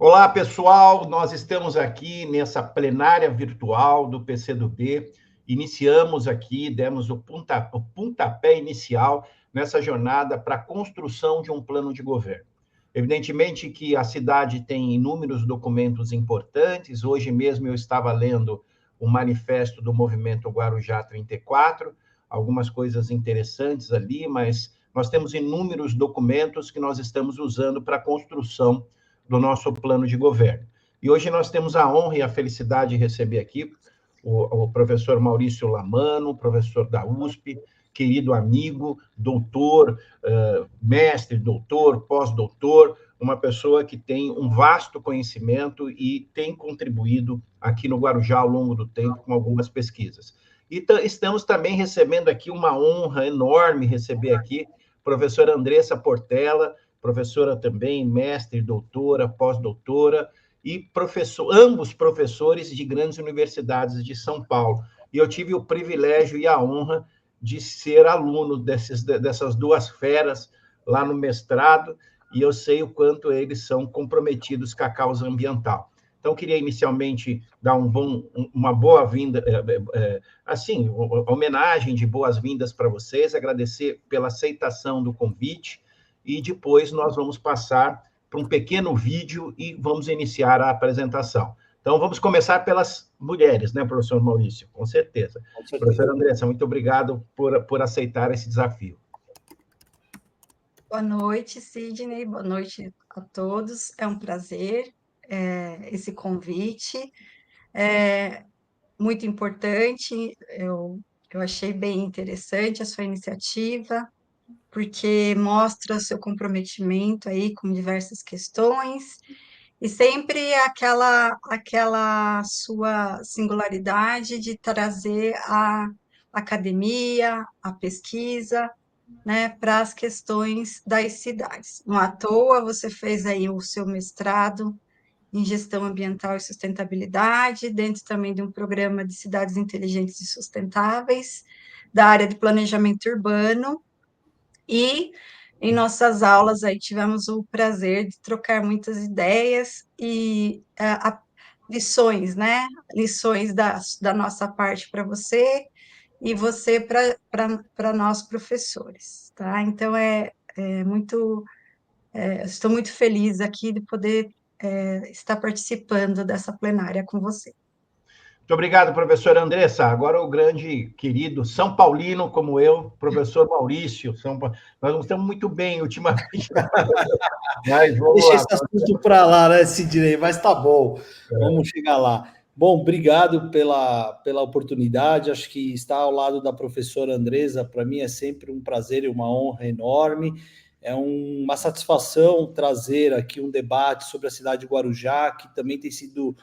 Olá, pessoal. Nós estamos aqui nessa plenária virtual do PCdoB. Iniciamos aqui, demos o pontapé inicial nessa jornada para a construção de um plano de governo. Evidentemente que a cidade tem inúmeros documentos importantes. Hoje mesmo eu estava lendo o manifesto do Movimento Guarujá 34, algumas coisas interessantes ali, mas nós temos inúmeros documentos que nós estamos usando para a construção do nosso plano de governo. E hoje nós temos a honra e a felicidade de receber aqui o professor Maurício Lamano, professor da USP, querido amigo, doutor, mestre, doutor, pós-doutor, uma pessoa que tem um vasto conhecimento e tem contribuído aqui no Guarujá ao longo do tempo com algumas pesquisas. E estamos também recebendo aqui uma honra enorme receber aqui a professora Andressa Portela, professora também, mestre, doutora, pós-doutora, e ambos professores de grandes universidades de São Paulo. E eu tive o privilégio e a honra de ser aluno dessas duas feras lá no mestrado, e eu sei o quanto eles são comprometidos com a causa ambiental. Então, queria inicialmente dar uma boa-vinda, assim, homenagem de boas-vindas para vocês, agradecer pela aceitação do convite, e depois nós vamos passar para um pequeno vídeo e vamos iniciar a apresentação. Então, vamos começar pelas mulheres, né, professor Maurício? Com certeza. Professora Andressa, muito obrigado por aceitar esse desafio. Boa noite, Sidney. Boa noite a todos. É um prazer esse convite. É muito importante. Eu achei bem interessante a sua iniciativa, porque mostra o seu comprometimento aí com diversas questões e sempre aquela sua singularidade de trazer a academia, a pesquisa, né, para as questões das cidades. Não à toa você fez aí o seu mestrado em gestão ambiental e sustentabilidade, dentro também de um programa de cidades inteligentes e sustentáveis, da área de planejamento urbano, e em nossas aulas aí tivemos o prazer de trocar muitas ideias e lições, né? Lições da nossa parte para você e você para nós professores, tá? Então estou muito feliz aqui de poder estar participando dessa plenária com você. Muito obrigado, professora Andressa. Agora o grande, querido São Paulino, como eu, professor Maurício. Nós estamos muito bem ultimamente. Mas deixa esse assunto para lá, né, Sidney? Mas tá bom, vamos chegar lá. Bom, obrigado pela oportunidade. Acho que estar ao lado da professora Andressa, para mim, é sempre um prazer e uma honra enorme. É uma satisfação trazer aqui um debate sobre a cidade de Guarujá, que também tem sido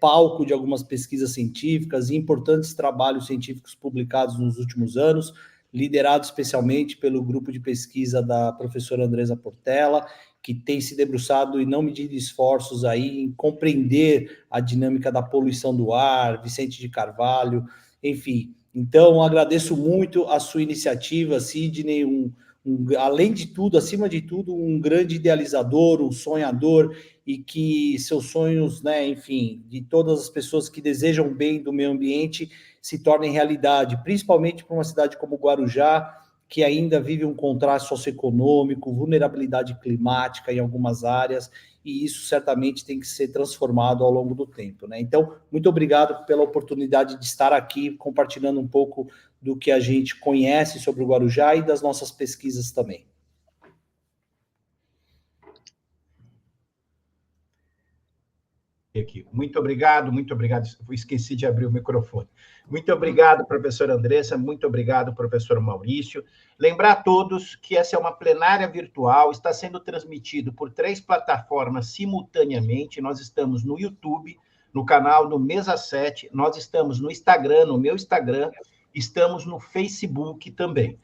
palco de algumas pesquisas científicas e importantes trabalhos científicos publicados nos últimos anos, liderado especialmente pelo grupo de pesquisa da professora Andressa Portela, que tem se debruçado e não medido esforços aí em compreender a dinâmica da poluição do ar, Vicente de Carvalho, enfim. Então, agradeço muito a sua iniciativa, Sidney, além de tudo, acima de tudo, um grande idealizador, um sonhador, e que seus sonhos, né, enfim, de todas as pessoas que desejam bem do meio ambiente se tornem realidade, principalmente para uma cidade como Guarujá, que ainda vive um contraste socioeconômico, vulnerabilidade climática em algumas áreas, e isso certamente tem que ser transformado ao longo do tempo, né? Então, muito obrigado pela oportunidade de estar aqui compartilhando um pouco do que a gente conhece sobre o Guarujá e das nossas pesquisas também. Aqui. Muito obrigado. Esqueci de abrir o microfone. Muito obrigado, professora Andressa, muito obrigado, professor Maurício. Lembrar a todos que essa é uma plenária virtual, está sendo transmitido por 3 plataformas simultaneamente. Nós estamos no YouTube, no canal do Mesa 7, nós estamos no Instagram, no meu Instagram, estamos no Facebook também.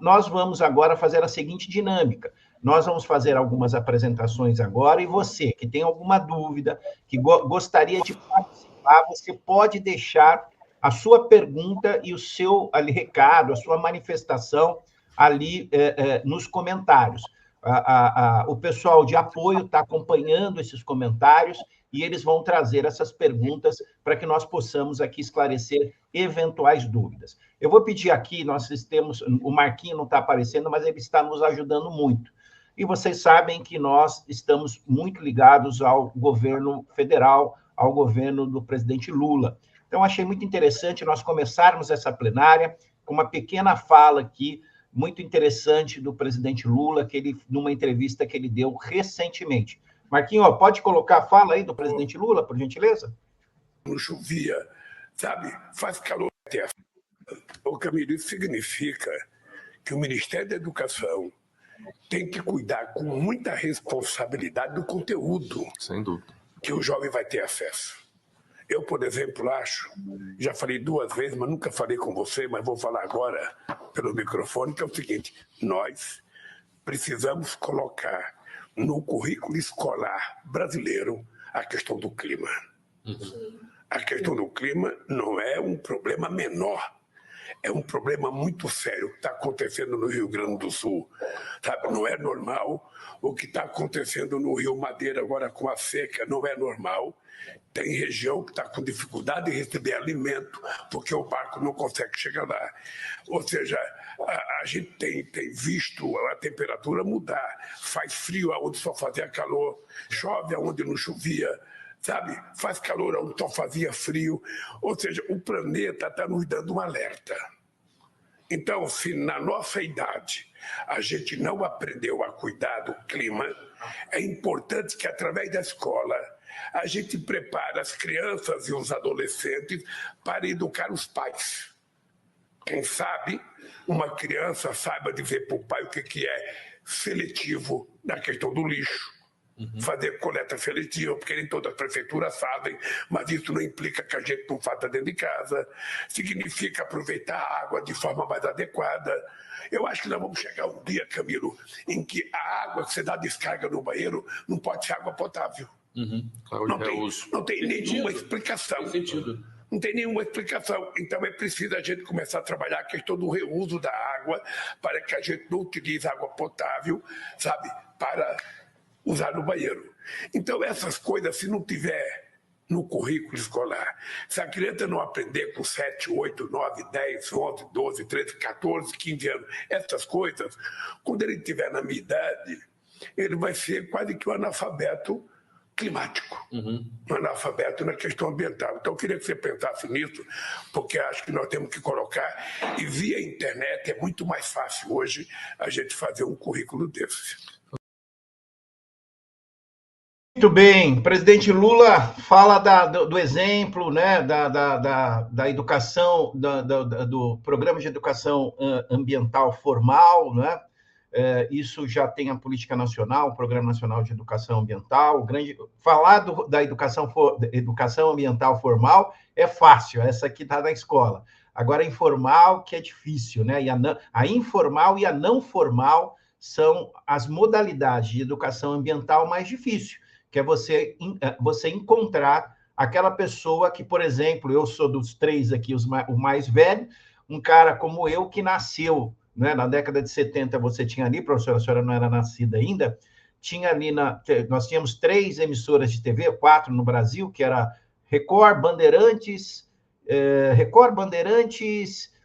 Nós vamos agora fazer a seguinte dinâmica. Nós vamos fazer algumas apresentações agora, e você que tem alguma dúvida, que gostaria de participar, você pode deixar a sua pergunta e o seu recado, a sua manifestação ali nos comentários. O pessoal de apoio está acompanhando esses comentários e eles vão trazer essas perguntas para que nós possamos aqui esclarecer eventuais dúvidas. Eu vou pedir aqui, nós temos, o Marquinho não está aparecendo, mas ele está nos ajudando muito. E vocês sabem que nós estamos muito ligados ao governo federal, ao governo do presidente Lula. Então, achei muito interessante nós começarmos essa plenária com uma pequena fala aqui, muito interessante do presidente Lula, que ele, numa entrevista que ele deu recentemente. Marquinhos, pode colocar a fala aí do presidente Lula, por gentileza? Não chovia, sabe? Faz calor até. Ô, Camilo, isso significa que o Ministério da Educação tem que cuidar com muita responsabilidade do conteúdo. Sem dúvida. Que o jovem vai ter acesso. Eu, por exemplo, acho, já falei 2 vezes, mas nunca falei com você, mas vou falar agora pelo microfone, que é o seguinte: nós precisamos colocar no currículo escolar brasileiro a questão do clima. A questão do clima não é um problema menor. É um problema muito sério o que está acontecendo no Rio Grande do Sul. Sabe? Não é normal. O que está acontecendo no Rio Madeira agora com a seca não é normal. Tem região que está com dificuldade de receber alimento porque o barco não consegue chegar lá. Ou seja, a gente tem visto a temperatura mudar. Faz frio onde só fazia calor, chove onde não chovia. Sabe? Faz calor onde só fazia frio. Ou seja, o planeta está nos dando um alerta. Então, se na nossa idade a gente não aprendeu a cuidar do clima, é importante que, através da escola, a gente prepare as crianças e os adolescentes para educar os pais. Quem sabe, uma criança saiba dizer para o pai o que é seletivo na questão do lixo. Fazer coleta seletiva, porque nem todas as prefeituras fazem, mas isso não implica que a gente não faça dentro de casa. Significa aproveitar a água de forma mais adequada. Eu acho que nós vamos chegar um dia, Camilo, em que a água que você dá descarga no banheiro não pode ser água potável. Não tem nenhuma explicação. Tem sentido. Não tem nenhuma explicação. Então é preciso a gente começar a trabalhar a questão do reuso da água para que a gente não utilize água potável, sabe, para usar no banheiro. Então, essas coisas, se não tiver no currículo escolar, se a criança não aprender com 7, 8, 9, 10, 11, 12, 13, 14, 15 anos, essas coisas, quando ele estiver na minha idade, ele vai ser quase que um analfabeto climático, um analfabeto na questão ambiental. Então, eu queria que você pensasse nisso, porque acho que nós temos que colocar, e via internet é muito mais fácil hoje a gente fazer um currículo desse. Muito bem, presidente Lula fala do exemplo, né, da educação, do programa de educação ambiental formal, né? Isso já tem a política nacional, o Programa Nacional de Educação Ambiental. Falar da educação ambiental formal é fácil, essa aqui está na escola. Agora, informal, que é difícil, né? E a informal e a não formal são as modalidades de educação ambiental mais difíceis, que é você encontrar aquela pessoa que, por exemplo, eu sou dos 3 aqui, o mais velho, um cara como eu que nasceu, né, na década de 70, você tinha ali, professora, a senhora não era nascida ainda, tinha ali, nós tínhamos 3 emissoras de TV, 4 no Brasil, que era Record, Bandeirantes,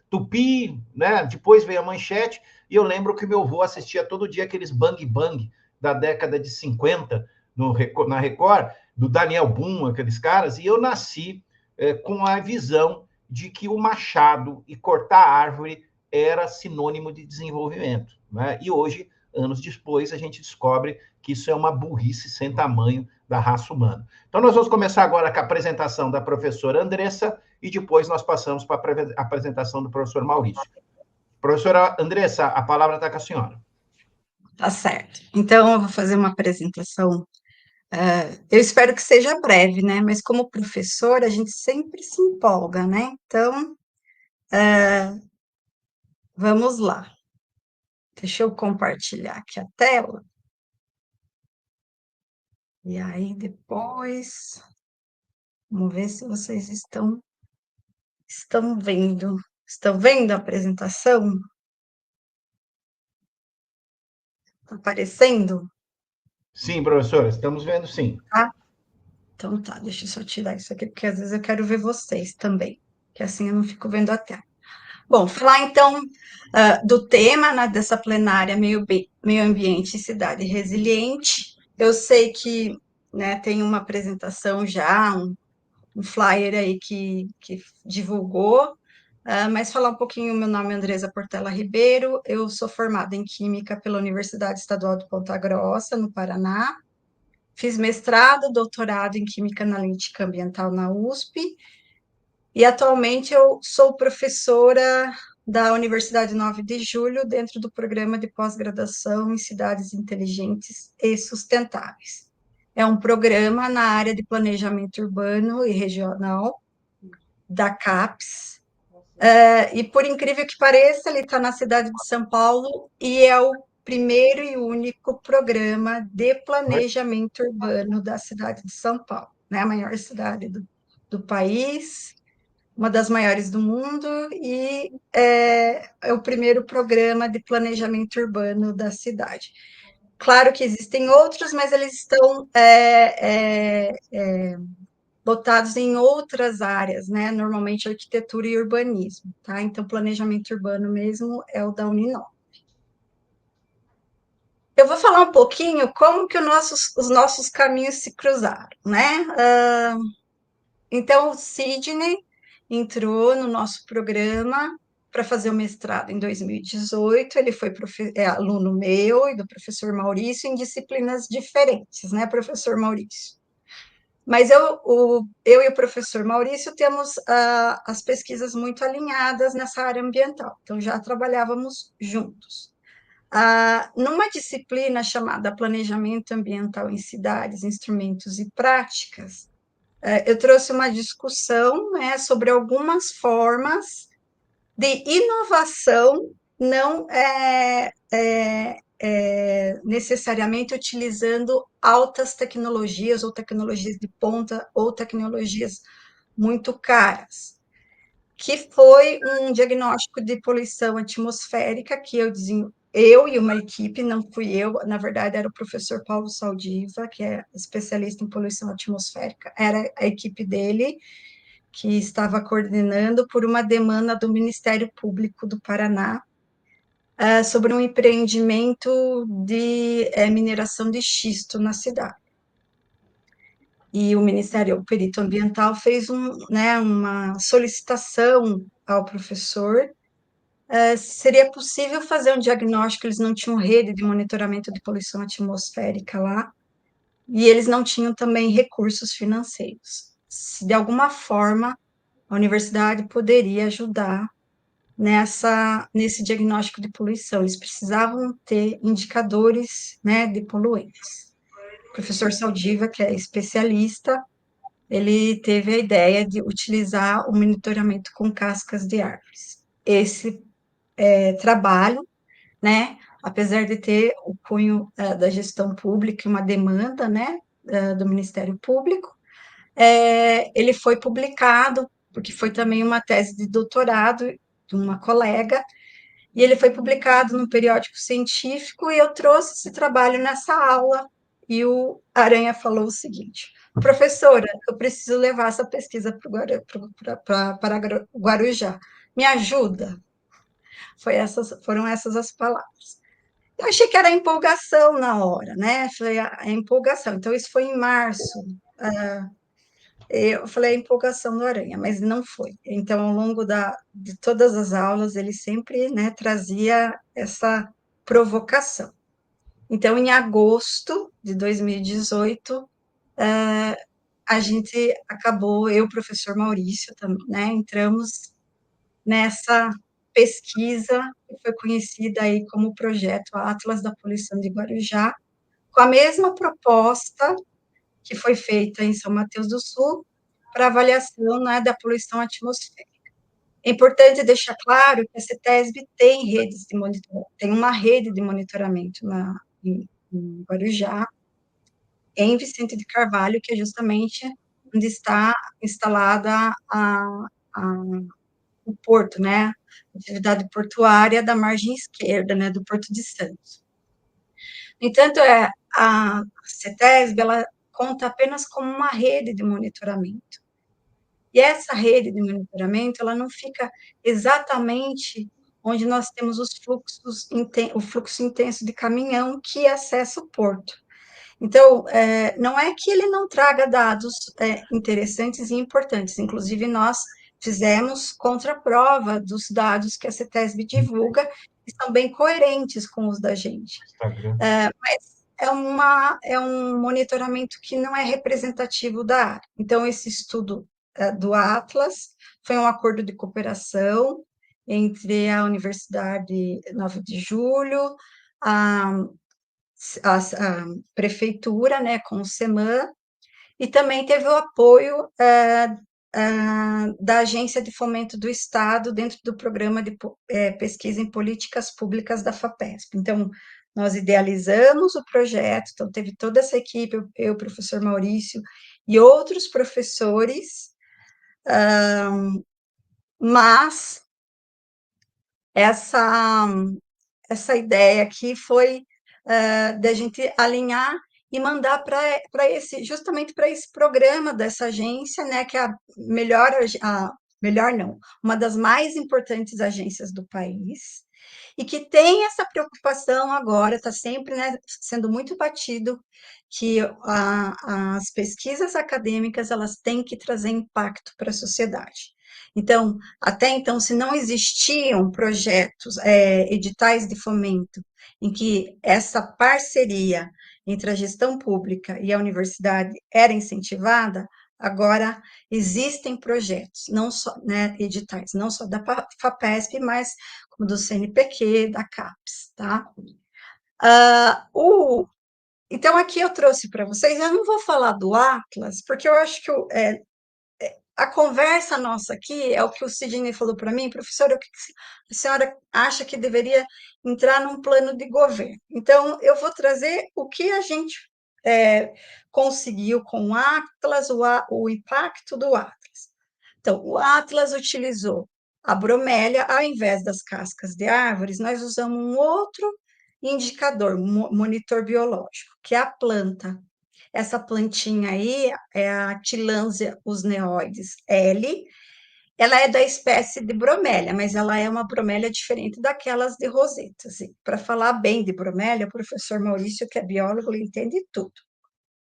Tupi, né, depois veio a Manchete, e eu lembro que meu avô assistia todo dia aqueles Bang Bang da década de 50, na Record, do Daniel Boom, aqueles caras, e eu nasci com a visão de que o machado e cortar árvore era sinônimo de desenvolvimento, né? E hoje, anos depois, a gente descobre que isso é uma burrice sem tamanho da raça humana. Então, nós vamos começar agora com a apresentação da professora Andressa e depois nós passamos para a apresentação do professor Maurício. Professora Andressa, a palavra está com a senhora. Tá certo. Então, eu vou fazer uma apresentação. Eu espero que seja breve, né? Mas como professor, a gente sempre se empolga, né? Então, vamos lá. Deixa eu compartilhar aqui a tela. E aí, depois, vamos ver se vocês estão vendo. Estão vendo a apresentação? Tá aparecendo? Sim, professora, estamos vendo sim. Tá? Então tá, deixa eu só tirar isso aqui, porque às vezes eu quero ver vocês também, que assim eu não fico vendo a tela. Bom, falar então do tema, né, dessa plenária meio ambiente e cidade resiliente. Eu sei que, né, tem uma apresentação já, um flyer aí que divulgou, mas falar um pouquinho, meu nome é Andresa Portela Ribeiro, eu sou formada em Química pela Universidade Estadual de Ponta Grossa, no Paraná, fiz mestrado, doutorado em Química Analítica Ambiental na USP, e atualmente eu sou professora da Universidade 9 de Julho, dentro do programa de pós-graduação em cidades inteligentes e sustentáveis. É um programa na área de planejamento urbano e regional da CAPES, e por incrível que pareça, ele está na cidade de São Paulo e é o primeiro e único programa de planejamento urbano da cidade de São Paulo, né? A maior cidade do país, uma das maiores do mundo, e é o primeiro programa de planejamento urbano da cidade. Claro que existem outros, mas eles estão botados em outras áreas, né? Normalmente arquitetura e urbanismo, tá? Então, planejamento urbano mesmo é o da Uninove. Eu vou falar um pouquinho como que os nossos caminhos se cruzaram, né? Então, o Sidney entrou no nosso programa para fazer o mestrado em 2018, ele foi aluno meu e do professor Maurício em disciplinas diferentes, né, professor Maurício? Mas eu e o professor Maurício temos as pesquisas muito alinhadas nessa área ambiental, então já trabalhávamos juntos. Numa disciplina chamada Planejamento Ambiental em Cidades, Instrumentos e Práticas, eu trouxe uma discussão, né, sobre algumas formas de inovação, não necessariamente utilizando altas tecnologias ou tecnologias de ponta ou tecnologias muito caras, que foi um diagnóstico de poluição atmosférica que eu e uma equipe, não fui eu, na verdade era o professor Paulo Saldiva, que é especialista em poluição atmosférica, era a equipe dele, que estava coordenando por uma demanda do Ministério Público do Paraná, sobre um empreendimento de mineração de xisto na cidade. E o Ministério, o perito ambiental, fez uma solicitação ao professor se seria possível fazer um diagnóstico. Eles não tinham rede de monitoramento de poluição atmosférica lá, e eles não tinham também recursos financeiros. Se de alguma forma a universidade poderia ajudar nesse diagnóstico de poluição, eles precisavam ter indicadores, né, de poluentes. O professor Saldiva, que é especialista, ele teve a ideia de utilizar o monitoramento com cascas de árvores. Esse trabalho, né, apesar de ter o cunho da gestão pública e uma demanda, né, do Ministério Público, ele foi publicado, porque foi também uma tese de doutorado de uma colega, e ele foi publicado no periódico científico, e eu trouxe esse trabalho nessa aula, e o Aranha falou o seguinte: professora, eu preciso levar essa pesquisa para Guarujá, me ajuda? Foram essas as palavras. Eu achei que era empolgação na hora, né? Falei, a empolgação. Então, isso foi em março. Eu falei a empolgação do Aranha, mas não foi. Então, ao longo de todas as aulas, ele sempre, né, trazia essa provocação. Então, em agosto de 2018, a gente acabou, eu e o professor Maurício também, né, entramos nessa pesquisa, que foi conhecida aí como o projeto Atlas da Poluição de Guarujá, com a mesma proposta que foi feita em São Mateus do Sul, para avaliação, né, da poluição atmosférica. É importante deixar claro que a CETESB tem redes de monitoramento, tem uma rede de monitoramento em Guarujá, em Vicente de Carvalho, que é justamente onde está instalada o porto, né, atividade portuária da margem esquerda, né, do Porto de Santos. No entanto, a CETESB, ela conta apenas com uma rede de monitoramento. E essa rede de monitoramento, ela não fica exatamente onde nós temos o fluxo intenso de caminhão que acessa o porto. Então, não é que ele não traga dados interessantes e importantes, inclusive nós fizemos contraprova dos dados que a CETESB divulga, que são bem coerentes com os da gente. Mas é um monitoramento que não é representativo da área. Então, esse estudo do Atlas foi um acordo de cooperação entre a Universidade 9 de Julho, a prefeitura, né, com o SEMAN, e também teve o apoio da Agência de Fomento do Estado dentro do programa de pesquisa em políticas públicas da FAPESP. Então, nós idealizamos o projeto, então teve toda essa equipe, eu, o professor Maurício, e outros professores, mas essa ideia aqui foi da gente alinhar e mandar justamente para esse programa dessa agência, né, que é uma das mais importantes agências do país, e que tem essa preocupação agora, está sempre, né, sendo muito batido, que as pesquisas acadêmicas, elas têm que trazer impacto para a sociedade. Então, até então, se não existiam projetos, editais de fomento, em que essa parceria entre a gestão pública e a universidade era incentivada, agora existem projetos, não só, né, editais, não só da FAPESP, mas como do CNPq, da CAPES, tá? Então, aqui eu trouxe para vocês, eu não vou falar do Atlas, porque eu acho que a conversa nossa aqui é o que o Sidney falou para mim, professora, o que a senhora acha que deveria entrar num plano de governo? Então, eu vou trazer o que a gente conseguiu com o Atlas, o impacto do Atlas. Então, o Atlas utilizou a bromélia, ao invés das cascas de árvores, nós usamos um outro indicador, monitor biológico, que é a planta. Essa plantinha aí é a Tillandsia usneoides L. Ela é da espécie de bromélia, mas ela é uma bromélia diferente daquelas de rosetas. Para falar bem de bromélia, o professor Maurício, que é biólogo, ele entende tudo.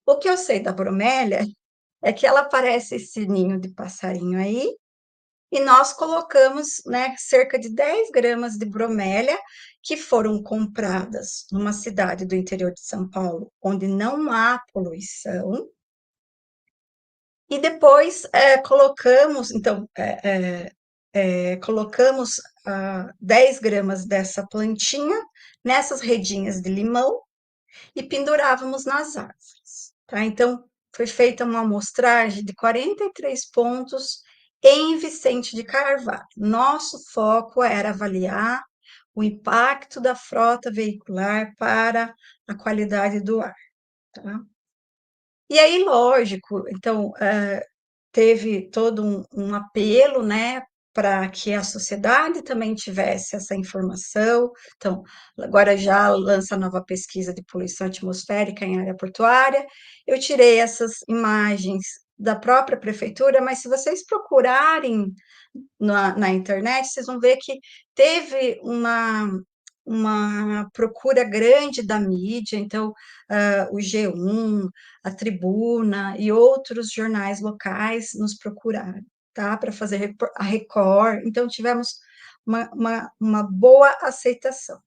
O que eu sei da bromélia é que ela parece esse ninho de passarinho aí, e nós colocamos, né, cerca de 10 gramas de bromélia, que foram compradas numa cidade do interior de São Paulo, onde não há poluição, e depois colocamos, então, colocamos 10 gramas dessa plantinha nessas redinhas de limão e pendurávamos nas árvores, tá? Então, foi feita uma amostragem de 43 pontos em Vicente de Carvalho. Nosso foco era avaliar o impacto da frota veicular para a qualidade do ar, tá? E aí, lógico, então, teve todo um apelo, né, para que a sociedade também tivesse essa informação. Então, agora já lança nova pesquisa de poluição atmosférica em área portuária. Eu tirei essas imagens da própria prefeitura, mas se vocês procurarem na internet, vocês vão ver que teve uma procura grande da mídia, então, o G1, a Tribuna e outros jornais locais nos procuraram, tá? Para fazer a Record, então tivemos uma boa aceitação.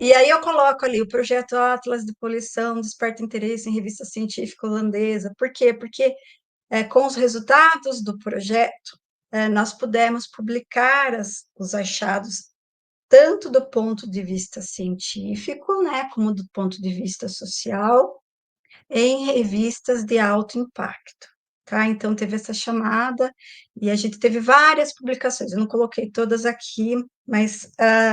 E aí eu coloco ali o projeto Atlas de Poluição desperta interesse em revista científica holandesa. Por quê? Porque com os resultados do projeto, nós pudemos publicar os achados tanto do ponto de vista científico, né, como do ponto de vista social, em revistas de alto impacto, tá? Então, teve essa chamada e a gente teve várias publicações, eu não coloquei todas aqui, mas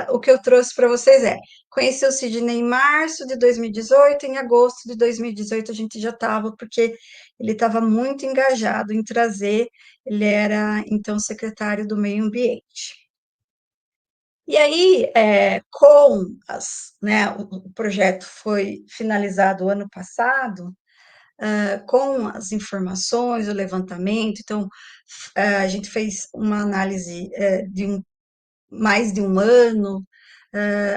o que eu trouxe para vocês conheci o Sidney em março de 2018, em agosto de 2018 a gente já estava, porque ele estava muito engajado em trazer, ele era, então, secretário do Meio Ambiente. E aí, o projeto foi finalizado ano passado, com as informações, o levantamento, então, a gente fez uma análise mais de um ano,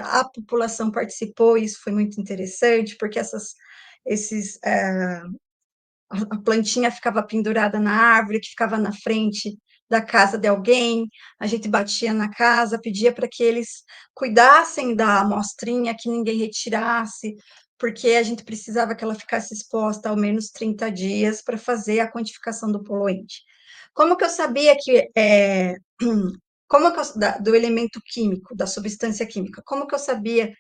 a população participou, e isso foi muito interessante, porque a plantinha ficava pendurada na árvore, que ficava na frente da casa de alguém, a gente batia na casa, pedia para que eles cuidassem da amostrinha, que ninguém retirasse, porque a gente precisava que ela ficasse exposta ao menos 30 dias para fazer a quantificação do poluente. Como que eu sabia do elemento químico, da substância química, como que eu sabia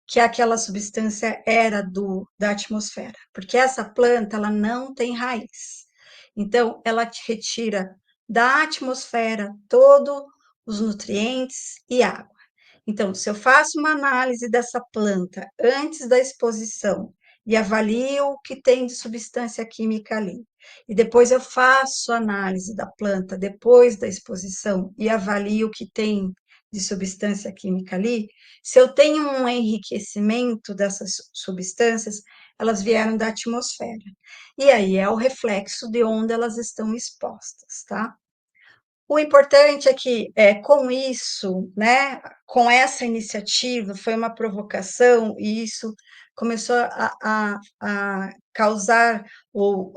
que aquela substância era da atmosfera? Porque essa planta, ela não tem raiz. Então, ela te retira da atmosfera todos os nutrientes e água. Então, se eu faço uma análise dessa planta antes da exposição e avalio o que tem de substância química ali, e depois eu faço a análise da planta depois da exposição e avalio o que tem de substância química ali, se eu tenho um enriquecimento dessas substâncias, elas vieram da atmosfera. E aí é o reflexo de onde elas estão expostas, tá? O importante é que, com isso, né, com essa iniciativa, foi uma provocação, e isso começou a causar ou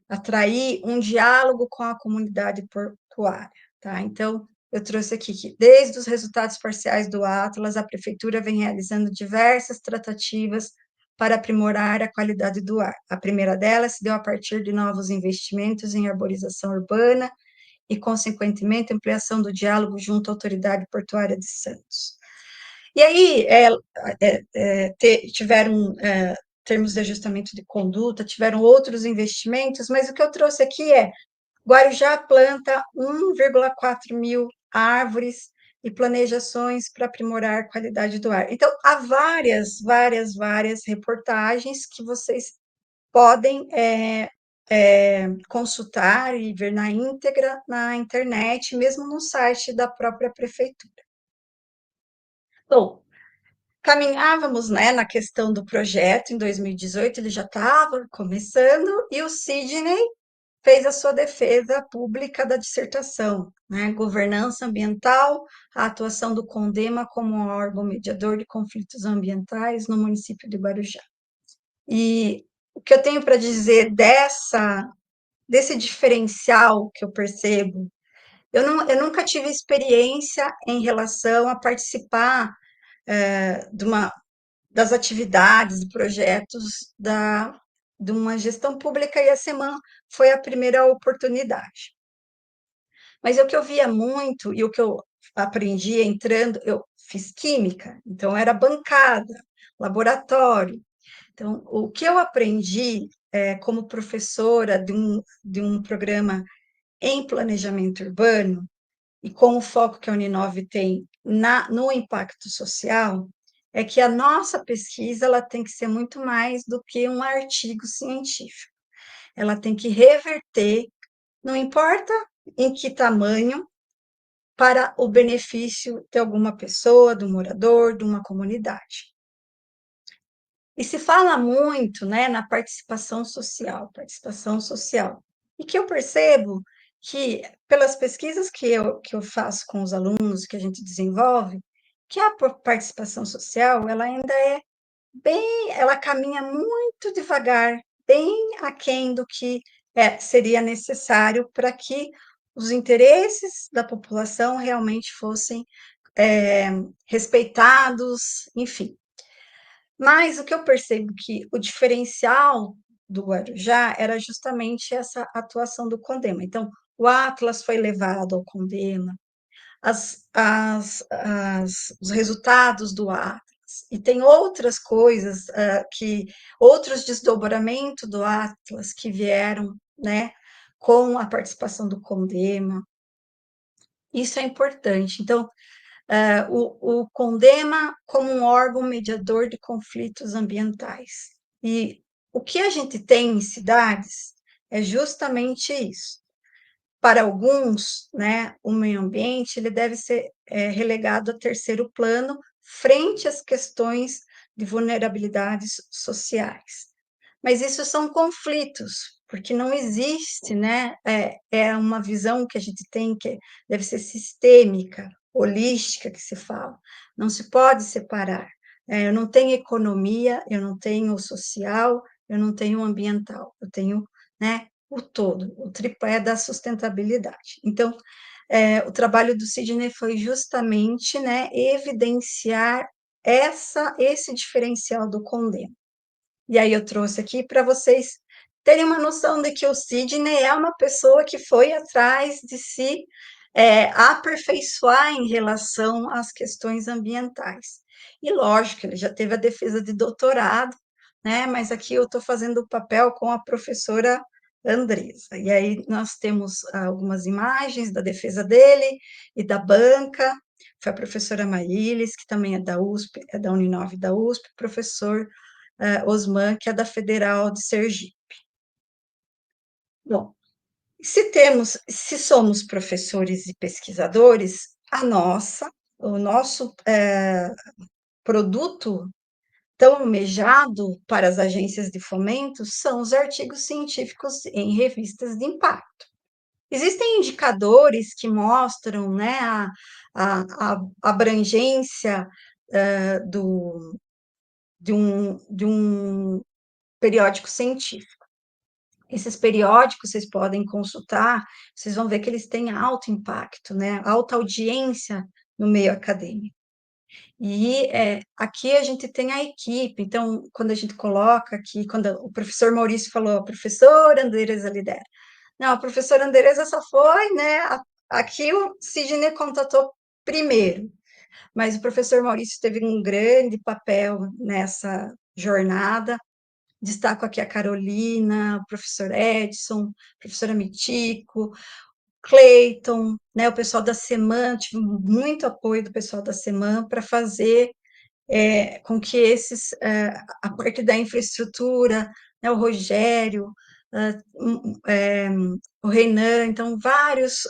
atrair um diálogo com a comunidade portuária, tá? Então, eu trouxe aqui que, desde os resultados parciais do Atlas, a prefeitura vem realizando diversas tratativas para aprimorar a qualidade do ar. A primeira delas se deu a partir de novos investimentos em arborização urbana e, consequentemente, ampliação do diálogo junto à Autoridade Portuária de Santos. E aí, tiveram termos de ajustamento de conduta, tiveram outros investimentos, mas o que eu trouxe aqui Guarujá planta 1,4 mil árvores e planeja ações para aprimorar a qualidade do ar. Então, há várias reportagens que vocês podem consultar e ver na íntegra na internet, mesmo no site da própria prefeitura. Bom, caminhávamos, né, na questão do projeto, em 2018 ele já estava começando, e o Sidney fez a sua defesa pública da dissertação, né, governança ambiental, a atuação do CONDEMA como órgão mediador de conflitos ambientais no município de Guarujá. E o que eu tenho para dizer desse diferencial que eu percebo, eu nunca tive experiência em relação a participar das atividades, de projetos de uma gestão pública, e a SEMAN foi a primeira oportunidade. Mas o que eu via muito, e o que eu aprendi entrando, eu fiz química, então era bancada, laboratório. Então, o que eu aprendi como professora de um programa em planejamento urbano, e com o foco que a Uninove tem no impacto social, é que a nossa pesquisa ela tem que ser muito mais do que um artigo científico. Ela tem que reverter, não importa em que tamanho, para o benefício de alguma pessoa, do morador, de uma comunidade. E se fala muito, né, na participação social, e que eu percebo que, pelas pesquisas que eu faço com os alunos, que a gente desenvolve, que a participação social, ela ainda ela caminha muito devagar, bem aquém do que seria necessário para que os interesses da população realmente fossem respeitados, enfim. Mas o que eu percebo que o diferencial do Guarujá era justamente essa atuação do CONDEMA. Então, o Atlas foi levado ao CONDEMA, os resultados do Atlas, e tem outras coisas, outros desdobramentos do Atlas que vieram, né, com a participação do CONDEMA. Isso é importante. Então, o CONDEMA como um órgão mediador de conflitos ambientais. E o que a gente tem em cidades é justamente isso. para alguns, né, o meio ambiente ele deve ser relegado a terceiro plano frente às questões de vulnerabilidades sociais. Mas isso são conflitos, porque não existe, né? É uma visão que a gente tem que deve ser sistêmica, holística, que se fala. Não se pode separar. Eu não tenho economia, eu não tenho social, eu não tenho ambiental, eu tenho, né, o todo, o tripé da sustentabilidade. Então, o trabalho do Sidney foi justamente, né, evidenciar esse diferencial do Condeno. E aí eu trouxe aqui para vocês terem uma noção de que o Sidney é uma pessoa que foi atrás de se aperfeiçoar em relação às questões ambientais. E lógico, ele já teve a defesa de doutorado, né? Mas aqui eu estou fazendo o papel com a professora Andresa. E aí nós temos algumas imagens da defesa dele e da banca. Foi a professora Maílis, que também é da USP, é da Uninove da USP, professor Osman, que é da Federal de Sergipe. Bom, se somos professores e pesquisadores, o nosso produto tão almejado para as agências de fomento são os artigos científicos em revistas de impacto. Existem indicadores que mostram, né, a abrangência de um periódico científico. Esses periódicos vocês podem consultar, vocês vão ver que eles têm alto impacto, né? Alta audiência no meio acadêmico. E aqui a gente tem a equipe, então, quando a gente coloca aqui, quando o professor Maurício falou, a professora Andresa lidera. Não, a professora Andresa só foi, né? Aqui o Sidney contatou primeiro, mas o professor Maurício teve um grande papel nessa jornada. Destaco aqui a Carolina, o professor Edson, a professora Mitico, Cleiton, né, o pessoal da SEMAN, tive muito apoio do pessoal da SEMAN para fazer com que a parte da infraestrutura, né, o Rogério, o Reinan, então, vários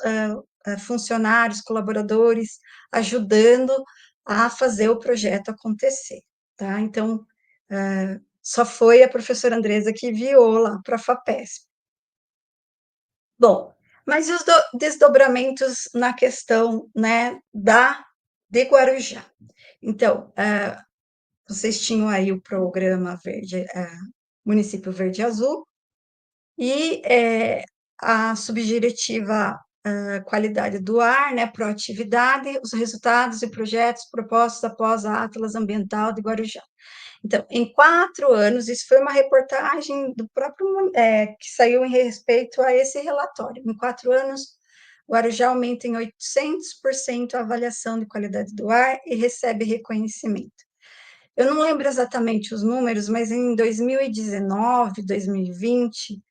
funcionários, colaboradores, ajudando a fazer o projeto acontecer, tá? Então, só foi a professora Andresa que enviou lá para a FAPESP. Bom, mas e os desdobramentos na questão, né, de Guarujá? Então, vocês tinham aí o programa Município Verde Azul, e a subdiretiva Qualidade do Ar, né, Proatividade, os resultados e projetos propostos após a Atlas Ambiental de Guarujá. Então, em 4 anos, isso foi uma reportagem do próprio, que saiu em respeito a esse relatório. Em 4 anos, Guarujá aumenta em 800% a avaliação de qualidade do ar e recebe reconhecimento. Eu não lembro exatamente os números, mas em 2019, 2020,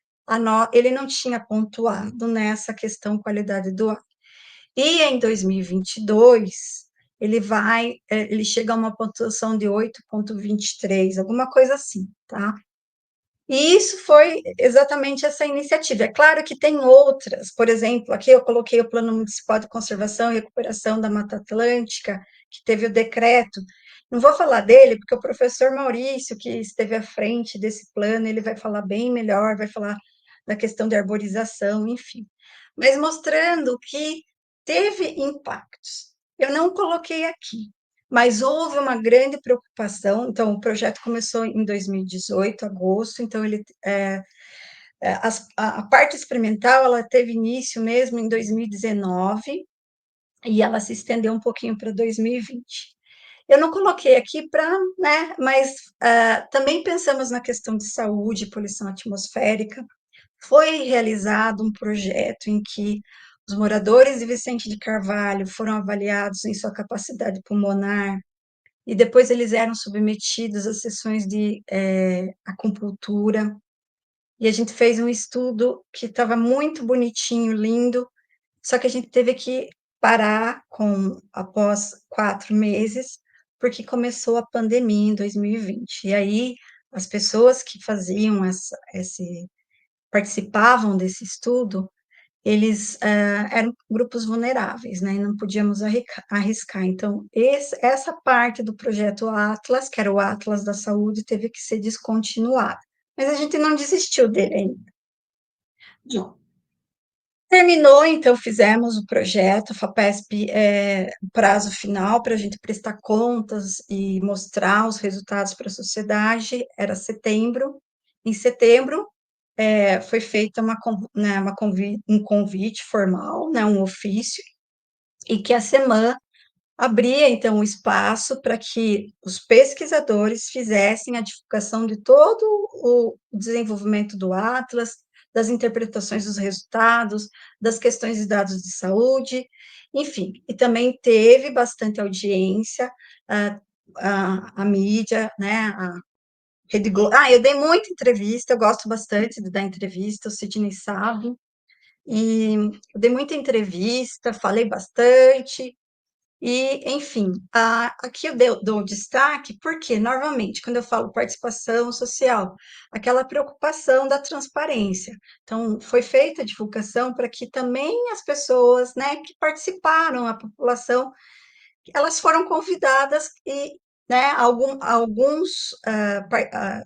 ele não tinha pontuado nessa questão qualidade do ar. E em 2022, ele chega a uma pontuação de 8,23, alguma coisa assim, tá? E isso foi exatamente essa iniciativa. É claro que tem outras, por exemplo, aqui eu coloquei o Plano Municipal de Conservação e Recuperação da Mata Atlântica, que teve o decreto. Não vou falar dele, porque o professor Maurício, que esteve à frente desse plano, ele vai falar bem melhor, vai falar da questão de arborização, enfim. Mas mostrando que teve impactos. Eu não coloquei aqui, mas houve uma grande preocupação. Então, o projeto começou em 2018, agosto, então a parte experimental ela teve início mesmo em 2019 e ela se estendeu um pouquinho para 2020. Eu não coloquei aqui para, né, mas também pensamos na questão de saúde, poluição atmosférica. Foi realizado um projeto em que os moradores de Vicente de Carvalho foram avaliados em sua capacidade pulmonar, e depois eles eram submetidos a sessões de acupuntura, e a gente fez um estudo que estava muito bonitinho, lindo, só que a gente teve que parar após 4 meses, porque começou a pandemia em 2020, e aí as pessoas que faziam participavam desse estudo, eles eram grupos vulneráveis, né, e não podíamos arriscar. Então, essa parte do projeto Atlas, que era o Atlas da Saúde, teve que ser descontinuada. Mas a gente não desistiu dele ainda. Bom, terminou, então fizemos o projeto, a FAPESP, prazo final para a gente prestar contas e mostrar os resultados para a sociedade, era setembro. Em setembro, foi feita um convite formal, né, um ofício, e que a SEMAN abria, então, o espaço para que os pesquisadores fizessem a divulgação de todo o desenvolvimento do Atlas, das interpretações dos resultados, das questões de dados de saúde, enfim, e também teve bastante audiência, a mídia, né, a Rede Globo. Eu dei muita entrevista, eu gosto bastante de dar entrevista, o Sidney sabe, e eu dei muita entrevista, falei bastante, e, enfim, aqui eu dou destaque porque, normalmente, quando eu falo participação social, aquela preocupação da transparência. Então, foi feita a divulgação para que também as pessoas, né, que participaram, a população, elas foram convidadas e, né,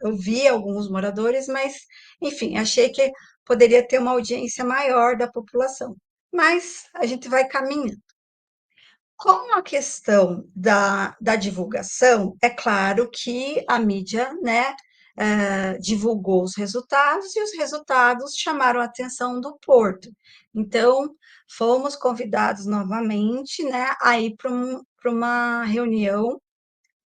eu vi alguns moradores, mas, enfim, achei que poderia ter uma audiência maior da população. Mas a gente vai caminhando. Com a questão da divulgação, é claro que a mídia, né, divulgou os resultados e os resultados chamaram a atenção do Porto. Então, fomos convidados novamente, né, a ir para uma reunião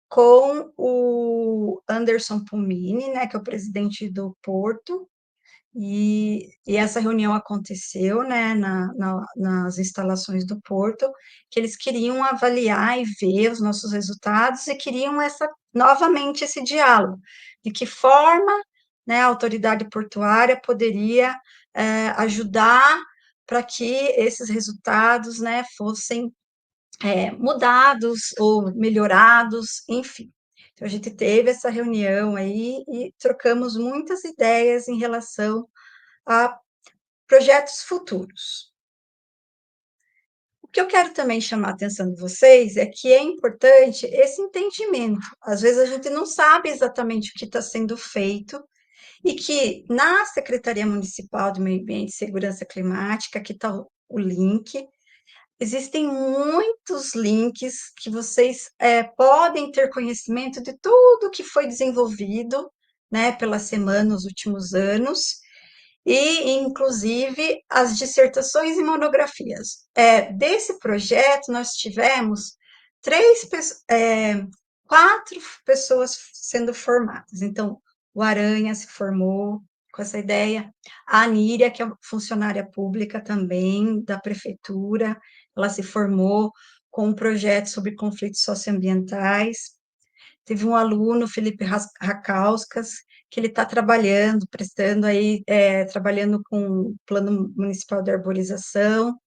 com o Anderson Pumini, né, que é o presidente do Porto, e essa reunião aconteceu, né, nas instalações do Porto, que eles queriam avaliar e ver os nossos resultados e queriam novamente esse diálogo, de que forma, né, a autoridade portuária poderia ajudar para que esses resultados, né, fossem mudados ou melhorados, enfim. Então, a gente teve essa reunião aí e trocamos muitas ideias em relação a projetos futuros. O que eu quero também chamar a atenção de vocês é que é importante esse entendimento. Às vezes a gente não sabe exatamente o que está sendo feito e que na Secretaria Municipal do Meio Ambiente e Segurança Climática, aqui está o link, existem muitos links que vocês podem ter conhecimento de tudo que foi desenvolvido, né, pela semana nos últimos anos, e, inclusive, as dissertações e monografias. Desse projeto, nós tivemos 4 pessoas sendo formadas. Então, o Aranha se formou com essa ideia, a Aníria, que é funcionária pública também da prefeitura, ela se formou com um projeto sobre conflitos socioambientais. Teve um aluno, Felipe Rakauskas, que ele está trabalhando, trabalhando com o Plano Municipal de Arborização.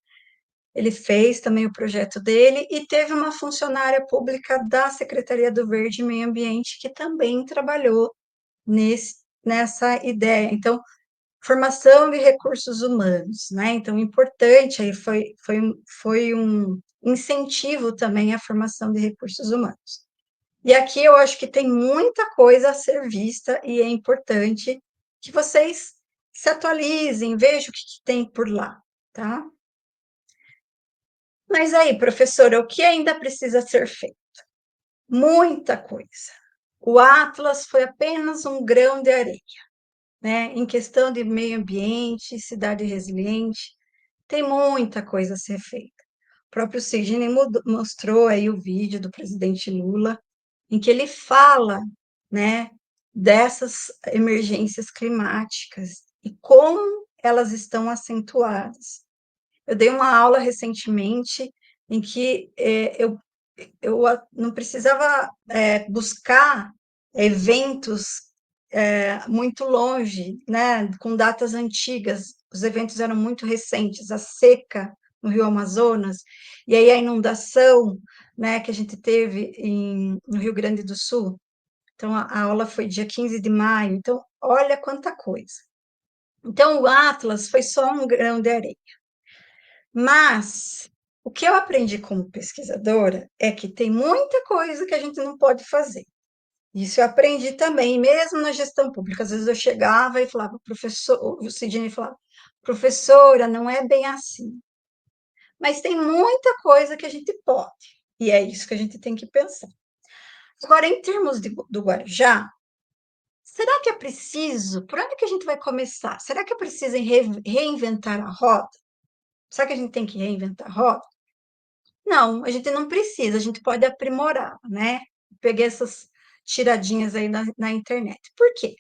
Ele fez também o projeto dele, e teve uma funcionária pública da Secretaria do Verde e Meio Ambiente que também trabalhou nessa ideia. Então, formação de recursos humanos, né? Então, importante aí foi um incentivo também à formação de recursos humanos. E aqui eu acho que tem muita coisa a ser vista e é importante que vocês se atualizem, vejam o que tem por lá, tá? Mas aí, professora, o que ainda precisa ser feito? Muita coisa. O Atlas foi apenas um grão de areia, né? Em questão de meio ambiente, cidade resiliente, tem muita coisa a ser feita. O próprio Sidney mostrou aí o vídeo do presidente Lula, em que ele fala, né, dessas emergências climáticas e como elas estão acentuadas. Eu dei uma aula recentemente em que eu não precisava buscar eventos muito longe, né, com datas antigas. Os eventos eram muito recentes, a seca no Rio Amazonas, e aí a inundação, né, que a gente teve no Rio Grande do Sul. Então, a aula foi dia 15 de maio, então, olha quanta coisa. Então, o Atlas foi só um grão de areia, Mas o que eu aprendi como pesquisadora é que tem muita coisa que a gente não pode fazer. Isso eu aprendi também, mesmo na gestão pública. Às vezes eu chegava e falava, professor, o Sidney falava, professora, não é bem assim. Mas tem muita coisa que a gente pode, e é isso que a gente tem que pensar. Agora, em termos do Guarujá, será que é preciso? Por onde que a gente vai começar? Será que é preciso reinventar a roda? Será que a gente tem que reinventar a roda? Não, a gente não precisa, a gente pode aprimorar, né? Peguei essas tiradinhas aí na internet. Por quê?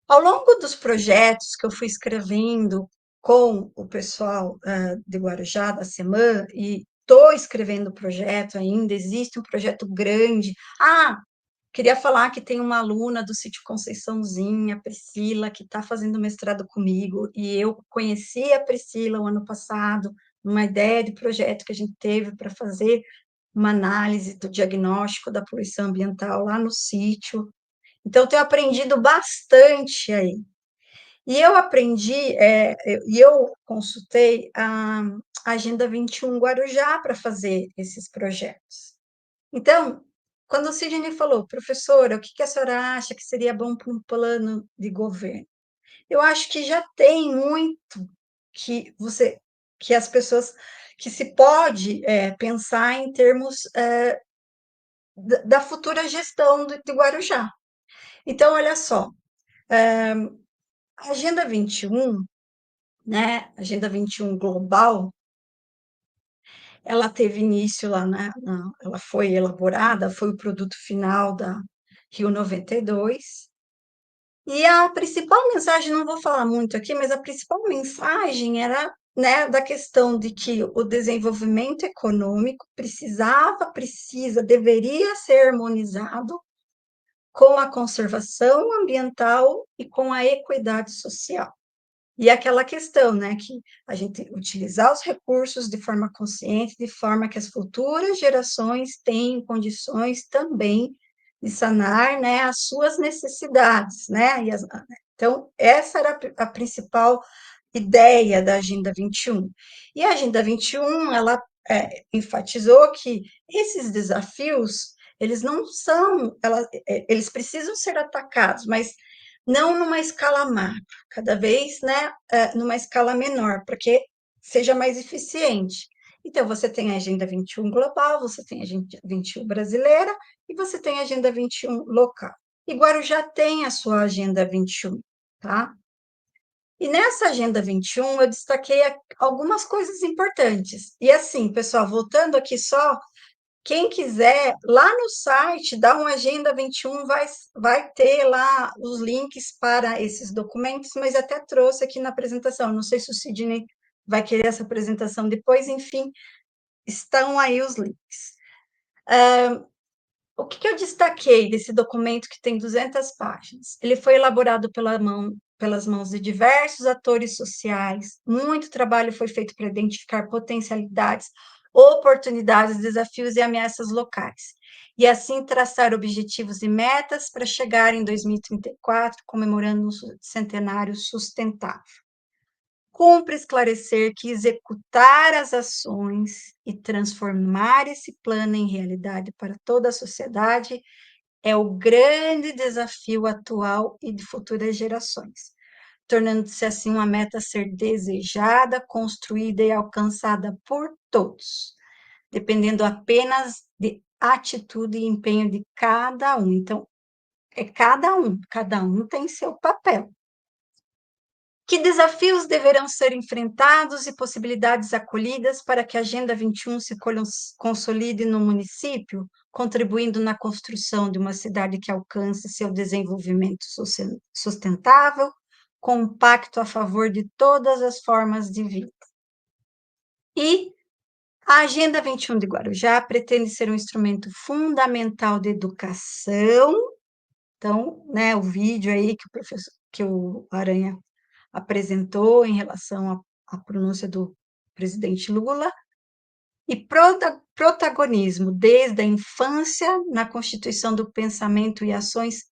Ao longo dos projetos que eu fui escrevendo com o pessoal de Guarujá, da SEMAN, e estou escrevendo o projeto ainda, existe um projeto grande. Queria falar que tem uma aluna do Sítio Conceiçãozinha, Priscila, que está fazendo mestrado comigo, e eu conheci a Priscila o ano passado, numa ideia de projeto que a gente teve para fazer uma análise do diagnóstico da poluição ambiental lá no sítio. Então, tenho aprendido bastante aí. E eu aprendi, e eu consultei a Agenda 21 Guarujá para fazer esses projetos. Então, quando o Sidney falou, professora, o que a senhora acha que seria bom para um plano de governo? Eu acho que já tem muito que as pessoas, que se pode pensar em termos da futura gestão de Guarujá. Então, olha só, a Agenda 21, né, Agenda 21 global, ela teve início lá, ela foi elaborada, foi o produto final da Rio 92, e a principal mensagem, não vou falar muito aqui, mas a principal mensagem era, né, da questão de que o desenvolvimento econômico deveria ser harmonizado com a conservação ambiental e com a equidade social. E aquela questão, né, que a gente utilizar os recursos de forma consciente, de forma que as futuras gerações tenham condições também de sanar, né, as suas necessidades, né? Então, essa era a principal ideia da Agenda 21. E a Agenda 21, ela enfatizou que esses desafios, eles não são, eles precisam ser atacados, mas não numa escala macro, cada vez, né, numa escala menor, para que seja mais eficiente. Então, você tem a Agenda 21 global, você tem a Agenda 21 brasileira e você tem a Agenda 21 local. E Guarujá tem a sua Agenda 21, tá? E nessa Agenda 21, eu destaquei algumas coisas importantes. E assim, pessoal, voltando aqui só, quem quiser, lá no site da Agenda 21 vai ter lá os links para esses documentos, mas até trouxe aqui na apresentação. Não sei se o Sidney vai querer essa apresentação depois, enfim, estão aí os links. O que eu destaquei desse documento que tem 200 páginas? Ele foi elaborado pelas mãos de diversos atores sociais, muito trabalho foi feito para identificar potencialidades, oportunidades, desafios e ameaças locais, e assim traçar objetivos e metas para chegar em 2034, comemorando um centenário sustentável. Cumpre esclarecer que executar as ações e transformar esse plano em realidade para toda a sociedade é o grande desafio atual e de futuras gerações, tornando-se assim uma meta a ser desejada, construída e alcançada por todos, dependendo apenas de atitude e empenho de cada um. Então, é cada um tem seu papel. Que desafios deverão ser enfrentados e possibilidades acolhidas para que a Agenda 21 se consolide no município, contribuindo na construção de uma cidade que alcance seu desenvolvimento sustentável, com um pacto a favor de todas as formas de vida. E a Agenda 21 de Guarujá pretende ser um instrumento fundamental de educação. Então, né, o vídeo aí que o Aranha apresentou em relação à pronúncia do presidente Lula, e protagonismo desde a infância na constituição do pensamento e ações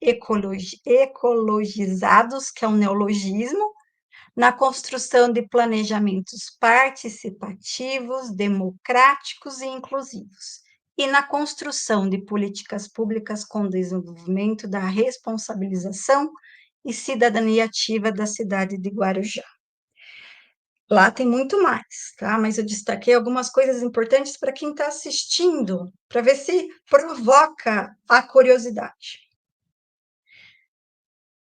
ecologizados, que é um neologismo, na construção de planejamentos participativos, democráticos e inclusivos, e na construção de políticas públicas com desenvolvimento da responsabilização e cidadania ativa da cidade de Guarujá. Lá tem muito mais, tá? Mas eu destaquei algumas coisas importantes para quem está assistindo, para ver se provoca a curiosidade.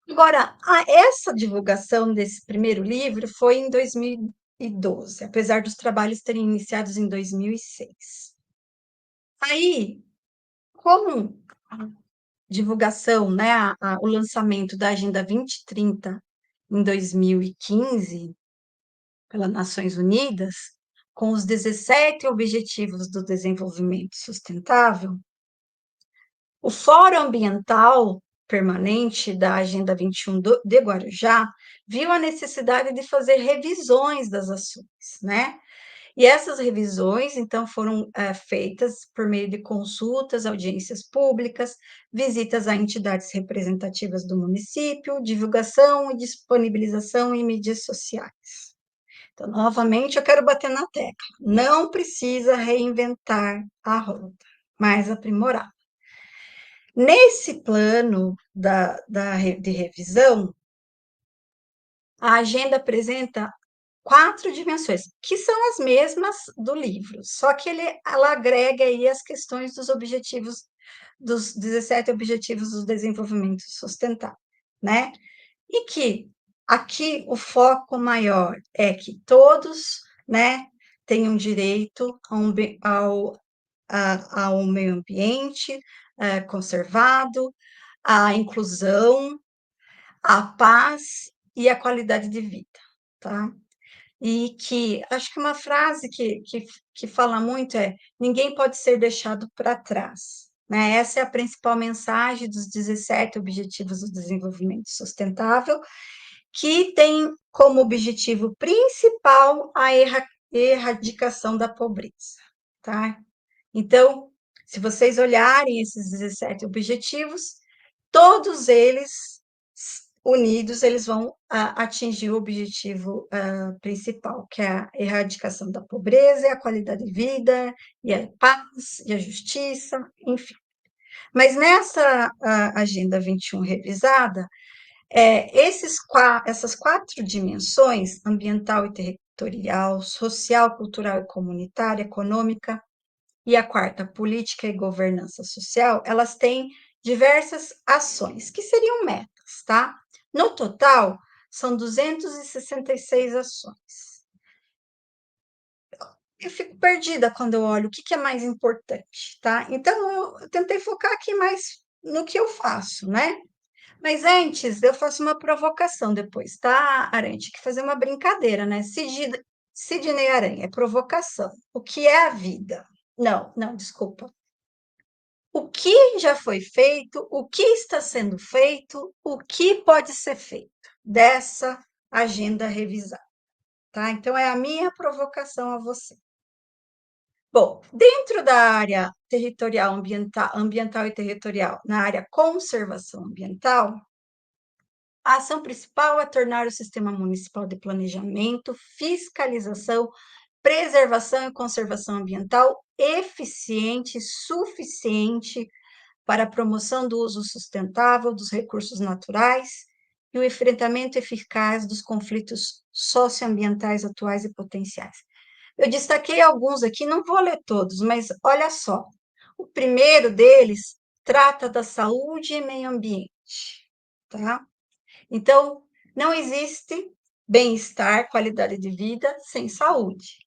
Agora, essa divulgação desse primeiro livro foi em 2012, apesar dos trabalhos terem iniciado em 2006. Aí, com a divulgação, né, o lançamento da Agenda 2030 em 2015, pelas Nações Unidas, com os 17 Objetivos do Desenvolvimento Sustentável, o Fórum Ambiental Permanente da Agenda 21 de Guarujá viu a necessidade de fazer revisões das ações, né? E essas revisões, então, foram feitas por meio de consultas, audiências públicas, visitas a entidades representativas do município, divulgação e disponibilização em mídias sociais. Então, novamente, eu quero bater na tecla. Não precisa reinventar a roda, mas aprimorar. Nesse plano de revisão, a agenda apresenta 4 dimensões, que são as mesmas do livro, só que ela agrega aí as questões dos objetivos, dos 17 Objetivos do Desenvolvimento Sustentável, né? E que aqui o foco maior é que todos, né, tenham direito ao meio ambiente conservado, à inclusão, à paz e à qualidade de vida, tá? E que, acho que uma frase que fala muito é: ninguém pode ser deixado para trás, né? Essa é a principal mensagem dos 17 Objetivos do Desenvolvimento Sustentável, que tem como objetivo principal a erradicação da pobreza, tá? Então, se vocês olharem esses 17 objetivos, todos eles unidos, eles vão atingir o objetivo principal, que é a erradicação da pobreza, a qualidade de vida, e a paz, e a justiça, enfim. Mas nessa Agenda 21 revisada, essas 4 dimensões, ambiental e territorial, social, cultural e comunitária, econômica, e a 4ª, política e governança social, elas têm diversas ações, que seriam metas, tá? No total, são 266 ações. Eu fico perdida quando eu olho o que é mais importante, tá? Então, eu tentei focar aqui mais no que eu faço, né? Mas antes, eu faço uma provocação depois, tá, Aranha? Que fazer uma brincadeira, né? Sidney Aranha, é provocação. O que é a vida? Não, desculpa. O que já foi feito, o que está sendo feito, o que pode ser feito dessa agenda revisada, tá? Então, é a minha provocação a você. Bom, dentro da área territorial, ambiental e territorial, na área conservação ambiental, a ação principal é tornar o Sistema Municipal de Planejamento, Fiscalização, Preservação e Conservação Ambiental eficiente e suficiente para a promoção do uso sustentável dos recursos naturais e o enfrentamento eficaz dos conflitos socioambientais atuais e potenciais. Eu destaquei alguns aqui, não vou ler todos, mas olha só. O primeiro deles trata da saúde e meio ambiente, tá? Então, não existe bem-estar, qualidade de vida sem saúde.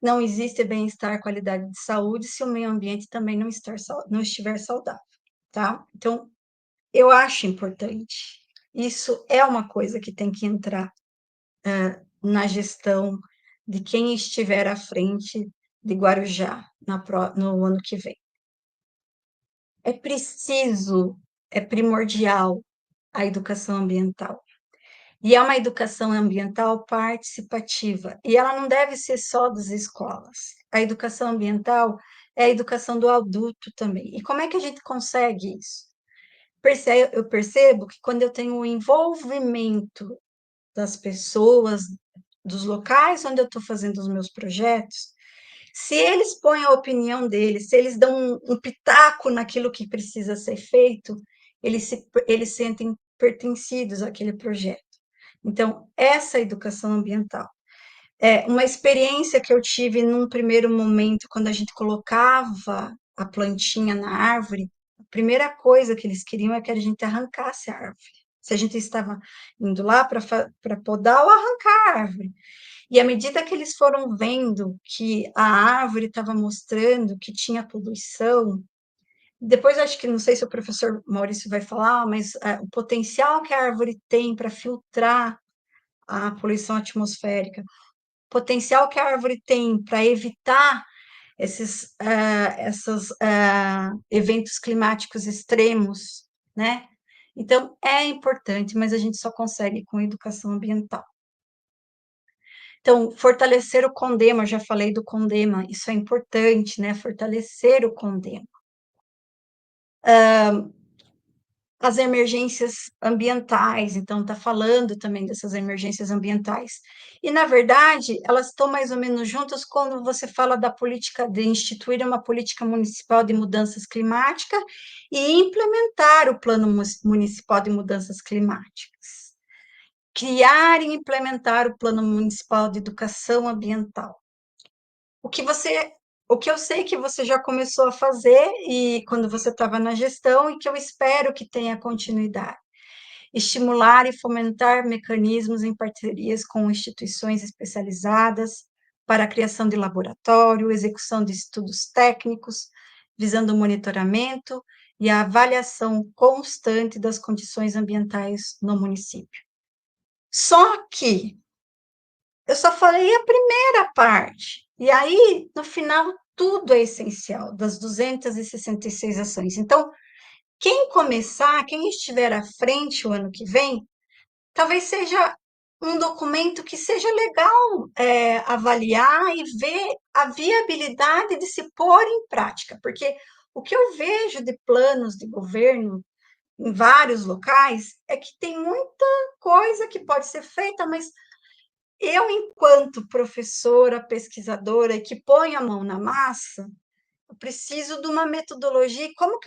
Não existe bem-estar, qualidade de saúde se o meio ambiente também não estiver saudável, tá? Então, eu acho importante. Isso é uma coisa que tem que entrar na gestão de quem estiver à frente de Guarujá no ano que vem. É preciso, é primordial a educação ambiental. E é uma educação ambiental participativa. E ela não deve ser só das escolas. A educação ambiental é a educação do adulto também. E como é que a gente consegue isso? Eu percebo que quando eu tenho o envolvimento das pessoas, dos locais onde eu estou fazendo os meus projetos, se eles põem a opinião deles, se eles dão um pitaco naquilo que precisa ser feito, eles sentem pertencidos àquele projeto. Então, essa educação ambiental. Uma experiência que eu tive num primeiro momento, quando a gente colocava a plantinha na árvore, a primeira coisa que eles queriam é que a gente arrancasse a árvore. Se a gente estava indo lá para podar ou arrancar a árvore. E à medida que eles foram vendo que a árvore estava mostrando que tinha poluição, depois acho que, não sei se o professor Maurício vai falar, mas o potencial que a árvore tem para filtrar a poluição atmosférica, potencial que a árvore tem para evitar esses eventos climáticos extremos, né? Então, é importante, mas a gente só consegue com educação ambiental. Então, fortalecer o CONDEMA, eu já falei do CONDEMA, isso é importante, né? Fortalecer o CONDEMA. As emergências ambientais, então, está falando também dessas emergências ambientais. E, na verdade, elas estão mais ou menos juntas quando você fala da política, de instituir uma política municipal de mudanças climáticas e implementar o Plano Municipal de Mudanças Climáticas. Criar e implementar o Plano Municipal de Educação Ambiental. O que eu sei que você já começou a fazer e quando você estava na gestão e que eu espero que tenha continuidade. Estimular e fomentar mecanismos em parcerias com instituições especializadas para a criação de laboratório, execução de estudos técnicos, visando o monitoramento e a avaliação constante das condições ambientais no município. Só que eu só falei a primeira parte, e aí, no final, tudo é essencial, das 266 ações. Então, quem começar, quem estiver à frente o ano que vem, talvez seja um documento que seja legal avaliar e ver a viabilidade de se pôr em prática, porque o que eu vejo de planos de governo em vários locais é que tem muita coisa que pode ser feita, mas eu, enquanto professora, pesquisadora, e que põe a mão na massa, eu preciso de uma metodologia. Como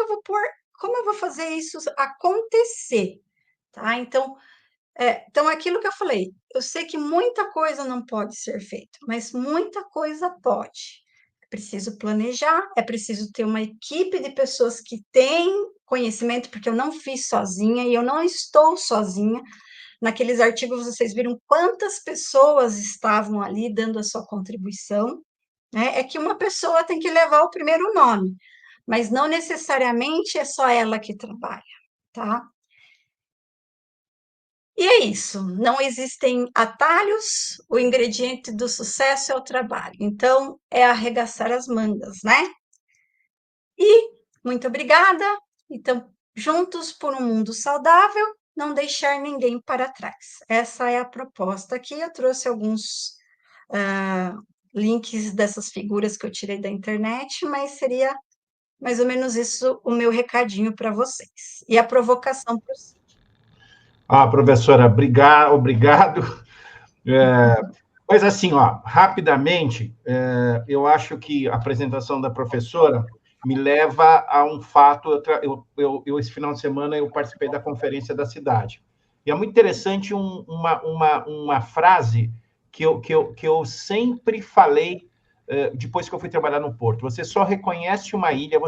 eu vou fazer isso acontecer? Tá? Então, aquilo que eu falei, eu sei que muita coisa não pode ser feita, mas muita coisa pode. É preciso planejar, é preciso ter uma equipe de pessoas que têm conhecimento, porque eu não fiz sozinha e eu não estou sozinha. Naqueles artigos, vocês viram quantas pessoas estavam ali dando a sua contribuição, né? É que uma pessoa tem que levar o primeiro nome, mas não necessariamente é só ela que trabalha, tá? E é isso, não existem atalhos, o ingrediente do sucesso é o trabalho, então é arregaçar as mangas, né? E muito obrigada, então, juntos por um mundo saudável, não deixar ninguém para trás. Essa é a proposta aqui. Eu trouxe alguns links dessas figuras que eu tirei da internet, mas seria mais ou menos isso o meu recadinho para vocês. E a provocação para o Cid. Professora, obrigado. Mas assim, rapidamente, eu acho que a apresentação da professora me leva a um fato. Esse final de semana eu participei da conferência da cidade. E é muito interessante uma frase que eu sempre falei depois que eu fui trabalhar no Porto. Você só conhece uma ilha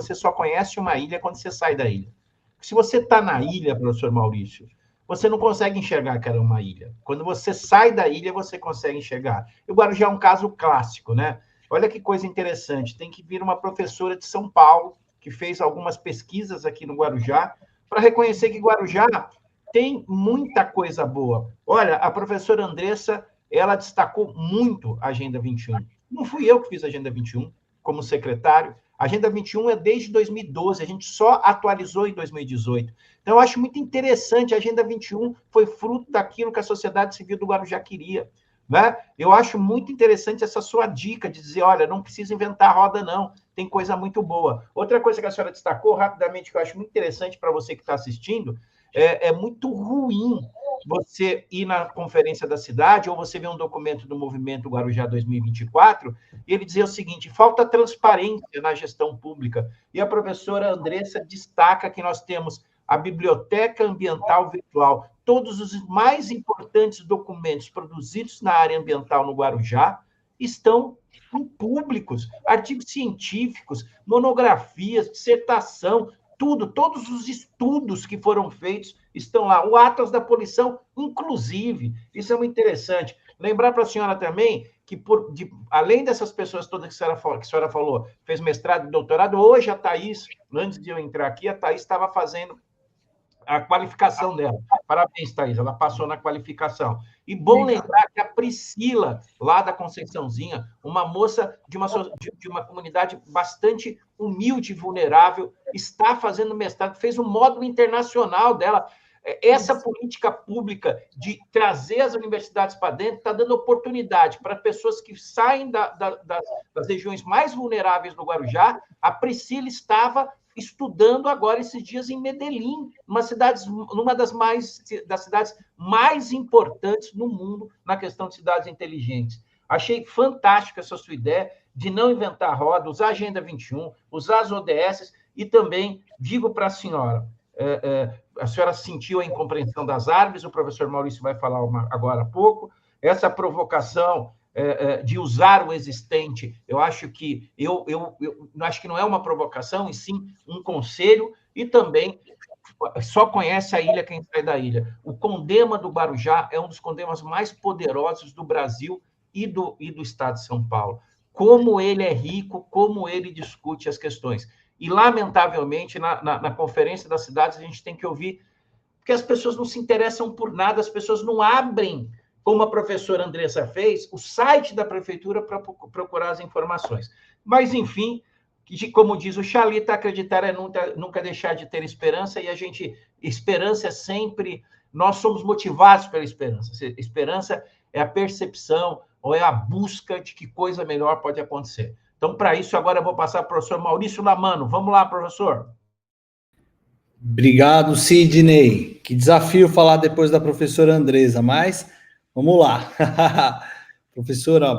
quando você sai da ilha. Se você está na ilha, professor Maurício, você não consegue enxergar que era uma ilha. Quando você sai da ilha, você consegue enxergar. E o Guarujá é um caso clássico, né? Olha que coisa interessante. Tem que vir uma professora de São Paulo, que fez algumas pesquisas aqui no Guarujá, para reconhecer que Guarujá tem muita coisa boa. Olha, a professora Andressa, ela destacou muito a Agenda 21. Não fui eu que fiz a Agenda 21 como secretário. A Agenda 21 é desde 2012, a gente só atualizou em 2018. Então, eu acho muito interessante, a Agenda 21 foi fruto daquilo que a sociedade civil do Guarujá queria. Né? Eu acho muito interessante essa sua dica de dizer, olha, não precisa inventar a roda, não, tem coisa muito boa. Outra coisa que a senhora destacou, rapidamente, que eu acho muito interessante para você que está assistindo, é muito ruim você ir na conferência da cidade, ou você vê um documento do Movimento Guarujá 2024, e ele dizia o seguinte: falta transparência na gestão pública. E a professora Andressa destaca que nós temos a Biblioteca Ambiental Virtual. Todos os mais importantes documentos produzidos na área ambiental no Guarujá estão públicos, artigos científicos, monografias, dissertação, tudo, todos os estudos que foram feitos estão lá. O Atlas da Poluição, inclusive. Isso é muito interessante. Lembrar para a senhora também que, além dessas pessoas todas que a senhora falou, fez mestrado e doutorado, hoje a Thaís, antes de eu entrar aqui, a Thaís estava fazendo a qualificação dela. Parabéns, Thaís, ela passou na qualificação. E bom lembrar que a Priscila, lá da Conceiçãozinha, uma moça de uma comunidade bastante humilde e vulnerável, está fazendo mestrado, fez um módulo internacional dela. Essa política pública de trazer as universidades para dentro está dando oportunidade para pessoas que saem das regiões mais vulneráveis do Guarujá. A Priscila estava estudando agora esses dias em Medellín, numa das cidades mais importantes no mundo na questão de cidades inteligentes. Achei fantástica essa sua ideia de não inventar roda, usar a Agenda 21, usar as ODS, e também digo para a senhora sentiu a incompreensão das árvores, o professor Maurício vai falar agora há pouco, essa provocação de usar o existente, eu acho que acho que não é uma provocação, e sim um conselho, e também só conhece a ilha quem sai da ilha. O Condema do Guarujá é um dos condemas mais poderosos do Brasil e do estado de São Paulo. Como ele é rico, como ele discute as questões. E, lamentavelmente, na Conferência das Cidades, a gente tem que ouvir que as pessoas não se interessam por nada, as pessoas não abrem, como a professora Andressa fez, o site da prefeitura para procurar as informações. Mas, enfim, como diz o Chalita, acreditar é nunca deixar de ter esperança, e esperança é sempre, nós somos motivados pela esperança. Esperança é a percepção ou é a busca de que coisa melhor pode acontecer. Então, para isso, agora eu vou passar para o professor Maurício Lamano. Vamos lá, professor. Obrigado, Sidney. Que desafio falar depois da professora Andressa, mas vamos lá. Professora,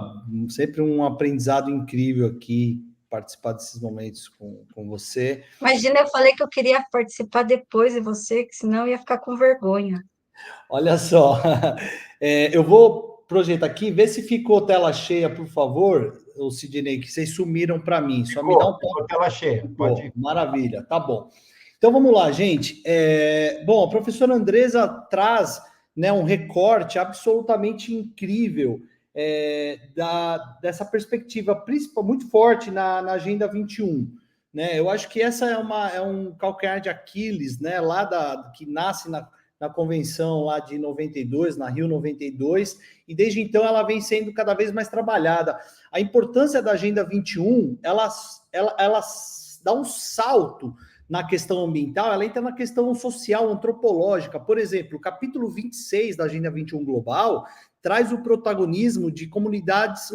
sempre um aprendizado incrível aqui, participar desses momentos com você. Imagina, eu falei que eu queria participar depois de você, que senão eu ia ficar com vergonha. Olha só, eu vou projetar aqui, vê se ficou tela cheia, por favor, o Sidney, que vocês sumiram para mim. Só me dá um toque. Ficou tela cheia, pode ir. Maravilha, tá bom. Então vamos lá, gente. Bom, a professora Andressa traz, né, um recorte absolutamente incrível dessa perspectiva principal, muito forte na Agenda 21. Né? Eu acho que essa é um calcanhar de Aquiles, né, que nasce na convenção lá de 92, na Rio 92, e desde então ela vem sendo cada vez mais trabalhada. A importância da Agenda 21, ela dá um salto na questão ambiental, ela entra na questão social, antropológica. Por exemplo, o capítulo 26 da Agenda 21 Global traz o protagonismo de comunidades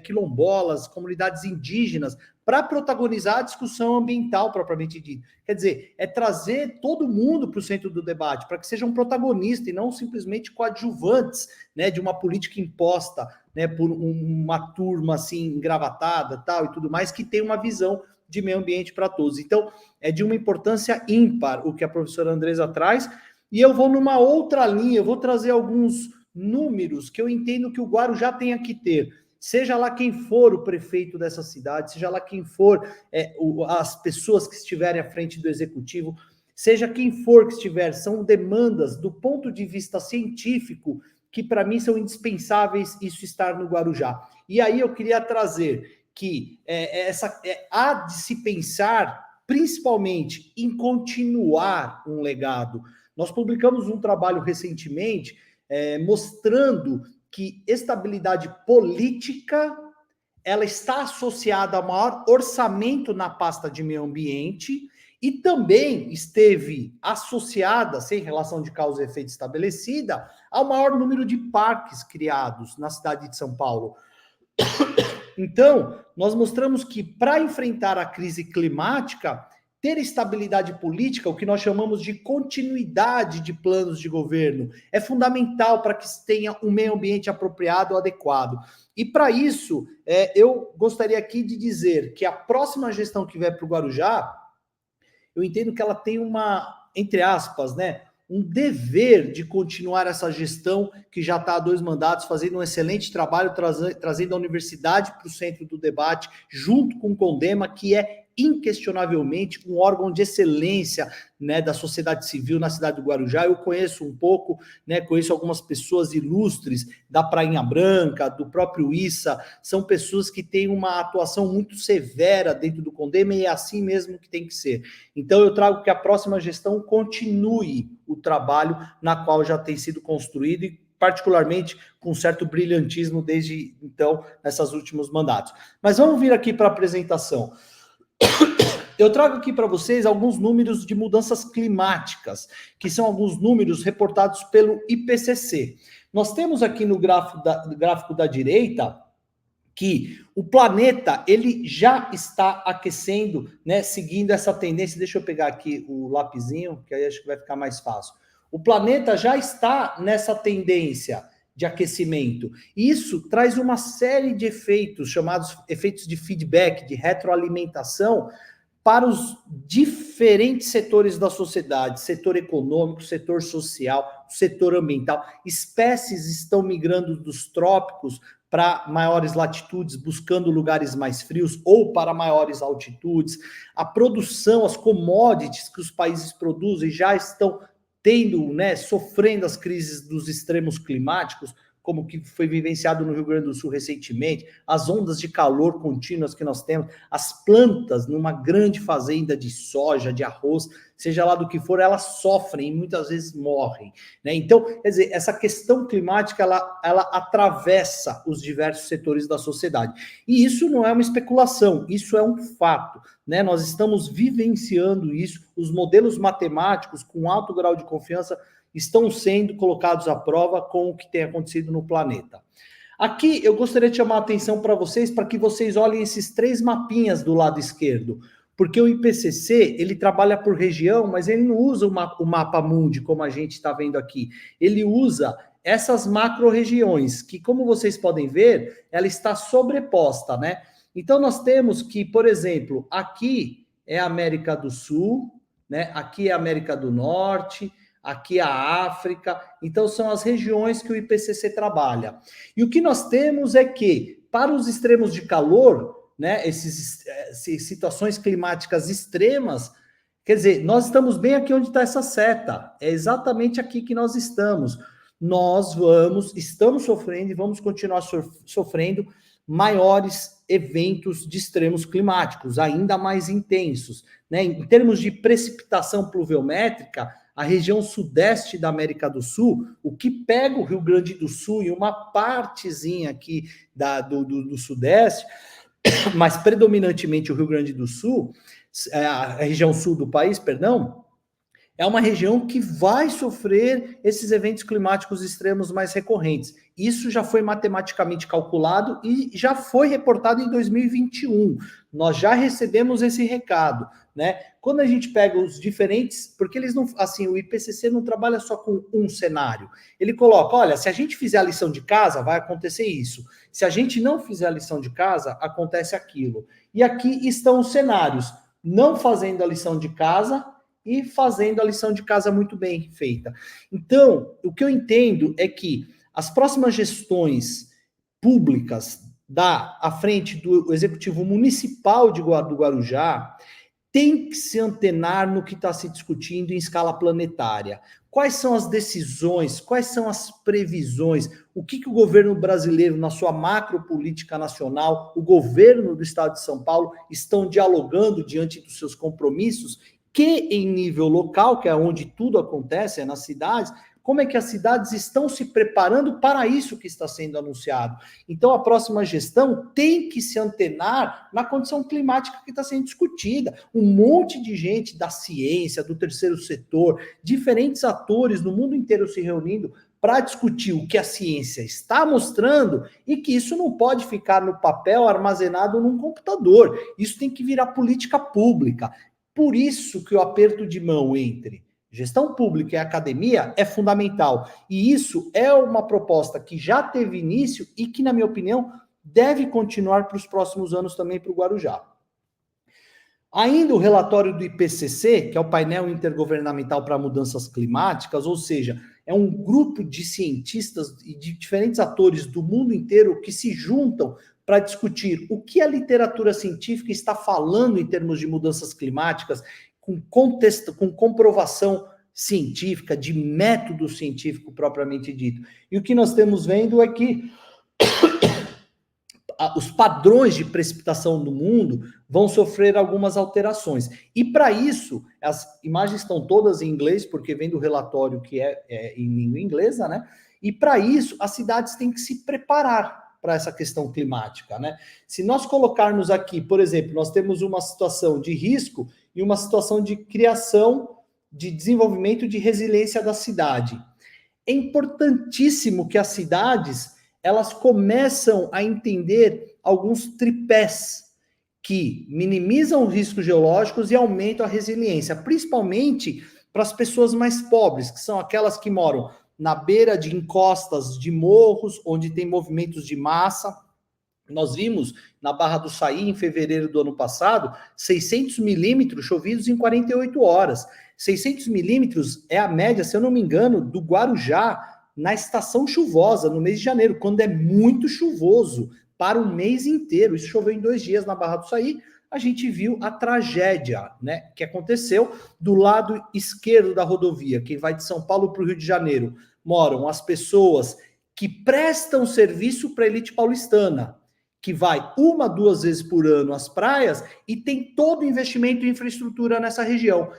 quilombolas, comunidades indígenas, para protagonizar a discussão ambiental propriamente dita. Quer dizer, é trazer todo mundo para o centro do debate, para que sejam protagonistas e não simplesmente coadjuvantes, né, de uma política imposta, né, por uma turma assim engravatada, tal e tudo mais, que tem uma visão de meio ambiente para todos. Então, é de uma importância ímpar o que a professora Andressa traz, e eu vou numa outra linha, eu vou trazer alguns números que eu entendo que o Guarujá tem que ter, seja lá quem for o prefeito dessa cidade, seja lá quem for as pessoas que estiverem à frente do executivo, seja quem for que estiver, são demandas do ponto de vista científico que para mim são indispensáveis isso estar no Guarujá. E aí eu queria trazer que há de se pensar principalmente em continuar um legado. Nós publicamos um trabalho recentemente mostrando que estabilidade política ela está associada a maior orçamento na pasta de meio ambiente e também esteve associada, sem relação de causa e efeito estabelecida, ao maior número de parques criados na cidade de São Paulo. Então, nós mostramos que para enfrentar a crise climática, ter estabilidade política, o que nós chamamos de continuidade de planos de governo, é fundamental para que se tenha um meio ambiente apropriado, adequado. E para isso, eu gostaria aqui de dizer que a próxima gestão que vier para o Guarujá, eu entendo que ela tem uma, entre aspas, né, um dever de continuar essa gestão que já está há 2 mandatos, fazendo um excelente trabalho, trazendo a universidade para o centro do debate, junto com o CONDEMA, que é inquestionavelmente um órgão de excelência, né, da sociedade civil na cidade do Guarujá. Eu conheço um pouco, né, conheço algumas pessoas ilustres da Prainha Branca, do próprio Issa, são pessoas que têm uma atuação muito severa dentro do CONDEMA e é assim mesmo que tem que ser. Então eu trago que a próxima gestão continue o trabalho na qual já tem sido construído e particularmente com certo brilhantismo desde então, nessas últimos mandatos. Mas vamos vir aqui para a apresentação. Eu trago aqui para vocês alguns números de mudanças climáticas, que são alguns números reportados pelo IPCC. Nós temos aqui no gráfico da direita que o planeta ele já está aquecendo, né, seguindo essa tendência. Deixa eu pegar aqui o lapisinho, que aí acho que vai ficar mais fácil. O planeta já está nessa tendência de aquecimento. Isso traz uma série de efeitos, chamados efeitos de feedback, de retroalimentação, para os diferentes setores da sociedade, setor econômico, setor social, setor ambiental. Espécies estão migrando dos trópicos para maiores latitudes, buscando lugares mais frios, ou para maiores altitudes. A produção, as commodities que os países produzem já estão tendo, né, sofrendo as crises dos extremos climáticos, como que foi vivenciado no Rio Grande do Sul recentemente, as ondas de calor contínuas que nós temos, as plantas numa grande fazenda de soja, de arroz, seja lá do que for, elas sofrem e muitas vezes morrem, né? Então, quer dizer, essa questão climática, ela atravessa os diversos setores da sociedade. E isso não é uma especulação, isso é um fato, né? Nós estamos vivenciando isso, os modelos matemáticos com alto grau de confiança estão sendo colocados à prova com o que tem acontecido no planeta. Aqui eu gostaria de chamar a atenção para que vocês olhem esses 3 mapinhas do lado esquerdo, porque o IPCC, ele trabalha por região, mas ele não usa o mapa mundi, como a gente está vendo aqui. Ele usa essas macro-regiões, que, como vocês podem ver, ela está sobreposta, né? Então, nós temos que, por exemplo, aqui é a América do Sul, né? Aqui é a América do Norte, aqui a África, então são as regiões que o IPCC trabalha. E o que nós temos é que, para os extremos de calor, né, essas situações climáticas extremas, quer dizer, nós estamos bem aqui onde está essa seta, é exatamente aqui que nós estamos. Nós estamos sofrendo e vamos continuar sofrendo maiores eventos de extremos climáticos, ainda mais intensos, né? Em termos de precipitação pluviométrica, a região sudeste da América do Sul, o que pega o Rio Grande do Sul e uma partezinha aqui do sudeste, mas predominantemente o Rio Grande do Sul, a região sul do país, perdão, é uma região que vai sofrer esses eventos climáticos extremos mais recorrentes. Isso já foi matematicamente calculado e já foi reportado em 2021. Nós já recebemos esse recado, né? Quando a gente pega os diferentes, porque eles não, assim, o IPCC não trabalha só com um cenário. Ele coloca, olha, se a gente fizer a lição de casa, vai acontecer isso. Se a gente não fizer a lição de casa, acontece aquilo. E aqui estão os cenários, não fazendo a lição de casa e fazendo a lição de casa muito bem feita. Então, o que eu entendo é que as próximas gestões públicas à frente do Executivo Municipal do Guarujá tem que se antenar no que está se discutindo em escala planetária. Quais são as decisões, quais são as previsões, o que o governo brasileiro, na sua macropolítica nacional, o governo do estado de São Paulo, estão dialogando diante dos seus compromissos, que em nível local, que é onde tudo acontece, é nas cidades, como é que as cidades estão se preparando para isso que está sendo anunciado. Então, a próxima gestão tem que se antenar na condição climática que está sendo discutida. Um monte de gente da ciência, do terceiro setor, diferentes atores no mundo inteiro se reunindo para discutir o que a ciência está mostrando e que isso não pode ficar no papel armazenado num computador. Isso tem que virar política pública. Por isso que o aperto de mão entre gestão pública e academia é fundamental. E isso é uma proposta que já teve início e que, na minha opinião, deve continuar para os próximos anos também para o Guarujá. Ainda o relatório do IPCC, que é o Painel Intergovernamental para Mudanças Climáticas, ou seja, é um grupo de cientistas e de diferentes atores do mundo inteiro que se juntam para discutir o que a literatura científica está falando em termos de mudanças climáticas, com contexto, com comprovação científica, de método científico propriamente dito. E o que nós temos vendo é que os padrões de precipitação do mundo vão sofrer algumas alterações. E para isso, as imagens estão todas em inglês, porque vem do relatório que é em língua inglesa, né? E para isso, as cidades têm que se preparar para essa questão climática, né? Se nós colocarmos aqui, por exemplo, nós temos uma situação de risco e uma situação de criação, de desenvolvimento de resiliência da cidade. É importantíssimo que as cidades elas começam a entender alguns tripés que minimizam riscos geológicos e aumentam a resiliência, principalmente para as pessoas mais pobres, que são aquelas que moram na beira de encostas de morros, onde tem movimentos de massa. Nós vimos na Barra do Saí, em fevereiro do ano passado, 600 milímetros chovidos em 48 horas. 600 milímetros é a média, se eu não me engano, do Guarujá, na estação chuvosa, no mês de janeiro, quando é muito chuvoso, para um mês inteiro. Isso choveu em 2 dias na Barra do Saí. A gente viu a tragédia, né, que aconteceu do lado esquerdo da rodovia. Quem vai de São Paulo para o Rio de Janeiro moram as pessoas que prestam serviço para a elite paulistana, que vai 1, 2 vezes por ano às praias e tem todo o investimento em infraestrutura nessa região.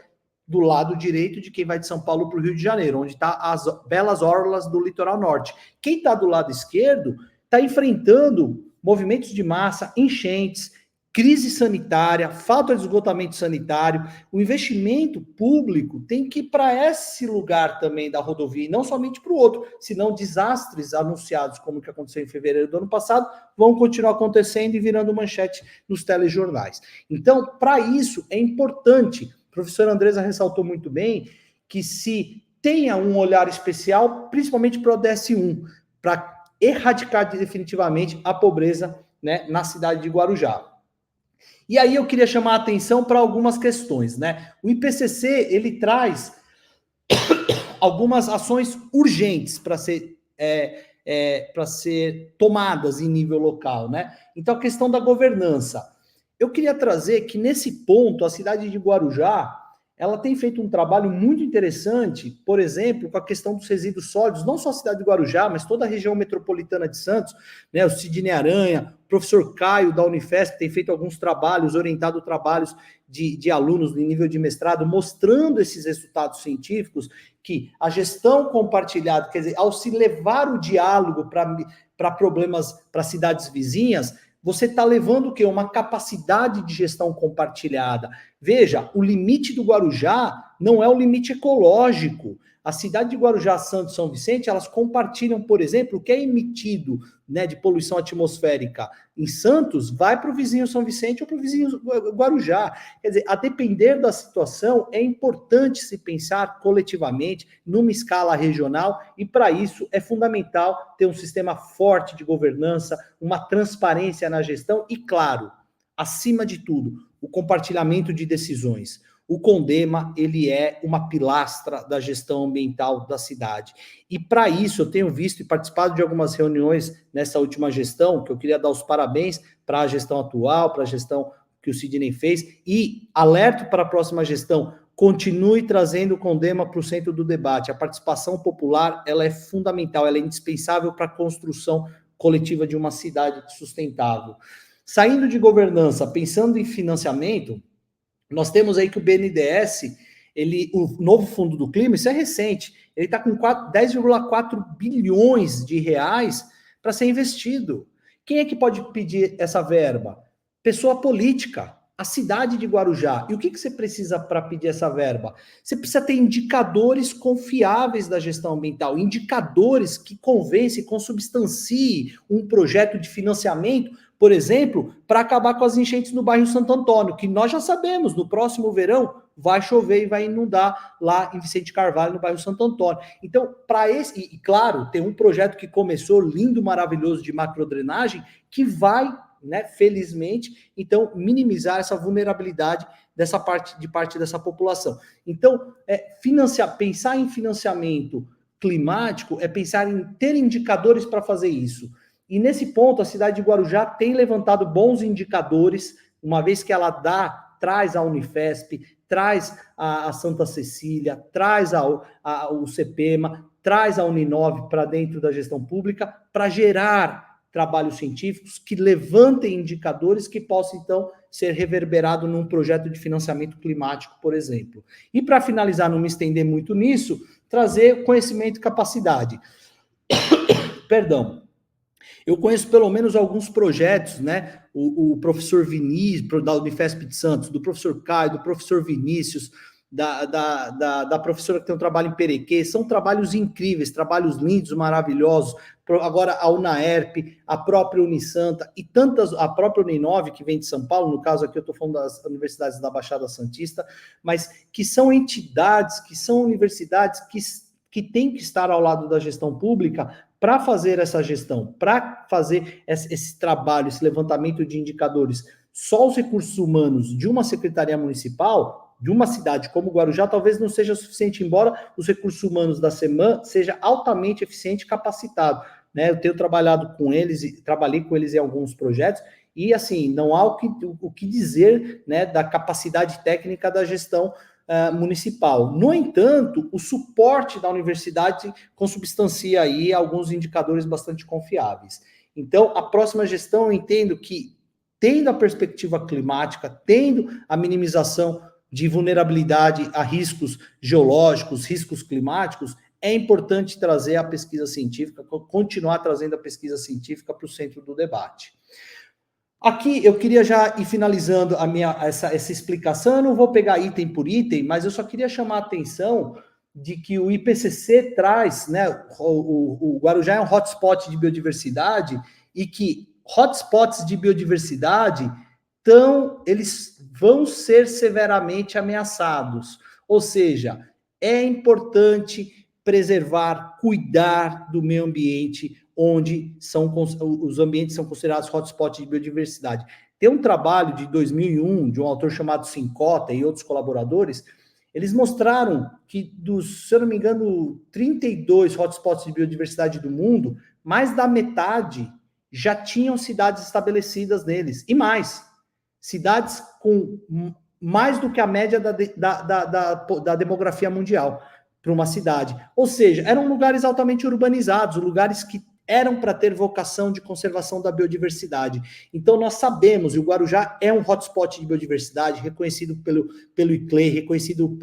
Do lado direito de quem vai de São Paulo para o Rio de Janeiro, onde está as belas orlas do litoral norte. Quem está do lado esquerdo está enfrentando movimentos de massa, enchentes, crise sanitária, falta de esgotamento sanitário. O investimento público tem que ir para esse lugar também da rodovia, e não somente para o outro, senão desastres anunciados, como o que aconteceu em fevereiro do ano passado, vão continuar acontecendo e virando manchete nos telejornais. Então, para isso, é importante. A professora Andresa ressaltou muito bem que se tenha um olhar especial, principalmente para o ODS1, para erradicar definitivamente a pobreza, né, na cidade de Guarujá. E aí eu queria chamar a atenção para algumas questões, né? O IPCC, ele traz algumas ações urgentes para ser tomadas em nível local, né? Então, a questão da governança. Eu queria trazer que, nesse ponto, a cidade de Guarujá, ela tem feito um trabalho muito interessante, por exemplo, com a questão dos resíduos sólidos, não só a cidade de Guarujá, mas toda a região metropolitana de Santos, né, o Sidney Aranha, o professor Caio da Unifesp tem feito alguns trabalhos, orientado trabalhos de alunos em nível de mestrado, mostrando esses resultados científicos, que a gestão compartilhada, quer dizer, ao se levar o diálogo para problemas, para cidades vizinhas, você está levando o quê? Uma capacidade de gestão compartilhada. Veja, o limite do Guarujá não é o limite ecológico. A cidade de Guarujá, Santos e São Vicente, elas compartilham, por exemplo, o que é emitido, né, de poluição atmosférica em Santos, vai para o vizinho São Vicente ou para o vizinho Guarujá. Quer dizer, a depender da situação, é importante se pensar coletivamente, numa escala regional, e para isso é fundamental ter um sistema forte de governança, uma transparência na gestão e, claro, acima de tudo, o compartilhamento de decisões. O CONDEMA, ele é uma pilastra da gestão ambiental da cidade. E para isso, eu tenho visto e participado de algumas reuniões nessa última gestão, que eu queria dar os parabéns para a gestão atual, para a gestão que o Sidney fez, e alerto para a próxima gestão, continue trazendo o CONDEMA para o centro do debate. A participação popular, ela é fundamental, ela é indispensável para a construção coletiva de uma cidade sustentável. Saindo de governança, pensando em financiamento, nós temos aí que o BNDES, o novo fundo do clima, isso é recente, ele está com 10,4 bilhões de reais para ser investido. Quem é que pode pedir essa verba? Pessoa política, a cidade de Guarujá. E o que você precisa para pedir essa verba? Você precisa ter indicadores confiáveis da gestão ambiental, indicadores que convencem, consubstanciem um projeto de financiamento por exemplo, para acabar com as enchentes no bairro Santo Antônio, que nós já sabemos, no próximo verão vai chover e vai inundar lá em Vicente Carvalho, no bairro Santo Antônio. Então, para esse, e claro, tem um projeto que começou, lindo, maravilhoso, de macrodrenagem, que vai, né, felizmente, então, minimizar essa vulnerabilidade dessa parte dessa população. Então, pensar em financiamento climático é pensar em ter indicadores para fazer isso. E nesse ponto, a cidade de Guarujá tem levantado bons indicadores, uma vez que ela traz a Unifesp, traz a Santa Cecília, traz o CEPEMA, traz a Uninove para dentro da gestão pública, para gerar trabalhos científicos que levantem indicadores que possam, então, ser reverberado num projeto de financiamento climático, por exemplo. E para finalizar, não me estender muito nisso, trazer conhecimento e capacidade. Perdão. Eu conheço pelo menos alguns projetos, né? O professor Vinícius, da Unifesp de Santos, do professor Caio, do professor Vinícius, da professora que tem um trabalho em Perequê, são trabalhos incríveis, trabalhos lindos, maravilhosos. Agora a UNAERP, a própria Unisanta e a própria Uninove, que vem de São Paulo, no caso aqui eu estou falando das universidades da Baixada Santista, mas que são entidades, que são universidades que têm que estar ao lado da gestão pública para fazer essa gestão, para fazer esse trabalho, esse levantamento de indicadores. Só os recursos humanos de uma secretaria municipal, de uma cidade como Guarujá, talvez não seja suficiente, embora os recursos humanos da SEMAN seja altamente eficiente e capacitado. Né? Eu tenho trabalhado com eles, trabalhei com eles em alguns projetos, e assim, não há o que dizer, né, da capacidade técnica da gestão municipal. No entanto, o suporte da universidade consubstancia aí alguns indicadores bastante confiáveis. Então, a próxima gestão, eu entendo que, tendo a perspectiva climática, tendo a minimização de vulnerabilidade a riscos geológicos, riscos climáticos, é importante trazer a pesquisa científica, continuar trazendo a pesquisa científica para o centro do debate. Aqui eu queria já ir finalizando essa explicação. Eu não vou pegar item por item, mas eu só queria chamar a atenção de que o IPCC traz, né, o Guarujá é um hotspot de biodiversidade, e que hotspots de biodiversidade eles vão ser severamente ameaçados. Ou seja, é importante preservar, cuidar do meio ambiente, onde os ambientes são considerados hotspots de biodiversidade. Tem um trabalho de 2001, de um autor chamado Sincota e outros colaboradores, eles mostraram que se eu não me engano, 32 hotspots de biodiversidade do mundo, mais da metade já tinham cidades estabelecidas neles, e mais, cidades com mais do que a média da demografia mundial para uma cidade. Ou seja, eram lugares altamente urbanizados, lugares que eram para ter vocação de conservação da biodiversidade. Então, nós sabemos, e o Guarujá é um hotspot de biodiversidade, reconhecido pelo ICLEI, reconhecido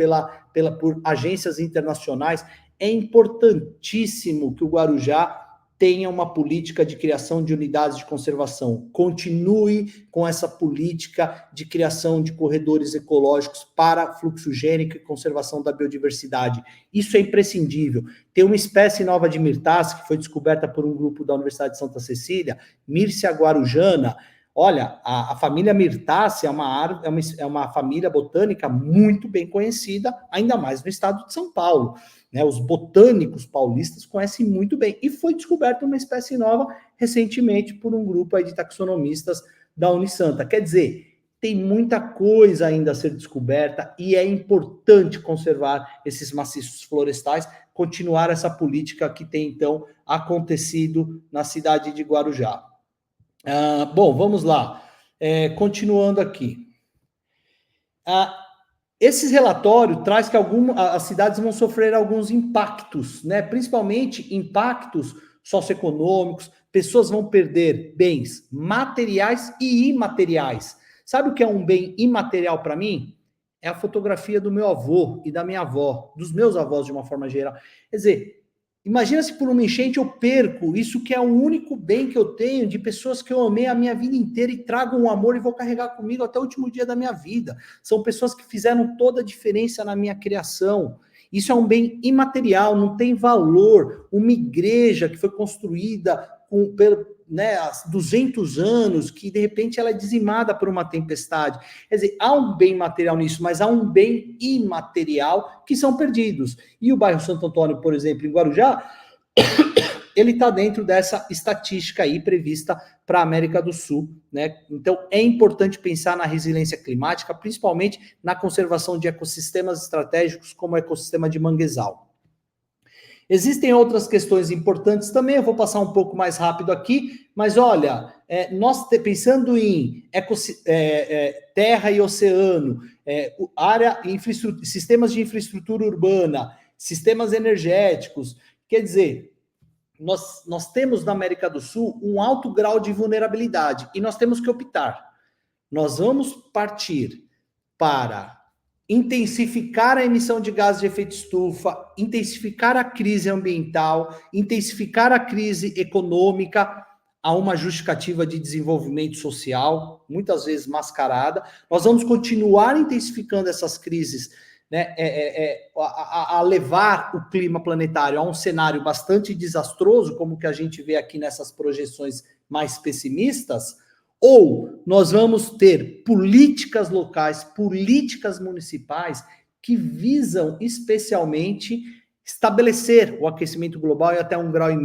por agências internacionais. É importantíssimo que o Guarujá tenha uma política de criação de unidades de conservação. Continue com essa política de criação de corredores ecológicos para fluxogênico e conservação da biodiversidade. Isso é imprescindível. Tem uma espécie nova de mirtácea que foi descoberta por um grupo da Universidade de Santa Cecília, Myrcia guarujana. Olha, a família mirtácea é uma família botânica muito bem conhecida, ainda mais no estado de São Paulo. Né, os botânicos paulistas conhecem muito bem. E foi descoberta uma espécie nova recentemente por um grupo aí de taxonomistas da Unisanta. Quer dizer, tem muita coisa ainda a ser descoberta e é importante conservar esses maciços florestais, continuar essa política que tem, então, acontecido na cidade de Guarujá. Bom, vamos lá. Continuando aqui. Esse relatório traz que as cidades vão sofrer alguns impactos, né? Principalmente impactos socioeconômicos, pessoas vão perder bens materiais e imateriais. Sabe o que é um bem imaterial para mim? É a fotografia do meu avô e da minha avó, dos meus avós de uma forma geral. Quer dizer, imagina se por uma enchente eu perco isso que é o único bem que eu tenho de pessoas que eu amei a minha vida inteira e trago um amor e vou carregar comigo até o último dia da minha vida. São pessoas que fizeram toda a diferença na minha criação. Isso é um bem imaterial, não tem valor. Uma igreja que foi construída né, há 200 anos, que de repente ela é dizimada por uma tempestade. Quer dizer, há um bem material nisso, mas há um bem imaterial que são perdidos. E o bairro Santo Antônio, por exemplo, em Guarujá, ele está dentro dessa estatística aí prevista para a América do Sul, né? Então, é importante pensar na resiliência climática, principalmente na conservação de ecossistemas estratégicos, como o ecossistema de manguezal. Existem outras questões importantes também, eu vou passar um pouco mais rápido aqui, mas olha, nós pensando em terra e oceano, sistemas de infraestrutura urbana, sistemas energéticos, quer dizer, nós temos na América do Sul um alto grau de vulnerabilidade e nós temos que optar. Nós vamos partir para intensificar a emissão de gases de efeito estufa, intensificar a crise ambiental, intensificar a crise econômica, a uma justificativa de desenvolvimento social, muitas vezes mascarada. Nós vamos continuar intensificando essas crises, né, a levar o clima planetário a um cenário bastante desastroso, como o que a gente vê aqui nessas projeções mais pessimistas, ou nós vamos ter políticas locais, políticas municipais que visam especialmente estabelecer o aquecimento global em até 1,5 graus.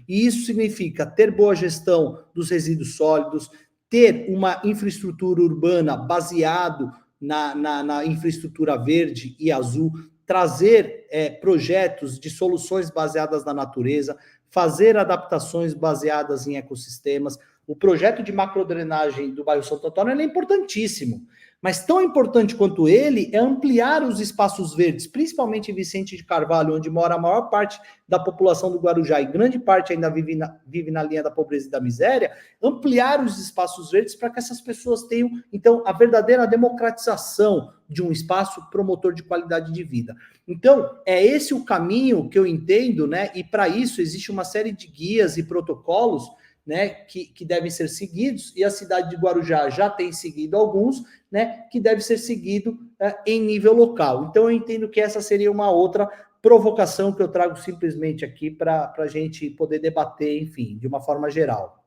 E isso significa ter boa gestão dos resíduos sólidos, ter uma infraestrutura urbana baseado na infraestrutura verde e azul, trazer projetos de soluções baseadas na natureza, fazer adaptações baseadas em ecossistemas. O projeto de macrodrenagem do bairro Santo Antônio é importantíssimo, mas tão importante quanto ele é ampliar os espaços verdes, principalmente em Vicente de Carvalho, onde mora a maior parte da população do Guarujá, e grande parte ainda vive na linha da pobreza e da miséria, ampliar os espaços verdes para que essas pessoas tenham, então, a verdadeira democratização de um espaço promotor de qualidade de vida. Então, é esse o caminho que eu entendo, né? E para isso existe uma série de guias e protocolos, né, que devem ser seguidos, e a cidade de Guarujá já tem seguido alguns, né, que deve ser seguido em nível local. Então, eu entendo que essa seria uma outra provocação que eu trago simplesmente aqui para a gente poder debater, enfim, de uma forma geral.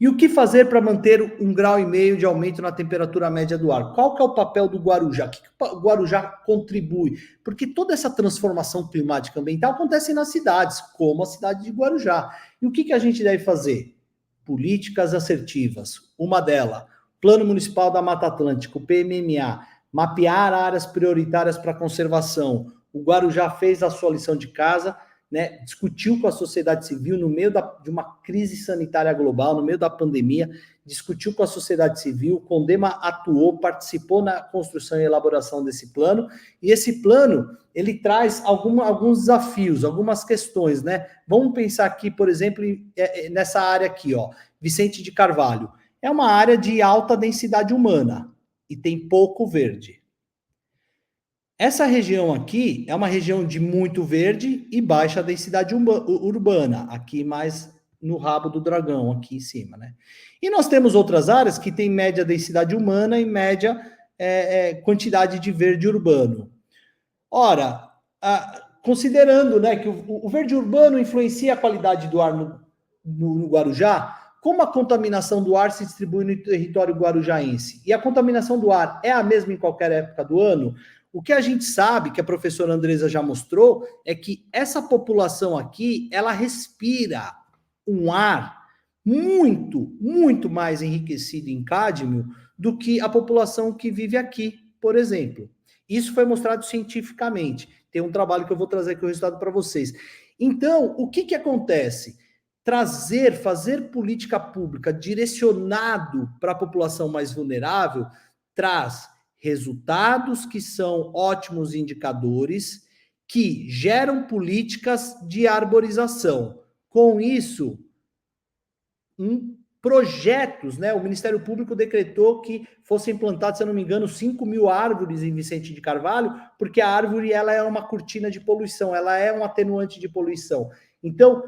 E o que fazer para manter 1,5 graus de aumento na temperatura média do ar? Qual que é o papel do Guarujá? O que o Guarujá contribui? Porque toda essa transformação climática ambiental acontece nas cidades, como a cidade de Guarujá. E o que a gente deve fazer? Políticas assertivas. Uma delas, Plano Municipal da Mata Atlântica, o PMMA, mapear áreas prioritárias para conservação. O Guarujá fez a sua lição de casa, né, discutiu com a sociedade civil no meio de uma crise sanitária global, no meio da pandemia, discutiu com a sociedade civil, o Condema atuou, participou na construção e elaboração desse plano, e esse plano, ele traz alguns desafios, algumas questões, né? Vamos pensar aqui, por exemplo, nessa área aqui, ó, Vicente de Carvalho. É uma área de alta densidade humana e tem pouco verde. Essa região aqui é uma região de muito verde e baixa densidade urbana, aqui mais no rabo do dragão, aqui em cima, né? E nós temos outras áreas que têm média densidade humana e média quantidade de verde urbano. Ora, considerando, né, que o verde urbano influencia a qualidade do ar no Guarujá, como a contaminação do ar se distribui no território guarujaense? E a contaminação do ar é a mesma em qualquer época do ano? O que a gente sabe, que a professora Andresa já mostrou, é que essa população aqui, ela respira um ar muito, muito mais enriquecido em cádmio do que a população que vive aqui, por exemplo. Isso foi mostrado cientificamente. Tem um trabalho que eu vou trazer aqui o resultado para vocês. Então, o que acontece? Fazer política pública direcionado para a população mais vulnerável traz resultados que são ótimos indicadores, que geram políticas de arborização. Com isso, projetos, né? O Ministério Público decretou que fossem plantados, se eu não me engano, 5.000 árvores em Vicente de Carvalho, porque a árvore ela é uma cortina de poluição, ela é um atenuante de poluição. Então,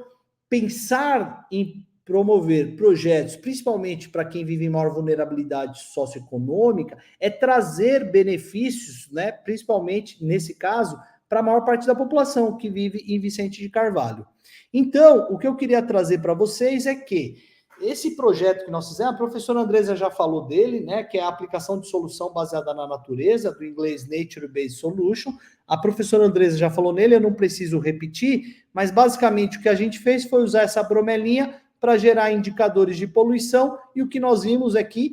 pensar em promover projetos, principalmente para quem vive em maior vulnerabilidade socioeconômica, é trazer benefícios, né, principalmente, nesse caso, para a maior parte da população que vive em Vicente de Carvalho. Então, o que eu queria trazer para vocês é que esse projeto que nós fizemos, a professora Andresa já falou dele, né, que é a aplicação de solução baseada na natureza, do inglês Nature Based Solution. A professora Andresa já falou nele, eu não preciso repetir, mas basicamente o que a gente fez foi usar essa bromelinha para gerar indicadores de poluição, e o que nós vimos é que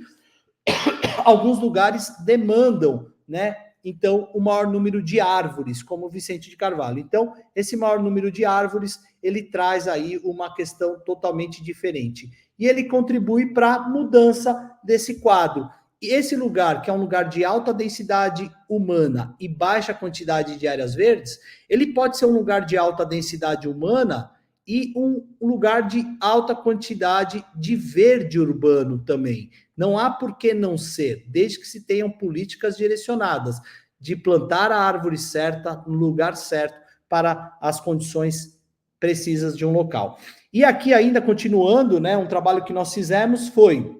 alguns lugares demandam, né, então, o maior número de árvores, como Vicente de Carvalho. Então, esse maior número de árvores, ele traz aí uma questão totalmente diferente. E ele contribui para a mudança desse quadro. E esse lugar, que é um lugar de alta densidade humana e baixa quantidade de áreas verdes, ele pode ser um lugar de alta densidade humana e um lugar de alta quantidade de verde urbano também. Não há por que não ser, desde que se tenham políticas direcionadas de plantar a árvore certa, no lugar certo, para as condições precisas de um local. E aqui ainda continuando, né, um trabalho que nós fizemos foi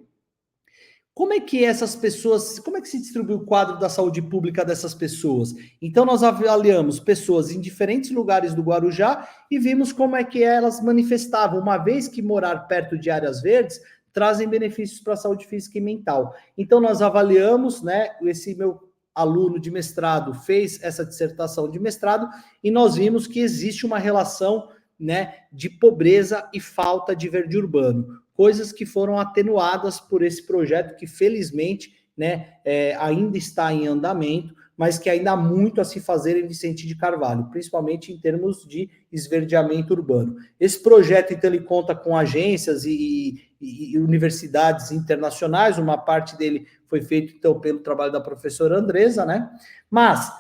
como é que essas pessoas, como é que se distribui o quadro da saúde pública dessas pessoas? Então nós avaliamos pessoas em diferentes lugares do Guarujá e vimos como é que elas manifestavam, uma vez que morar perto de áreas verdes, trazem benefícios para a saúde física e mental. Então nós avaliamos, né, esse meu aluno de mestrado fez essa dissertação de mestrado e nós vimos que existe uma relação, né, de pobreza e falta de verde urbano, coisas que foram atenuadas por esse projeto que felizmente, né, ainda está em andamento, mas que ainda há muito a se fazer em Vicente de Carvalho, principalmente em termos de esverdeamento urbano. Esse projeto, então, ele conta com agências e universidades internacionais, uma parte dele foi feito, então, pelo trabalho da professora Andresa, né? Mas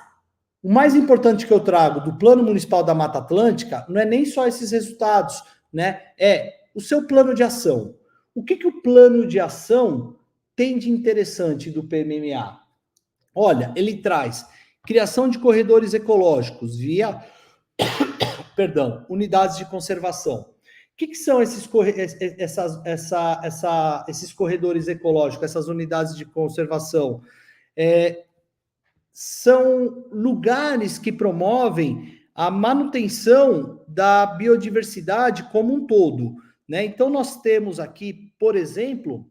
o mais importante que eu trago do Plano Municipal da Mata Atlântica não é nem só esses resultados, né? É o seu plano de ação. O que o plano de ação tem de interessante do PMMA? Olha, ele traz criação de corredores ecológicos via, unidades de conservação. O que são esses corredores ecológicos, essas unidades de conservação? São lugares que promovem a manutenção da biodiversidade como um todo, né? Então, nós temos aqui, por exemplo,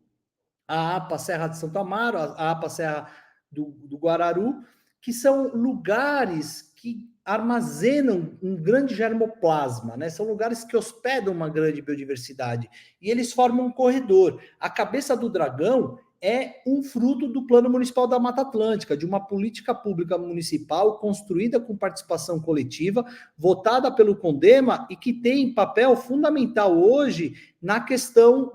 a APA Serra de Santo Amaro, a APA Serra do Guararu, que são lugares que armazenam um grande germoplasma, né? São lugares que hospedam uma grande biodiversidade, e eles formam um corredor. A Cabeça do Dragão é um fruto do Plano Municipal da Mata Atlântica, de uma política pública municipal construída com participação coletiva, votada pelo CONDEMA e que tem papel fundamental hoje na questão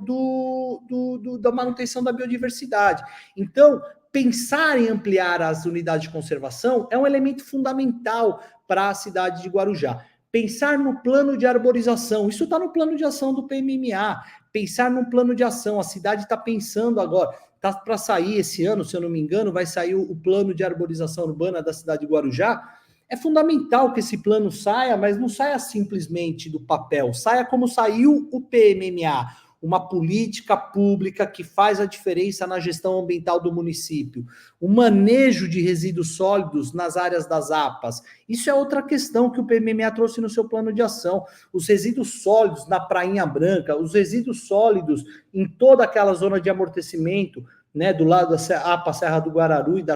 da manutenção da biodiversidade. Então, pensar em ampliar as unidades de conservação é um elemento fundamental para a cidade de Guarujá. Pensar no plano de arborização, isso está no plano de ação do PMMA. Pensar num plano de ação, a cidade está pensando agora, está para sair esse ano, se eu não me engano, vai sair o plano de arborização urbana da cidade de Guarujá. É fundamental que esse plano saia, mas não saia simplesmente do papel, saia como saiu o PMMA, uma política pública que faz a diferença na gestão ambiental do município, o manejo de resíduos sólidos nas áreas das APAs. Isso é outra questão que o PMMA trouxe no seu plano de ação. Os resíduos sólidos na Prainha Branca, os resíduos sólidos em toda aquela zona de amortecimento, né, do lado da APA Serra do Guararu e da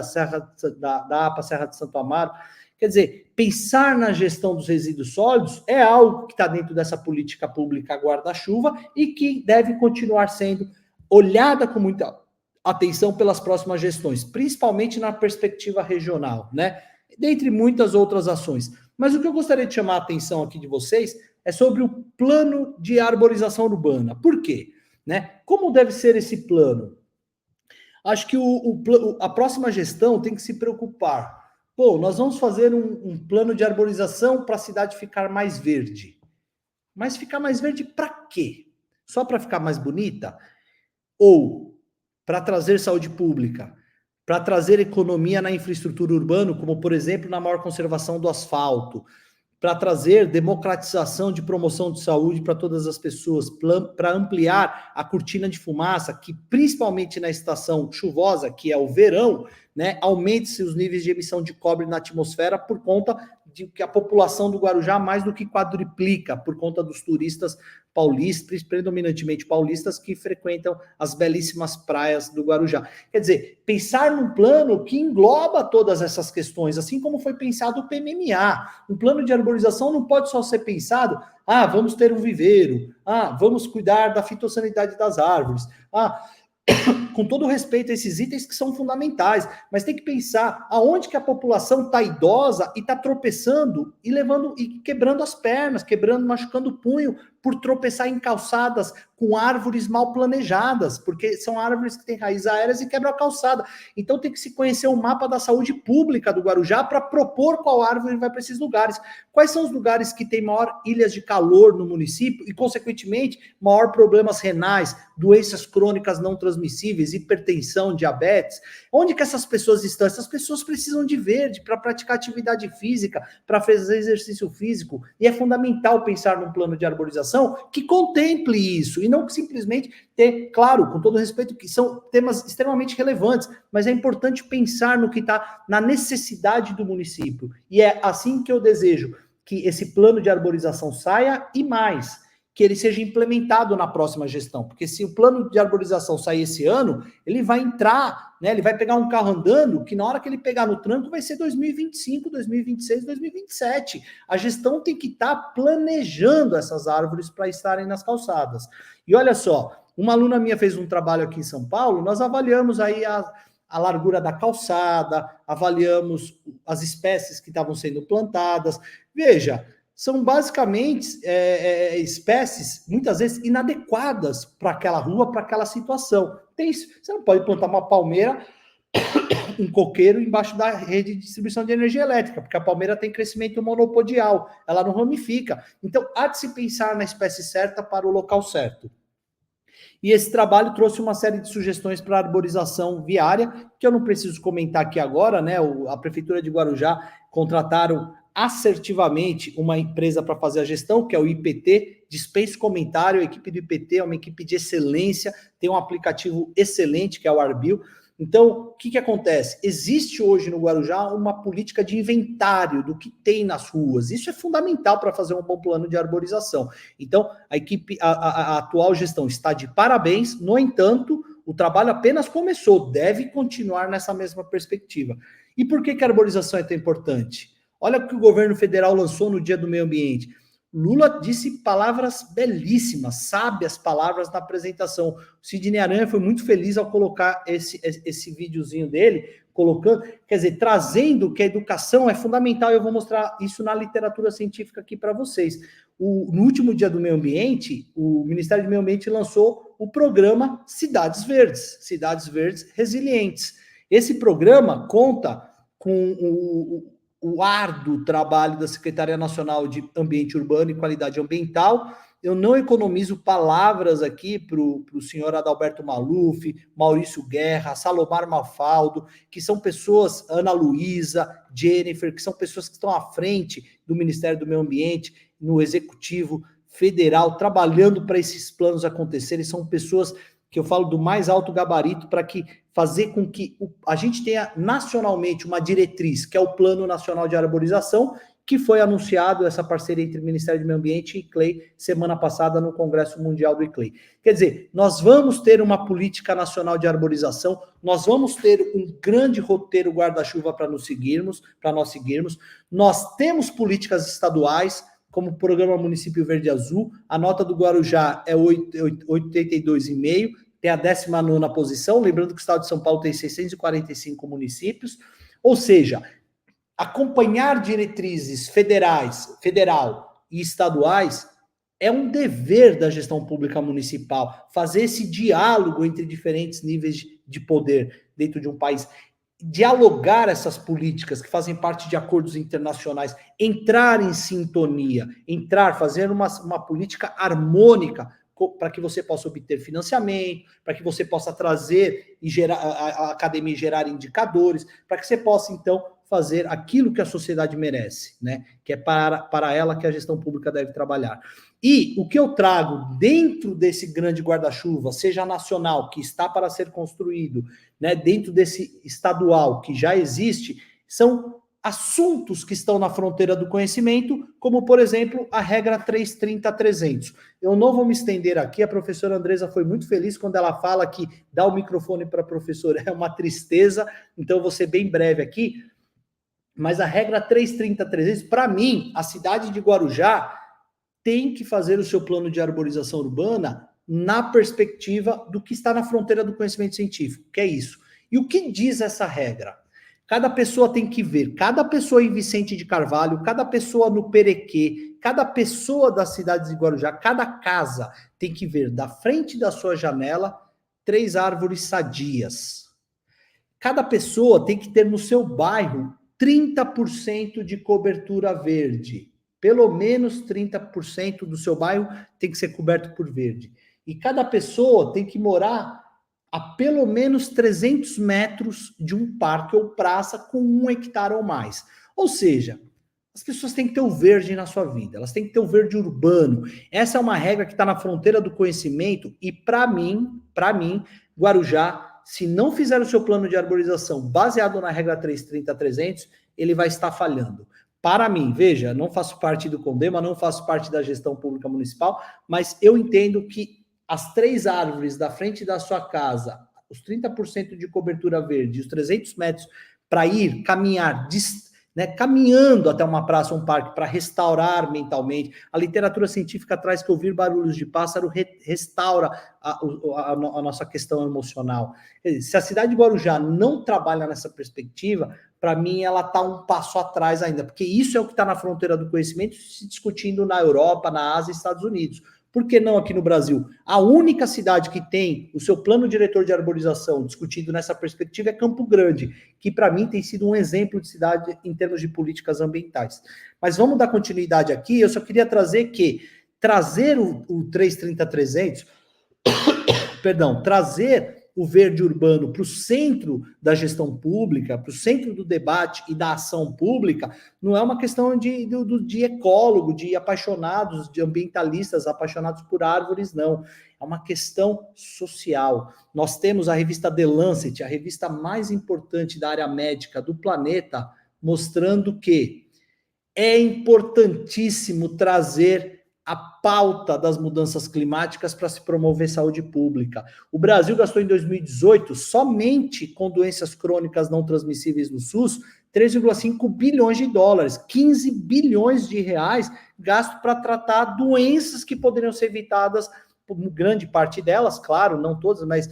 APA Serra de Santo Amaro. Quer dizer, pensar na gestão dos resíduos sólidos é algo que está dentro dessa política pública guarda-chuva e que deve continuar sendo olhada com muita atenção pelas próximas gestões, principalmente na perspectiva regional, né? Dentre muitas outras ações. Mas o que eu gostaria de chamar a atenção aqui de vocês é sobre o plano de arborização urbana. Por quê? Né? Como deve ser esse plano? Acho que a próxima gestão tem que se preocupar. Pô, nós vamos fazer um plano de arborização para a cidade ficar mais verde. Mas ficar mais verde para quê? Só para ficar mais bonita? Ou para trazer saúde pública? Para trazer economia na infraestrutura urbana, como, por exemplo, na maior conservação do asfalto? Para trazer democratização de promoção de saúde para todas as pessoas? Para ampliar a cortina de fumaça, que principalmente na estação chuvosa, que é o verão, né, aumente-se os níveis de emissão de cobre na atmosfera por conta de que a população do Guarujá mais do que quadruplica por conta dos turistas paulistas, predominantemente paulistas, que frequentam as belíssimas praias do Guarujá. Quer dizer, pensar num plano que engloba todas essas questões, assim como foi pensado o PMMA. Um plano de arborização não pode só ser pensado, vamos ter um viveiro, vamos cuidar da fitossanidade das árvores, com todo respeito a esses itens que são fundamentais, mas tem que pensar aonde que a população está idosa e está tropeçando e levando e quebrando as pernas, machucando o punho por tropeçar em calçadas com árvores mal planejadas, porque são árvores que têm raízes aéreas e quebram a calçada. Então tem que se conhecer o mapa da saúde pública do Guarujá para propor qual árvore vai para esses lugares. Quais são os lugares que têm maior ilhas de calor no município e, consequentemente, maior problemas renais, doenças crônicas não transmissíveis, hipertensão, diabetes? Onde que essas pessoas estão? Essas pessoas precisam de verde para praticar atividade física, para fazer exercício físico, e é fundamental pensar num plano de arborização que contemple isso, e não simplesmente ter, claro, com todo respeito, que são temas extremamente relevantes, mas é importante pensar no que está na necessidade do município, e é assim que eu desejo que esse plano de arborização saia e mais, que ele seja implementado na próxima gestão, porque se o plano de arborização sair esse ano, ele vai entrar, né, ele vai pegar um carro andando, que na hora que ele pegar no tranco vai ser 2025, 2026, 2027. A gestão tem que estar planejando essas árvores para estarem nas calçadas. E olha só, uma aluna minha fez um trabalho aqui em São Paulo, nós avaliamos aí a largura da calçada, avaliamos as espécies que estavam sendo plantadas. Veja, são basicamente espécies, muitas vezes, inadequadas para aquela rua, para aquela situação. Você não pode plantar uma palmeira, um coqueiro, embaixo da rede de distribuição de energia elétrica, porque a palmeira tem crescimento monopodial, ela não ramifica. Então, há de se pensar na espécie certa para o local certo. E esse trabalho trouxe uma série de sugestões para a arborização viária, que eu não preciso comentar aqui agora, né? A Prefeitura de Guarujá contrataram assertivamente uma empresa para fazer a gestão, que é o IPT, dispenso comentário, a equipe do IPT é uma equipe de excelência, tem um aplicativo excelente, que é o Arbio. Então, o que acontece? Existe hoje no Guarujá uma política de inventário do que tem nas ruas. Isso é fundamental para fazer um bom plano de arborização. Então, a equipe, a atual gestão está de parabéns, no entanto, o trabalho apenas começou, deve continuar nessa mesma perspectiva. E por que a arborização é tão importante? Olha o que o governo federal lançou no Dia do Meio Ambiente. Lula disse palavras belíssimas, sábias palavras na apresentação. O Sidney Aranha foi muito feliz ao colocar esse videozinho dele, colocando, quer dizer, trazendo que a educação é fundamental. Eu vou mostrar isso na literatura científica aqui para vocês. No último Dia do Meio Ambiente, o Ministério do Meio Ambiente lançou o programa Cidades Verdes Resilientes. Esse programa conta com o árduo trabalho da Secretaria Nacional de Ambiente Urbano e Qualidade Ambiental. Eu não economizo palavras aqui para o senhor Adalberto Maluf, Maurício Guerra, Salomar Mafaldo, que são pessoas, Ana Luísa, Jennifer, que são pessoas que estão à frente do Ministério do Meio Ambiente, no Executivo Federal, trabalhando para esses planos acontecerem. São pessoas que eu falo do mais alto gabarito para que fazer com que a gente tenha nacionalmente uma diretriz, que é o Plano Nacional de Arborização, que foi anunciado, essa parceria entre o Ministério do Meio Ambiente e ICLEI, semana passada no Congresso Mundial do ICLEI. Quer dizer, nós vamos ter uma política nacional de arborização, nós vamos ter um grande roteiro guarda-chuva para nós seguirmos, nós temos políticas estaduais, como o Programa Município Verde Azul, a nota do Guarujá é 82,5, tem a 19ª posição, lembrando que o estado de São Paulo tem 645 municípios, ou seja, acompanhar diretrizes federal e estaduais é um dever da gestão pública municipal, fazer esse diálogo entre diferentes níveis de poder dentro de um país, dialogar essas políticas que fazem parte de acordos internacionais, entrar em sintonia, fazer uma política harmônica para que você possa obter financiamento, para que você possa trazer e gerar a academia gerar indicadores, para que você possa, então, fazer aquilo que a sociedade merece, né? Que é para ela que a gestão pública deve trabalhar. E o que eu trago dentro desse grande guarda-chuva, seja nacional, que está para ser construído, né, dentro desse estadual, que já existe, são assuntos que estão na fronteira do conhecimento, como, por exemplo, a regra 330-300. Eu não vou me estender aqui, a professora Andresa foi muito feliz quando ela fala que dar o microfone para a professora é uma tristeza, então eu vou ser bem breve aqui, mas a regra 330-300, para mim, a cidade de Guarujá tem que fazer o seu plano de arborização urbana na perspectiva do que está na fronteira do conhecimento científico, que é isso. E o que diz essa regra? Cada pessoa tem que ver, cada pessoa em Vicente de Carvalho, cada pessoa no Perequê, cada pessoa das cidades de Guarujá, cada casa tem que ver da frente da sua janela 3 árvores sadias. Cada pessoa tem que ter no seu bairro 30% de cobertura verde. Pelo menos 30% do seu bairro tem que ser coberto por verde. E cada pessoa tem que morar a pelo menos 300 metros de um parque ou praça com 1 hectare ou mais. Ou seja, as pessoas têm que ter o verde na sua vida, elas têm que ter o verde urbano. Essa é uma regra que está na fronteira do conhecimento e, para mim, Guarujá, se não fizer o seu plano de arborização baseado na regra 330-300, ele vai estar falhando. Para mim, veja, não faço parte do CONDEMA, não faço parte da gestão pública municipal, mas eu entendo que as 3 árvores da frente da sua casa, os 30% de cobertura verde, os 300 metros para ir caminhar, né, caminhando até uma praça, um parque, para restaurar mentalmente. A literatura científica traz que ouvir barulhos de pássaro restaura a nossa questão emocional. Se a cidade de Guarujá não trabalha nessa perspectiva, para mim ela está um passo atrás ainda, porque isso é o que está na fronteira do conhecimento se discutindo na Europa, na Ásia e Estados Unidos. Por que não aqui no Brasil? A única cidade que tem o seu plano diretor de arborização discutido nessa perspectiva é Campo Grande, que para mim tem sido um exemplo de cidade em termos de políticas ambientais. Mas vamos dar continuidade aqui, eu só queria trazer o 330-300, trazer o verde urbano para o centro da gestão pública, para o centro do debate e da ação pública, não é uma questão de ecólogo, de apaixonados, de ambientalistas apaixonados por árvores, não. É uma questão social. Nós temos a revista The Lancet, a revista mais importante da área médica do planeta, mostrando que é importantíssimo trazer a pauta das mudanças climáticas para se promover saúde pública. O Brasil gastou em 2018, somente com doenças crônicas não transmissíveis no SUS, 3,5 bilhões de dólares, 15 bilhões de reais gasto para tratar doenças que poderiam ser evitadas, grande parte delas, claro, não todas, mas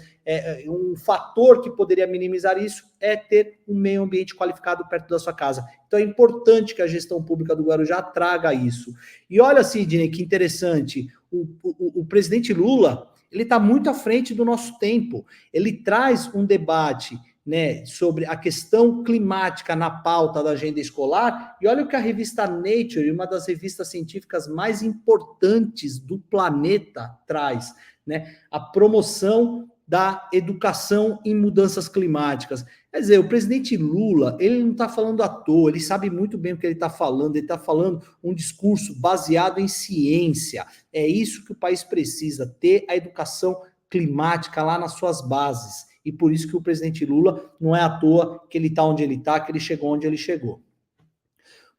um fator que poderia minimizar isso é ter um meio ambiente qualificado perto da sua casa. Então é importante que a gestão pública do Guarujá traga isso. E olha, Sidney, que interessante, o presidente Lula, ele está muito à frente do nosso tempo. Ele traz um debate, né, sobre a questão climática na pauta da agenda escolar, e olha o que a revista Nature, uma das revistas científicas mais importantes do planeta, traz, né, a promoção da educação em mudanças climáticas. Quer dizer, o presidente Lula, ele não está falando à toa, ele sabe muito bem o que ele está falando um discurso baseado em ciência. É isso que o país precisa, ter a educação climática lá nas suas bases. E por isso que o presidente Lula não é à toa que ele está onde ele está, que ele chegou onde ele chegou.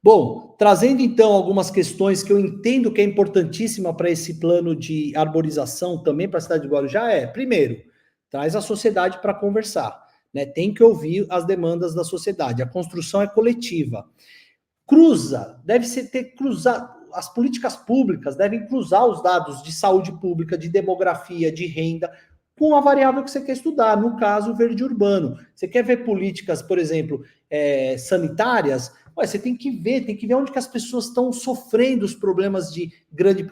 Bom, trazendo então algumas questões que eu entendo que é importantíssima para esse plano de arborização também para a cidade de Guarujá primeiro, traz a sociedade para conversar, né? Tem que ouvir as demandas da sociedade. A construção é coletiva. As políticas públicas devem cruzar os dados de saúde pública, de demografia, de renda, com a variável que você quer estudar, no caso, o verde urbano. Você quer ver políticas, por exemplo, sanitárias? Você tem que ver onde que as pessoas estão sofrendo os problemas de grande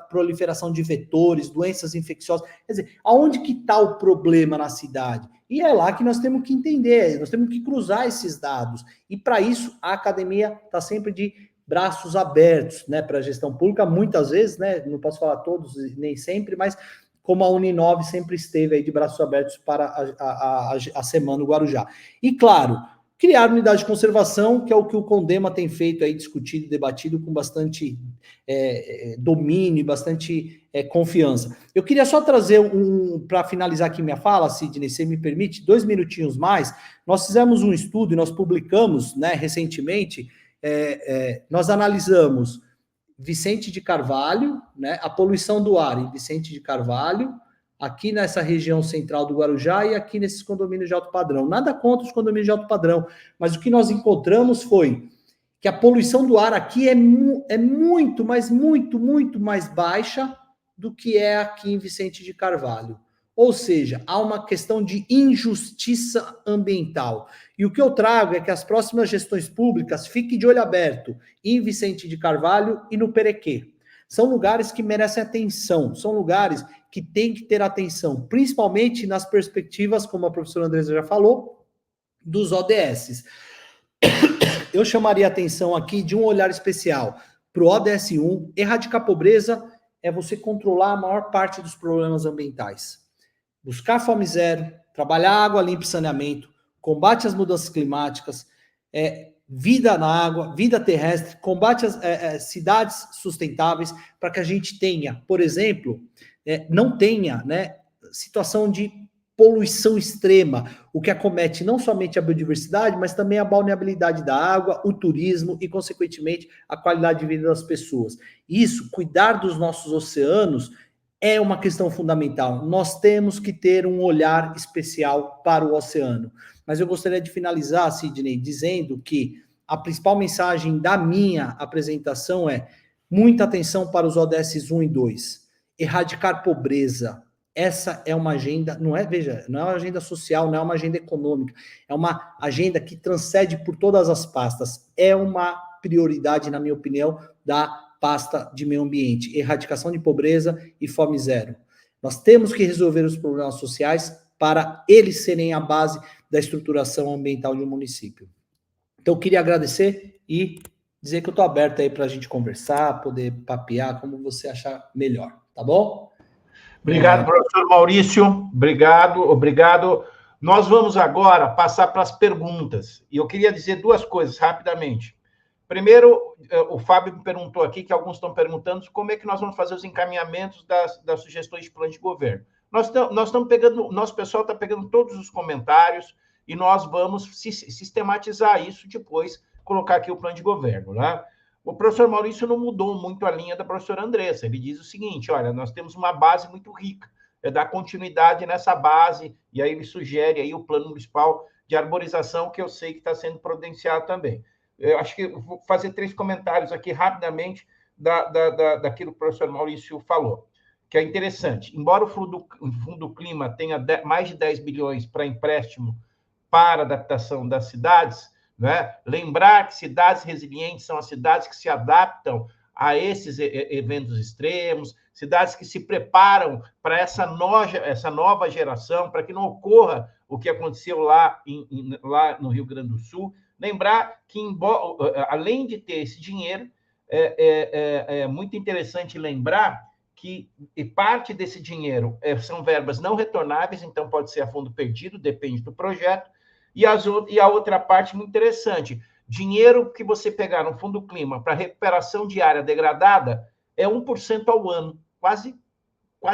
proliferação de vetores, doenças infecciosas. Quer dizer, aonde que está o problema na cidade? E é lá que nós temos que entender, nós temos que cruzar esses dados. E para isso, a academia está sempre de braços abertos, né, para a gestão pública, muitas vezes, né, não posso falar todos, nem sempre, mas como a Uninove sempre esteve aí de braços abertos para a Semana do Guarujá. E claro, criar unidade de conservação, que é o que o Condema tem feito aí, discutido e debatido com bastante domínio, bastante confiança. Eu queria só trazer para finalizar aqui minha fala, Sidney, se me permite, 2 minutinhos mais. Nós fizemos um estudo e nós publicamos, né, recentemente, nós analisamos Vicente de Carvalho, né, a poluição do ar em Vicente de Carvalho, aqui nessa região central do Guarujá e aqui nesses condomínios de alto padrão. Nada contra os condomínios de alto padrão, mas o que nós encontramos foi que a poluição do ar aqui é muito, mas muito, muito mais baixa do que é aqui em Vicente de Carvalho. Ou seja, há uma questão de injustiça ambiental. E o que eu trago é que as próximas gestões públicas fiquem de olho aberto em Vicente de Carvalho e no Perequê. São lugares que merecem atenção, são lugares que têm que ter atenção, principalmente nas perspectivas, como a professora Andresa já falou, dos ODS. Eu chamaria a atenção aqui de um olhar especial para o ODS 1. Erradicar a pobreza é você controlar a maior parte dos problemas ambientais. Buscar fome zero, trabalhar água limpa e saneamento, combate às mudanças climáticas, vida na água, vida terrestre, combate às cidades sustentáveis, para que a gente tenha, por exemplo, não tenha, né, situação de poluição extrema, o que acomete não somente a biodiversidade, mas também a balneabilidade da água, o turismo e, consequentemente, a qualidade de vida das pessoas. Isso, cuidar dos nossos oceanos, é uma questão fundamental. Nós temos que ter um olhar especial para o oceano. Mas eu gostaria de finalizar, Sidney, dizendo que a principal mensagem da minha apresentação é muita atenção para os ODS 1 e 2. Erradicar pobreza. Essa é uma agenda, não é uma agenda social, não é uma agenda econômica, é uma agenda que transcende por todas as pastas. É uma prioridade, na minha opinião, da pasta de meio ambiente, erradicação de pobreza e fome zero. Nós temos que resolver os problemas sociais para eles serem a base da estruturação ambiental de um município. Então, eu queria agradecer e dizer que eu estou aberto aí para a gente conversar, poder papear, como você achar melhor, tá bom? Obrigado, professor Maurício. Obrigado. Nós vamos agora passar para as perguntas. E eu queria dizer 2 coisas rapidamente. Primeiro, o Fábio me perguntou aqui, que alguns estão perguntando, como é que nós vamos fazer os encaminhamentos das sugestões de plano de governo. Nós estamos pegando, nosso pessoal está pegando todos os comentários e nós vamos sistematizar isso depois, colocar aqui o plano de governo, né? O professor Maurício não mudou muito a linha da professora Andressa. Ele diz o seguinte, olha, nós temos uma base muito rica, dar continuidade nessa base, e aí ele sugere aí o plano municipal de arborização, que eu sei que está sendo providenciado também. Eu acho que eu vou fazer 3 comentários aqui rapidamente daquilo que o professor Maurício falou, que é interessante. Embora o Fundo Clima tenha mais de 10 bilhões para empréstimo para adaptação das cidades, né? Lembrar que cidades resilientes são as cidades que se adaptam a esses eventos extremos, cidades que se preparam para essa nova geração, para que não ocorra o que aconteceu lá no Rio Grande do Sul. Lembrar que, além de ter esse dinheiro, é muito interessante lembrar que parte desse dinheiro são verbas não retornáveis, então pode ser a fundo perdido, depende do projeto, e a outra parte muito interessante, dinheiro que você pegar no Fundo Clima para recuperação de área degradada é 1% ao ano, quase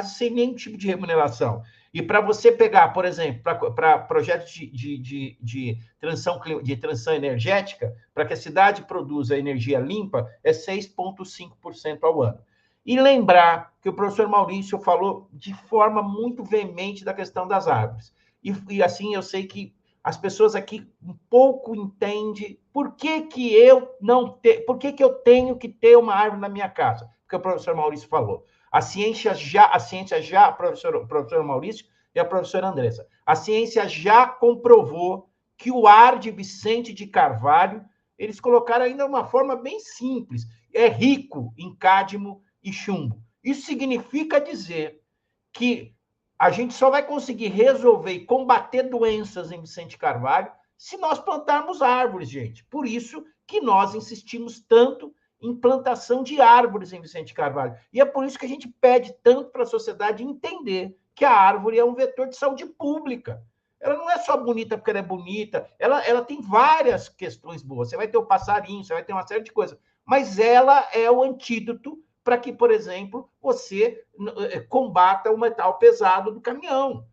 sem nenhum tipo de remuneração. E para você pegar, por exemplo, para projetos de transição energética, para que a cidade produza energia limpa, é 6,5% ao ano. E lembrar que o professor Maurício falou de forma muito veemente da questão das árvores. E assim, eu sei que as pessoas aqui um pouco entendem por que eu tenho que ter uma árvore na minha casa, porque o professor Maurício falou. A ciência já, professor Maurício e a professora Andressa, a ciência já comprovou que o ar de Vicente de Carvalho, eles colocaram ainda uma forma bem simples, é rico em cádmio e chumbo. Isso significa dizer que a gente só vai conseguir resolver e combater doenças em Vicente Carvalho se nós plantarmos árvores, gente. Por isso que nós insistimos tanto em plantação de árvores em Vicente Carvalho. E é por isso que a gente pede tanto para a sociedade entender que a árvore é um vetor de saúde pública. ela não é só bonita porque ela é bonita, ela tem várias questões boas. Você vai ter o passarinho, você vai ter uma série de coisas, mas ela é o antídoto para que, por exemplo, você combata o metal pesado do caminhão.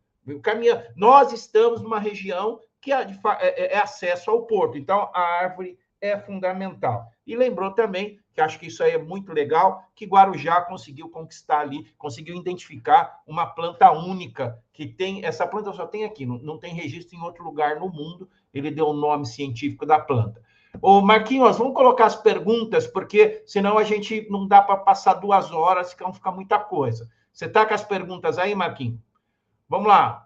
Nós estamos numa região que é acesso ao porto, então a árvore é fundamental. E lembrou também, que acho que isso aí é muito legal, que Guarujá conseguiu conquistar ali, conseguiu identificar uma planta única, que tem, essa planta só tem aqui, não tem registro em outro lugar no mundo, ele deu o nome científico da planta. Ô, Marquinhos, vamos colocar as perguntas, porque senão a gente não dá para passar 2 horas, fica muita coisa. Você está com as perguntas aí, Marquinhos? Vamos lá.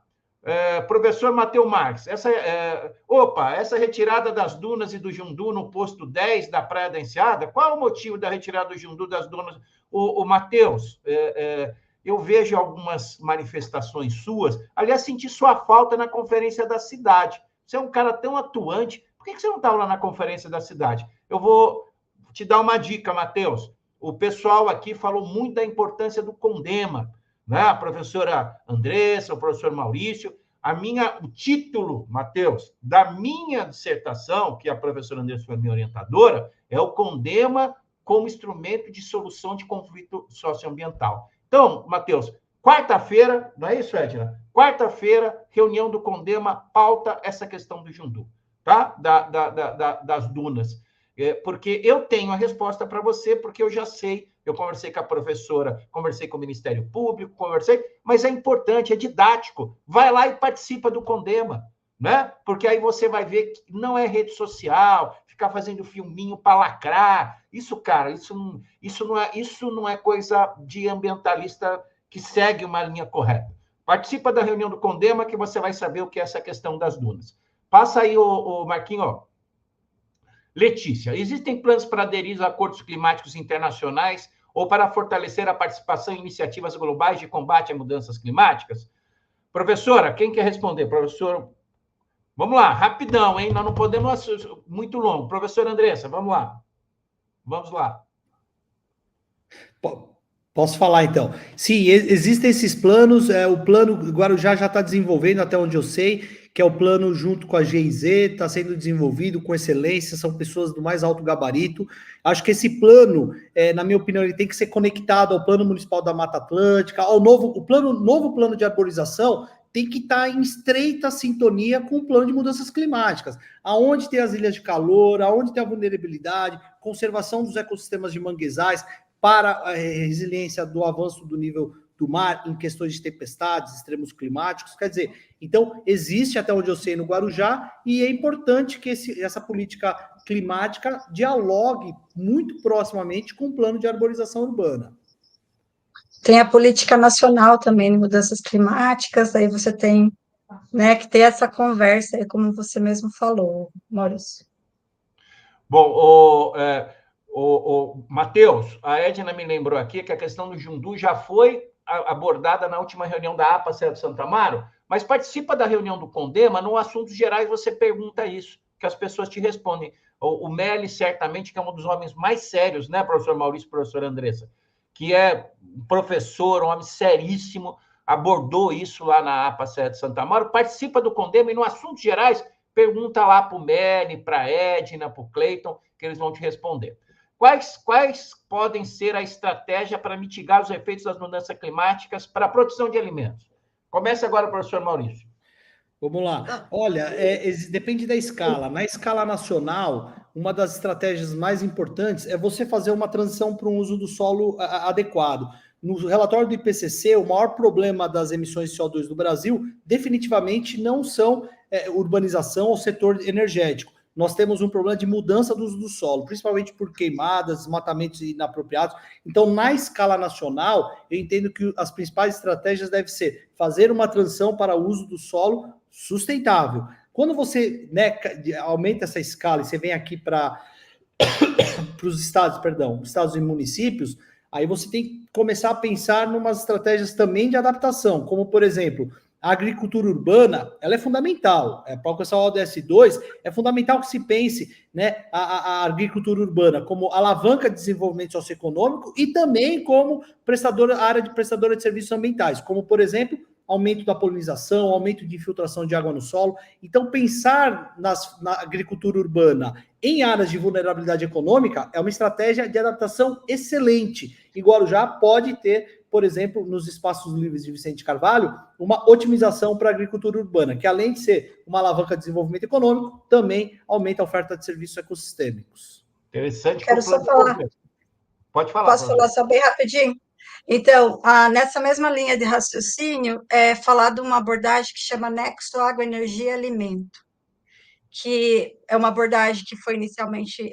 Professor Matheus Marques, essa retirada das dunas e do Jundu no posto 10 da Praia da Enseada, qual é o motivo da retirada do Jundu das dunas? O Matheus, eu vejo algumas manifestações suas, aliás, senti sua falta na conferência da cidade. Você é um cara tão atuante, por que você não estava lá na conferência da cidade? Eu vou te dar uma dica, Matheus. O pessoal aqui falou muito da importância do CONDEMA, né? A professora Andressa, o professor Maurício. O título, Matheus, da minha dissertação, que a professora Andressa foi minha orientadora, é o CONDEMA como instrumento de solução de conflito socioambiental. Então, Matheus, quarta-feira, não é isso, Edna? Quarta-feira, reunião do CONDEMA, pauta essa questão do Jundu, tá? Das dunas. Porque eu tenho a resposta para você, porque eu já sei. Eu conversei com a professora, conversei com o Ministério Público, mas é importante, é didático. Vai lá e participa do CONDEMA, né? Porque aí você vai ver que não é rede social, ficar fazendo filminho para lacrar. Isso, cara, isso não é coisa de ambientalista que segue uma linha correta. Participa da reunião do CONDEMA que você vai saber o que é essa questão das dunas. Passa aí, o Marquinhos, ó. Letícia, existem planos para aderir a acordos climáticos internacionais ou para fortalecer a participação em iniciativas globais de combate a mudanças climáticas? Professora, quem quer responder? Professor, vamos lá, rapidão, hein? Nós não podemos muito longo. Professora Andressa, vamos lá. Vamos lá. Posso falar, então? Sim, existem esses planos, o plano Guarujá já está desenvolvendo, até onde eu sei, que é o plano junto com a GIZ, está sendo desenvolvido com excelência, são pessoas do mais alto gabarito. Acho que esse plano, na minha opinião, ele tem que ser conectado ao Plano Municipal da Mata Atlântica, novo plano de arborização tem que estar em estreita sintonia com o plano de mudanças climáticas, aonde tem as ilhas de calor, aonde tem a vulnerabilidade, conservação dos ecossistemas de manguezais, para a resiliência do avanço do nível do mar em questões de tempestades, extremos climáticos. Quer dizer, então, existe, até onde eu sei, no Guarujá, e é importante que essa política climática dialogue muito proximamente com o plano de arborização urbana. Tem a política nacional também de mudanças climáticas, aí você tem, né, que ter essa conversa, aí, como você mesmo falou, Maurício. Bom, Matheus, a Edna me lembrou aqui que a questão do Jundu já foi abordada na última reunião da APA Serra do Santa Amaro, mas participa da reunião do CONDEMA, no assuntos gerais você pergunta isso, que as pessoas te respondem. O Meli, certamente, que é um dos homens mais sérios, né, professor Maurício e professor Andressa, que é um professor, um homem seríssimo, abordou isso lá na APA Serra do Santa Amaro, participa do CONDEMA e, no assuntos gerais, pergunta lá para o Meli, para a Edna, para o Cleiton, que eles vão te responder. Quais podem ser a estratégia para mitigar os efeitos das mudanças climáticas para a produção de alimentos? Começa agora, professor Maurício. Vamos lá. Olha, depende da escala. Na escala nacional, uma das estratégias mais importantes é você fazer uma transição para um uso do solo adequado. No relatório do IPCC, o maior problema das emissões de CO2 do Brasil definitivamente não são urbanização ou setor energético. Nós temos um problema de mudança do uso do solo, principalmente por queimadas, desmatamentos inapropriados. Então, na escala nacional, eu entendo que as principais estratégias devem ser fazer uma transição para o uso do solo sustentável. Quando você, né, aumenta essa escala e você vem aqui para os estados e municípios, aí você tem que começar a pensar em umas estratégias também de adaptação, como, por exemplo, a agricultura urbana, ela é fundamental. Para alcançar o ODS 2, é fundamental que se pense, né, a agricultura urbana como alavanca de desenvolvimento socioeconômico e também como área de prestadora de serviços ambientais, como, por exemplo, aumento da polinização, aumento de infiltração de água no solo. Então, pensar na agricultura urbana em áreas de vulnerabilidade econômica é uma estratégia de adaptação excelente. E Guarujá pode ter, por exemplo, nos espaços livres de Vicente Carvalho, uma otimização para a agricultura urbana, que além de ser uma alavanca de desenvolvimento econômico, também aumenta a oferta de serviços ecossistêmicos. Interessante. Quero só falar. Pode falar. Posso falar só bem rapidinho? Então, nessa mesma linha de raciocínio, é falar de uma abordagem que chama Nexo Água, Energia e Alimento, que é uma abordagem que foi inicialmente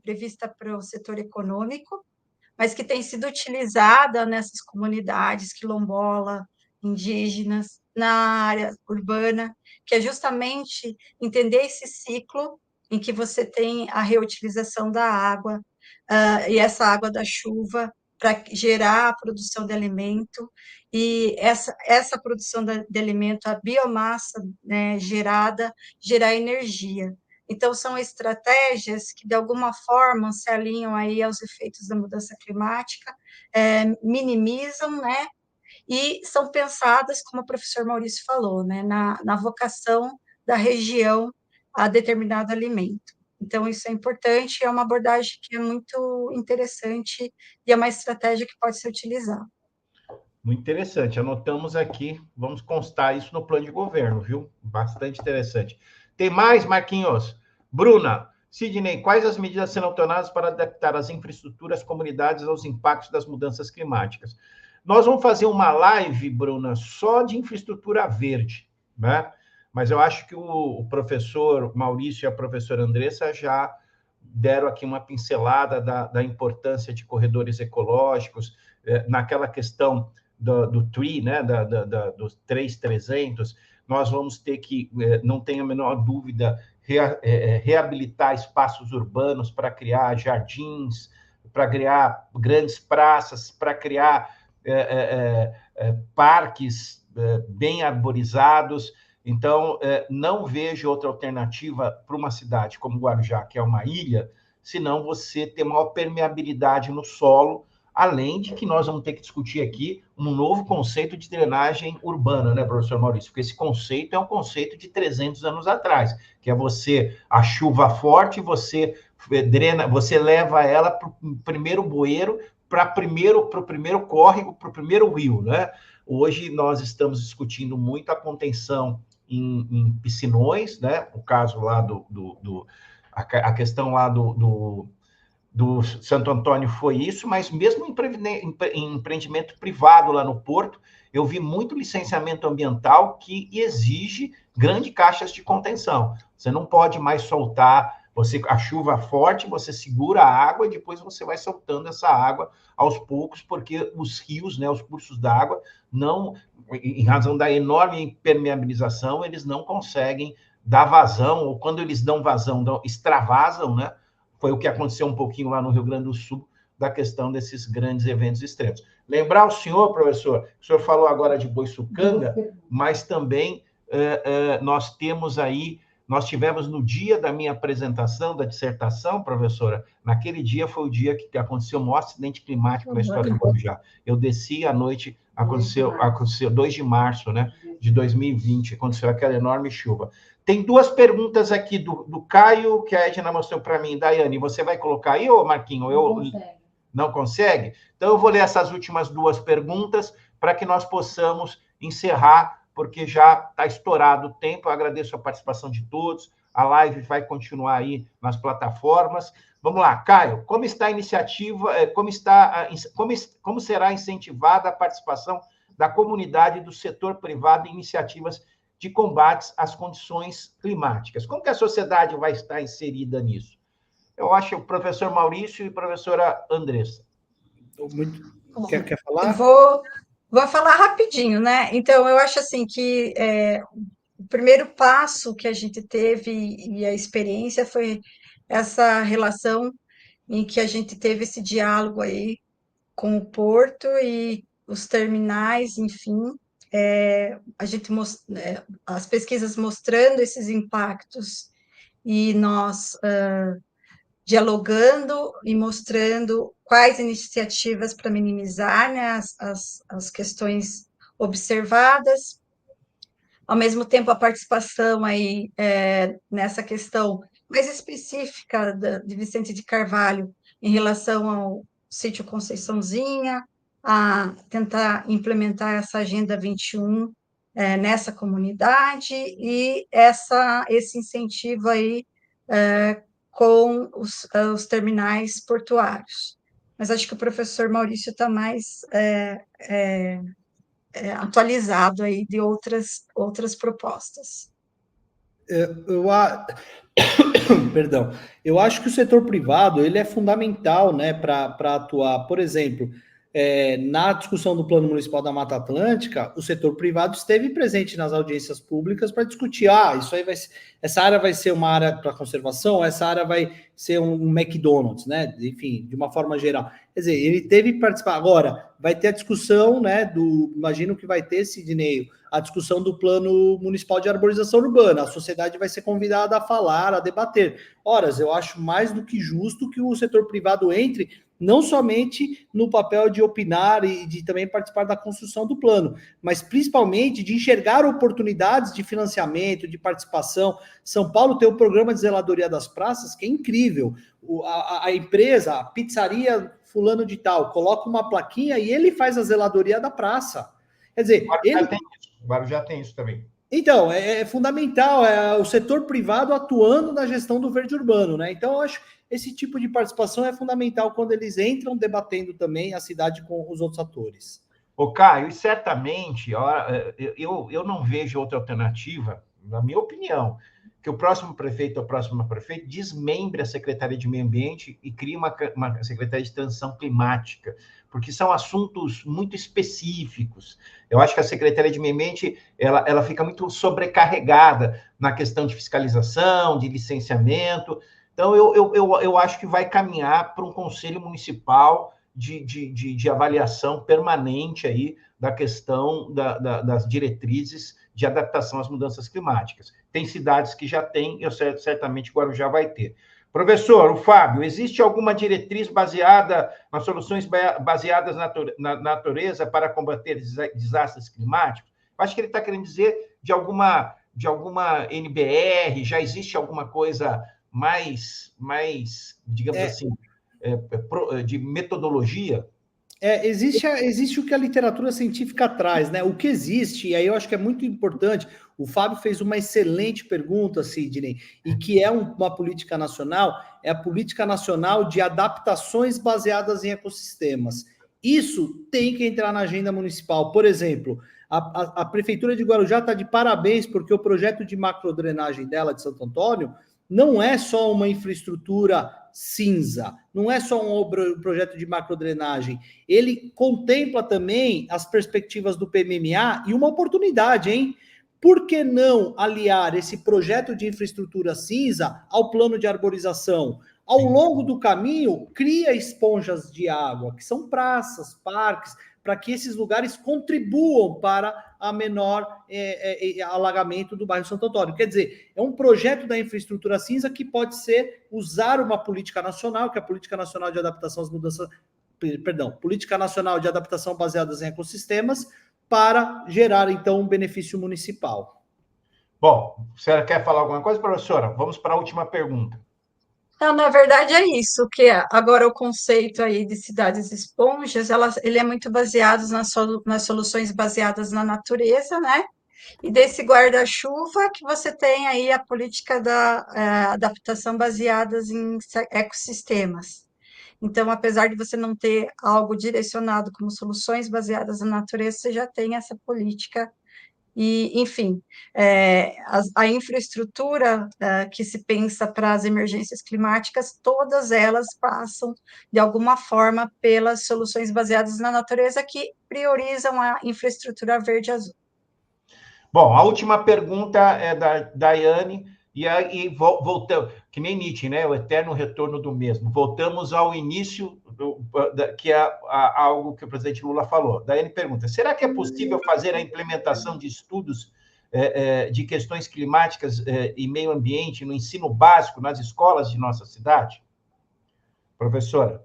prevista para o setor econômico, mas que tem sido utilizada nessas comunidades quilombola, indígenas, na área urbana, que é justamente entender esse ciclo em que você tem a reutilização da água, e essa água da chuva para gerar a produção de alimento, e essa produção de alimento, a biomassa, né, gerada, gerar energia. Então, são estratégias que, de alguma forma, se alinham aí aos efeitos da mudança climática, minimizam, né, e são pensadas, como o professor Maurício falou, né, na vocação da região a determinado alimento. Então, isso é importante, é uma abordagem que é muito interessante e é uma estratégia que pode ser utilizada. Muito interessante. Anotamos aqui, vamos constar isso no plano de governo, viu? Bastante interessante. Tem mais, Marquinhos? Bruna, Sidney, quais as medidas serão tomadas para adaptar as infraestruturas comunidades aos impactos das mudanças climáticas? Nós vamos fazer uma live, Bruna, só de infraestrutura verde, né? Mas eu acho que o professor Maurício e a professora Andressa já deram aqui uma pincelada da importância de corredores ecológicos, naquela questão do TREE, né, dos 3.300, nós vamos ter que, não tenho a menor dúvida, reabilitar espaços urbanos para criar jardins, para criar grandes praças, para criar parques bem arborizados. Então, não vejo outra alternativa para uma cidade como Guarujá, que é uma ilha, senão você ter maior permeabilidade no solo, além de que nós vamos ter que discutir aqui um novo conceito de drenagem urbana, né, professor Maurício? Porque esse conceito é um conceito de 300 anos atrás, que é a chuva forte, você drena, você leva ela para o primeiro bueiro, para o primeiro córrego, para o primeiro rio, né? Hoje nós estamos discutindo muito a contenção em piscinões, né? O caso lá a questão lá do Santo Antônio foi isso, mas mesmo em empreendimento privado lá no Porto, eu vi muito licenciamento ambiental que exige grandes caixas de contenção. Você não pode mais soltar, a chuva forte, você segura a água e depois você vai soltando essa água aos poucos, porque os rios, né, os cursos d'água, não, em razão da enorme impermeabilização, eles não conseguem dar vazão, ou quando eles dão vazão, extravasam, né? Foi o que aconteceu um pouquinho lá no Rio Grande do Sul, da questão desses grandes eventos extremos. Lembrar o senhor, professor, o senhor falou agora de Boiçucanga, mas também nós tivemos no dia da minha apresentação da dissertação, professora, naquele dia foi o dia que aconteceu o maior acidente climático na história do Guarujá. Eu desci à noite, aconteceu 2 de março, né, de 2020, aconteceu aquela enorme chuva. Tem duas perguntas aqui do Caio, que a Edna mostrou para mim. Daiane, você vai colocar aí, ô Marquinho? Não consegue? Então, eu vou ler essas últimas duas perguntas para que nós possamos encerrar, porque já está estourado o tempo. Eu agradeço a participação de todos. A live vai continuar aí nas plataformas. Vamos lá, Caio, como está a iniciativa, como será incentivada a participação da comunidade do setor privado em iniciativas de combates às condições climáticas? Como que a sociedade vai estar inserida nisso? Eu acho que o professor Maurício e a professora Andressa. Quer falar? Vou falar rapidinho, né? Então, eu acho assim que o primeiro passo que a gente teve e a experiência foi essa relação em que a gente teve esse diálogo aí com o Porto e os terminais, enfim, as pesquisas mostrando esses impactos e nós dialogando e mostrando quais iniciativas para minimizar, né, as questões observadas. Ao mesmo tempo, a participação aí nessa questão mais específica de Vicente de Carvalho em relação ao sítio Conceiçãozinha, a tentar implementar essa Agenda 21 nessa comunidade e esse incentivo aí com os terminais portuários. Mas acho que o professor Maurício está mais atualizado aí de outras propostas. Perdão, eu acho que o setor privado ele é fundamental, né, para atuar. Por exemplo, na discussão do Plano Municipal da Mata Atlântica, o setor privado esteve presente nas audiências públicas para discutir, isso aí essa área vai ser uma área para conservação, essa área vai ser um McDonald's, né? Enfim, de uma forma geral. Quer dizer, ele teve que participar. Agora, vai ter a discussão, né, imagino que vai ter, Sidney, a discussão do Plano Municipal de Arborização Urbana. A sociedade vai ser convidada a falar, a debater. Ora, eu acho mais do que justo que o setor privado entre, não somente no papel de opinar e de também participar da construção do plano, mas principalmente de enxergar oportunidades de financiamento, de participação. São Paulo tem um programa de zeladoria das praças que é incrível. A empresa, a pizzaria fulano de tal, coloca uma plaquinha e ele faz a zeladoria da praça. Quer dizer, o Guarujá tem isso também. Então, é fundamental, o setor privado atuando na gestão do verde urbano, né? Então, eu acho que esse tipo de participação é fundamental quando eles entram debatendo também a cidade com os outros atores. Ô, Caio, e certamente, eu não vejo outra alternativa, na minha opinião, que o próximo prefeito ou a próxima prefeita desmembre a Secretaria de Meio Ambiente e crie uma Secretaria de Transição Climática, porque são assuntos muito específicos. Eu acho que a Secretaria de Meio Ambiente ela fica muito sobrecarregada na questão de fiscalização, de licenciamento. Então, eu acho que vai caminhar para um conselho municipal de avaliação permanente aí da questão das diretrizes de adaptação às mudanças climáticas. Tem cidades que já têm, certamente Guarujá vai ter. Professor, o Fábio, existe alguma diretriz baseada nas soluções baseadas na natureza para combater desastres climáticos? Acho que ele está querendo dizer de alguma NBR, já existe alguma coisa mais digamos assim, de metodologia? Existe o que a literatura científica traz, né? O que existe, e aí eu acho que é muito importante, o Fábio fez uma excelente pergunta, Sidney, e que é uma política nacional, é a política nacional de adaptações baseadas em ecossistemas. Isso tem que entrar na agenda municipal. Por exemplo, a Prefeitura de Guarujá está de parabéns, porque o projeto de macrodrenagem dela, de Santo Antônio, não é só uma infraestrutura cinza, não é só um projeto de macrodrenagem, ele contempla também as perspectivas do PMMA e uma oportunidade, hein? Por que não aliar esse projeto de infraestrutura cinza ao plano de arborização? Ao longo do caminho, cria esponjas de água, que são praças, parques, para que esses lugares contribuam para a menor alagamento do bairro Santo Antônio. Quer dizer, é um projeto da infraestrutura cinza que pode ser usar uma política nacional, que é a Política Nacional de Adaptação às Mudanças, Política Nacional de Adaptação baseadas em ecossistemas, para gerar, então, um benefício municipal. Bom, a senhora quer falar alguma coisa, professora? Vamos para a última pergunta. Não, na verdade é isso, que agora o conceito aí de cidades esponjas, ele é muito baseado nas soluções baseadas na natureza, né? E desse guarda-chuva que você tem aí a política da adaptação baseadas em ecossistemas. Então, apesar de você não ter algo direcionado como soluções baseadas na natureza, você já tem essa política. E, enfim, a infraestrutura que se pensa para as emergências climáticas, todas elas passam, de alguma forma, pelas soluções baseadas na natureza que priorizam a infraestrutura verde e azul. Bom, a última pergunta é da Daiane, e aí voltamos, que nem Nietzsche, né? O eterno retorno do mesmo. Voltamos ao início, que é algo que o presidente Lula falou. Daiane pergunta, será que é possível fazer a implementação de estudos de questões climáticas e meio ambiente no ensino básico, nas escolas de nossa cidade? Professora?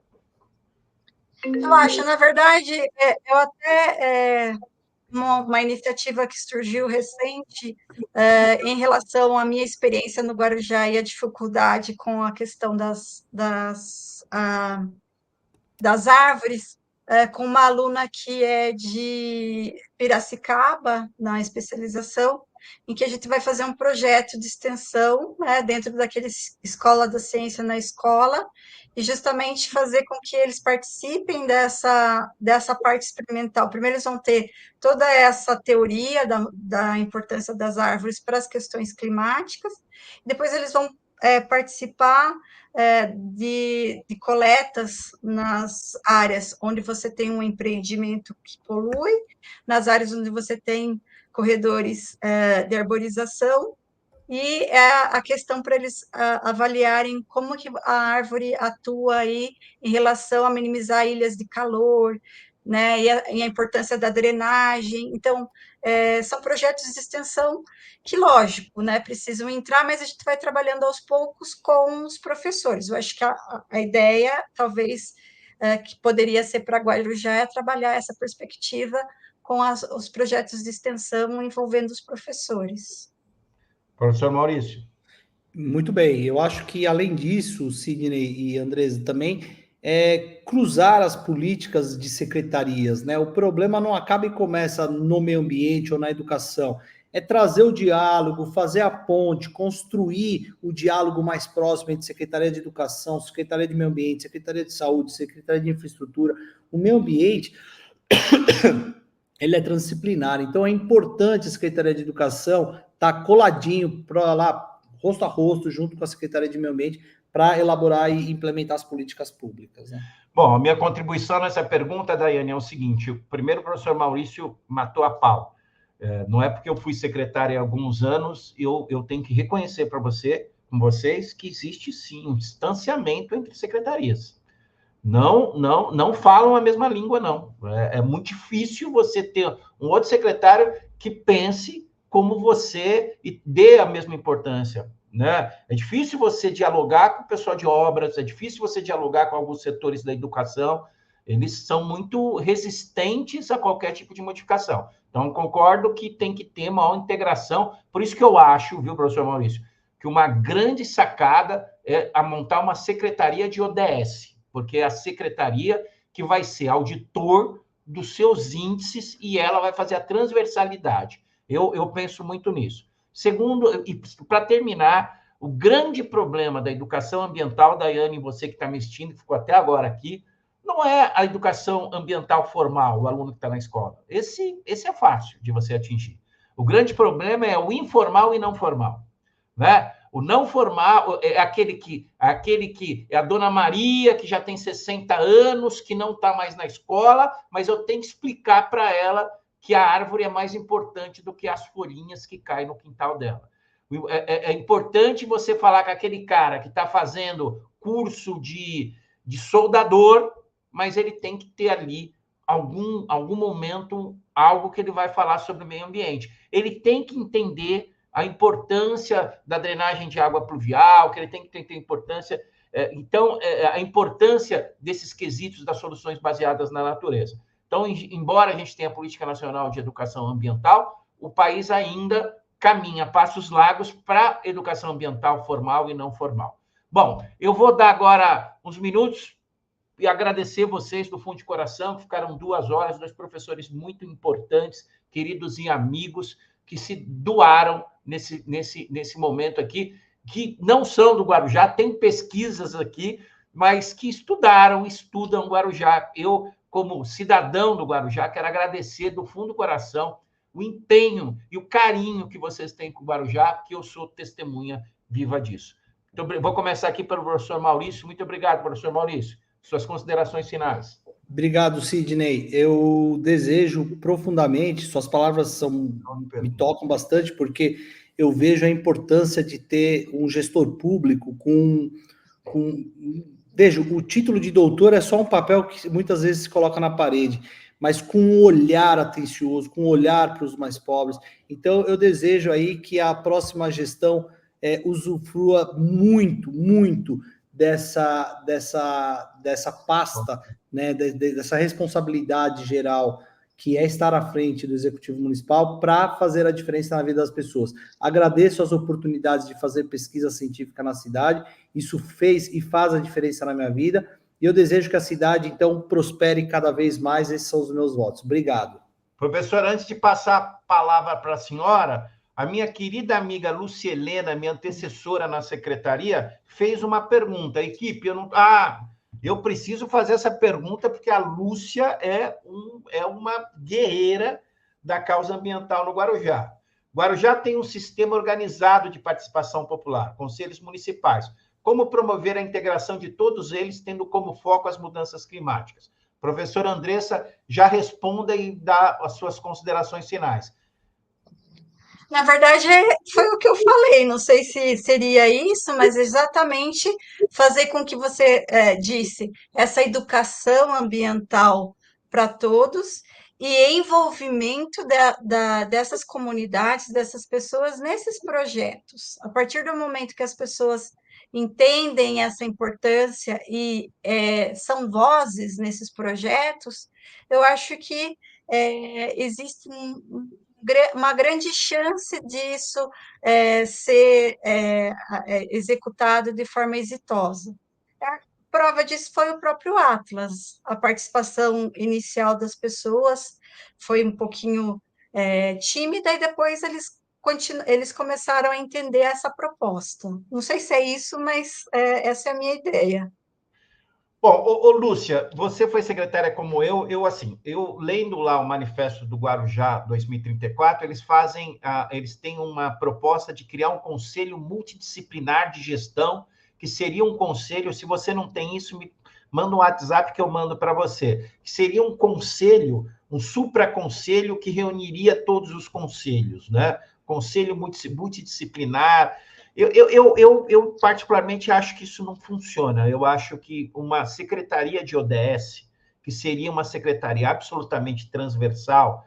Eu acho, na verdade, eu até uma iniciativa que surgiu recente em relação à minha experiência no Guarujá e a dificuldade com a questão das árvores, com uma aluna que é de Piracicaba, na especialização, em que a gente vai fazer um projeto de extensão, né, dentro daquele Escola da Ciência na Escola, e justamente fazer com que eles participem dessa parte experimental. Primeiro, eles vão ter toda essa teoria da importância das árvores para as questões climáticas, depois eles vão participar de coletas nas áreas onde você tem um empreendimento que polui, nas áreas onde você tem corredores de arborização, e a questão para eles avaliarem como que a árvore atua aí em relação a minimizar ilhas de calor, né, e a importância da drenagem. Então, são projetos de extensão que, lógico, né, precisam entrar, mas a gente vai trabalhando aos poucos com os professores. Eu acho que a ideia, talvez, que poderia ser para Guarujá é trabalhar essa perspectiva com os projetos de extensão envolvendo os professores. Professor Maurício. Muito bem, eu acho que além disso, Sidney e Andresa, também cruzar as políticas de secretarias, né? O problema não acaba e começa no meio ambiente ou na educação, é trazer o diálogo, fazer a ponte, construir o diálogo mais próximo entre Secretaria de Educação, Secretaria de Meio Ambiente, Secretaria de Saúde, Secretaria de Infraestrutura. O meio ambiente, ele é transdisciplinar, então é importante a Secretaria de Educação estar coladinho para lá, rosto a rosto, junto com a Secretaria de Meio Ambiente, para elaborar e implementar as políticas públicas, né? Bom, a minha contribuição nessa pergunta, Daiane, é o seguinte: o primeiro, professor Maurício matou a pau. Não é porque eu fui secretário há alguns anos, eu tenho que reconhecer para com vocês, que existe sim um distanciamento entre secretarias. Não falam a mesma língua, não. É muito difícil você ter um outro secretário que pense como você e dê a mesma importância, né? É difícil você dialogar com o pessoal de obras, é difícil você dialogar com alguns setores da educação, eles são muito resistentes a qualquer tipo de modificação. Então, concordo que tem que ter maior integração, por isso que eu acho, viu, professor Maurício, que uma grande sacada é a montar uma secretaria de ODS, porque é a secretaria que vai ser auditor dos seus índices e ela vai fazer a transversalidade. Eu penso muito nisso. Segundo, e para terminar, o grande problema da educação ambiental, Daiane, você que está me assistindo, ficou até agora aqui, não é a educação ambiental formal, o aluno que está na escola. Esse é fácil de você atingir. O grande problema é o informal e não formal, né? O não formal é aquele que é a dona Maria, que já tem 60 anos, que não está mais na escola, mas eu tenho que explicar para ela que a árvore é mais importante do que as folhinhas que caem no quintal dela. É importante você falar com aquele cara que está fazendo curso de soldador, mas ele tem que ter ali algum momento, algo que ele vai falar sobre o meio ambiente. Ele tem que entender a importância da drenagem de água pluvial, que ele tem que ter importância. Então, a importância desses quesitos das soluções baseadas na natureza. Então, embora a gente tenha a Política Nacional de Educação Ambiental, o país ainda caminha passos largos para educação ambiental formal e não formal. Bom, eu vou dar agora uns minutos e agradecer vocês do fundo de coração, que ficaram 2 horas, 2 professores muito importantes, queridos e amigos, que se doaram nesse momento aqui, que não são do Guarujá, tem pesquisas aqui, mas que estudam Guarujá. Eu, como cidadão do Guarujá, quero agradecer do fundo do coração o empenho e o carinho que vocês têm com o Guarujá, porque eu sou testemunha viva disso. Então, vou começar aqui pelo professor Maurício. Muito obrigado, professor Maurício. Suas considerações finais. Obrigado, Sidney. Eu desejo profundamente, suas palavras me tocam bastante, porque eu vejo a importância de ter um gestor público veja, o título de doutor é só um papel que muitas vezes se coloca na parede, mas com um olhar atencioso, com um olhar para os mais pobres. Então, eu desejo aí que a próxima gestão usufrua muito dessa pasta, né, dessa responsabilidade geral que é estar à frente do Executivo Municipal para fazer a diferença na vida das pessoas. Agradeço as oportunidades de fazer pesquisa científica na cidade, isso fez e faz a diferença na minha vida, e eu desejo que a cidade, então, prospere cada vez mais. Esses são os meus votos. Obrigado. Professor, antes de passar a palavra para a senhora, a minha querida amiga Lúcia Helena, minha antecessora na secretaria, fez uma pergunta. Equipe, eu preciso fazer essa pergunta porque a Lúcia é uma guerreira da causa ambiental no Guarujá. Guarujá tem um sistema organizado de participação popular, conselhos municipais. Como promover a integração de todos eles, tendo como foco as mudanças climáticas? Professora Andressa, já responda e dá as suas considerações finais. Na verdade, foi o que eu falei, não sei se seria isso, mas exatamente fazer com que você disse, essa educação ambiental para todos e envolvimento dessas comunidades, dessas pessoas nesses projetos. A partir do momento que as pessoas entendem essa importância e são vozes nesses projetos, eu acho que existe uma grande chance disso ser executado de forma exitosa. A prova disso foi o próprio Atlas. A participação inicial das pessoas foi um pouquinho tímida, e depois eles começaram a entender essa proposta. Não sei se é isso, mas essa é a minha ideia. Bom, Lúcia, você foi secretária como eu lendo lá o manifesto do Guarujá 2034, eles têm uma proposta de criar um conselho multidisciplinar de gestão, que seria um conselho, se você não tem isso, me manda um WhatsApp que eu mando para você, que seria um conselho, um supraconselho que reuniria todos os conselhos, né? Conselho multidisciplinar. Eu particularmente acho que isso não funciona. Eu acho que uma secretaria de ODS, que seria uma secretaria absolutamente transversal,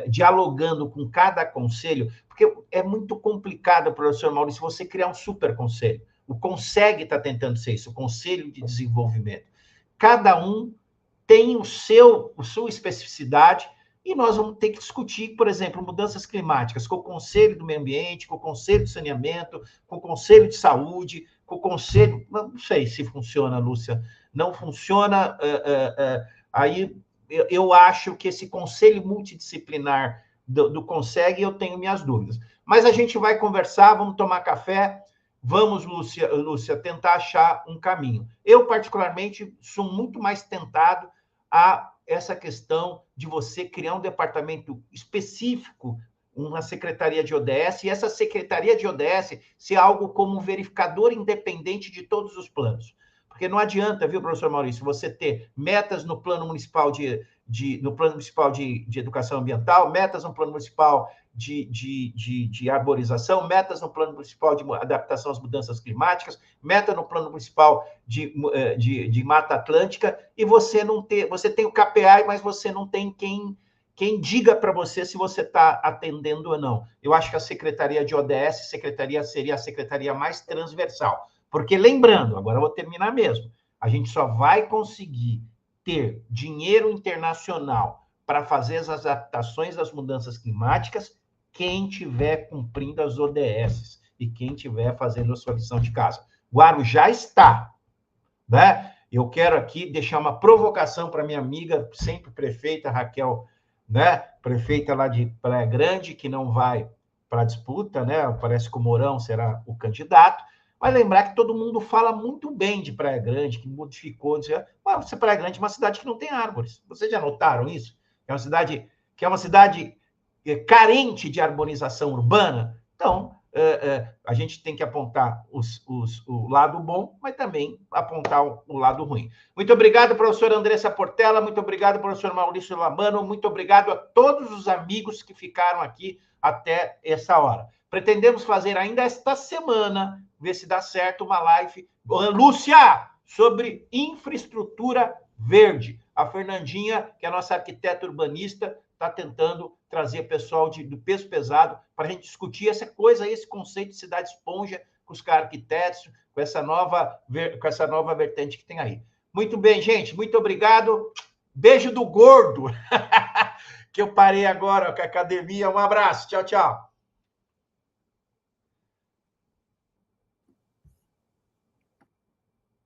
dialogando com cada conselho, porque é muito complicado, professor Maurício, você criar um super conselho. O CONSEG está tentando ser isso, o Conselho de Desenvolvimento. Cada um tem a sua especificidade, e nós vamos ter que discutir, por exemplo, mudanças climáticas com o Conselho do Meio Ambiente, com o Conselho de Saneamento, com o Conselho de Saúde, com o Conselho... Não sei se funciona, Lúcia. Não funciona. Aí eu acho que esse Conselho Multidisciplinar do CONSEG, eu tenho minhas dúvidas. Mas a gente vai conversar, vamos tomar café, vamos, Lúcia, tentar achar um caminho. Eu, particularmente, sou muito mais tentado a essa questão de você criar um departamento específico, uma secretaria de ODS, e essa secretaria de ODS ser algo como um verificador independente de todos os planos. Porque não adianta, viu, professor Maurício, você ter metas no plano municipal de educação ambiental, metas no plano municipal de arborização, metas no plano municipal de adaptação às mudanças climáticas, meta no plano municipal de Mata Atlântica, e você tem o KPI, mas você não tem quem diga para você se você está atendendo ou não. Eu acho que a secretaria de ODS seria a secretaria mais transversal. Porque, lembrando, agora eu vou terminar mesmo, a gente só vai conseguir ter dinheiro internacional para fazer as adaptações às mudanças climáticas quem estiver cumprindo as ODS e quem estiver fazendo a sua lição de casa. Guarujá está, né? Eu quero aqui deixar uma provocação para minha amiga, sempre prefeita Raquel, né? Prefeita lá de Praia Grande, que não vai para a disputa, né? Parece que o Mourão será o candidato. Mas lembrar que todo mundo fala muito bem de Praia Grande, que modificou, dizer, Praia Grande é uma cidade que não tem árvores. Vocês já notaram isso? É uma cidade carente de arborização urbana. Então, a gente tem que apontar o lado bom, mas também apontar o lado ruim. Muito obrigado, professora Andressa Portela, muito obrigado, professor Maurício Lamano, muito obrigado a todos os amigos que ficaram aqui até essa hora. Pretendemos fazer ainda esta semana, ver se dá certo, uma live, Lúcia, sobre infraestrutura verde. A Fernandinha, que é a nossa arquiteta urbanista, está tentando trazer pessoal do peso pesado para a gente discutir essa coisa, esse conceito de cidade esponja com os arquitetos, com essa nova vertente que tem aí. Muito bem, gente, muito obrigado. Beijo do gordo. que eu parei agora com a academia. Um abraço, tchau, tchau.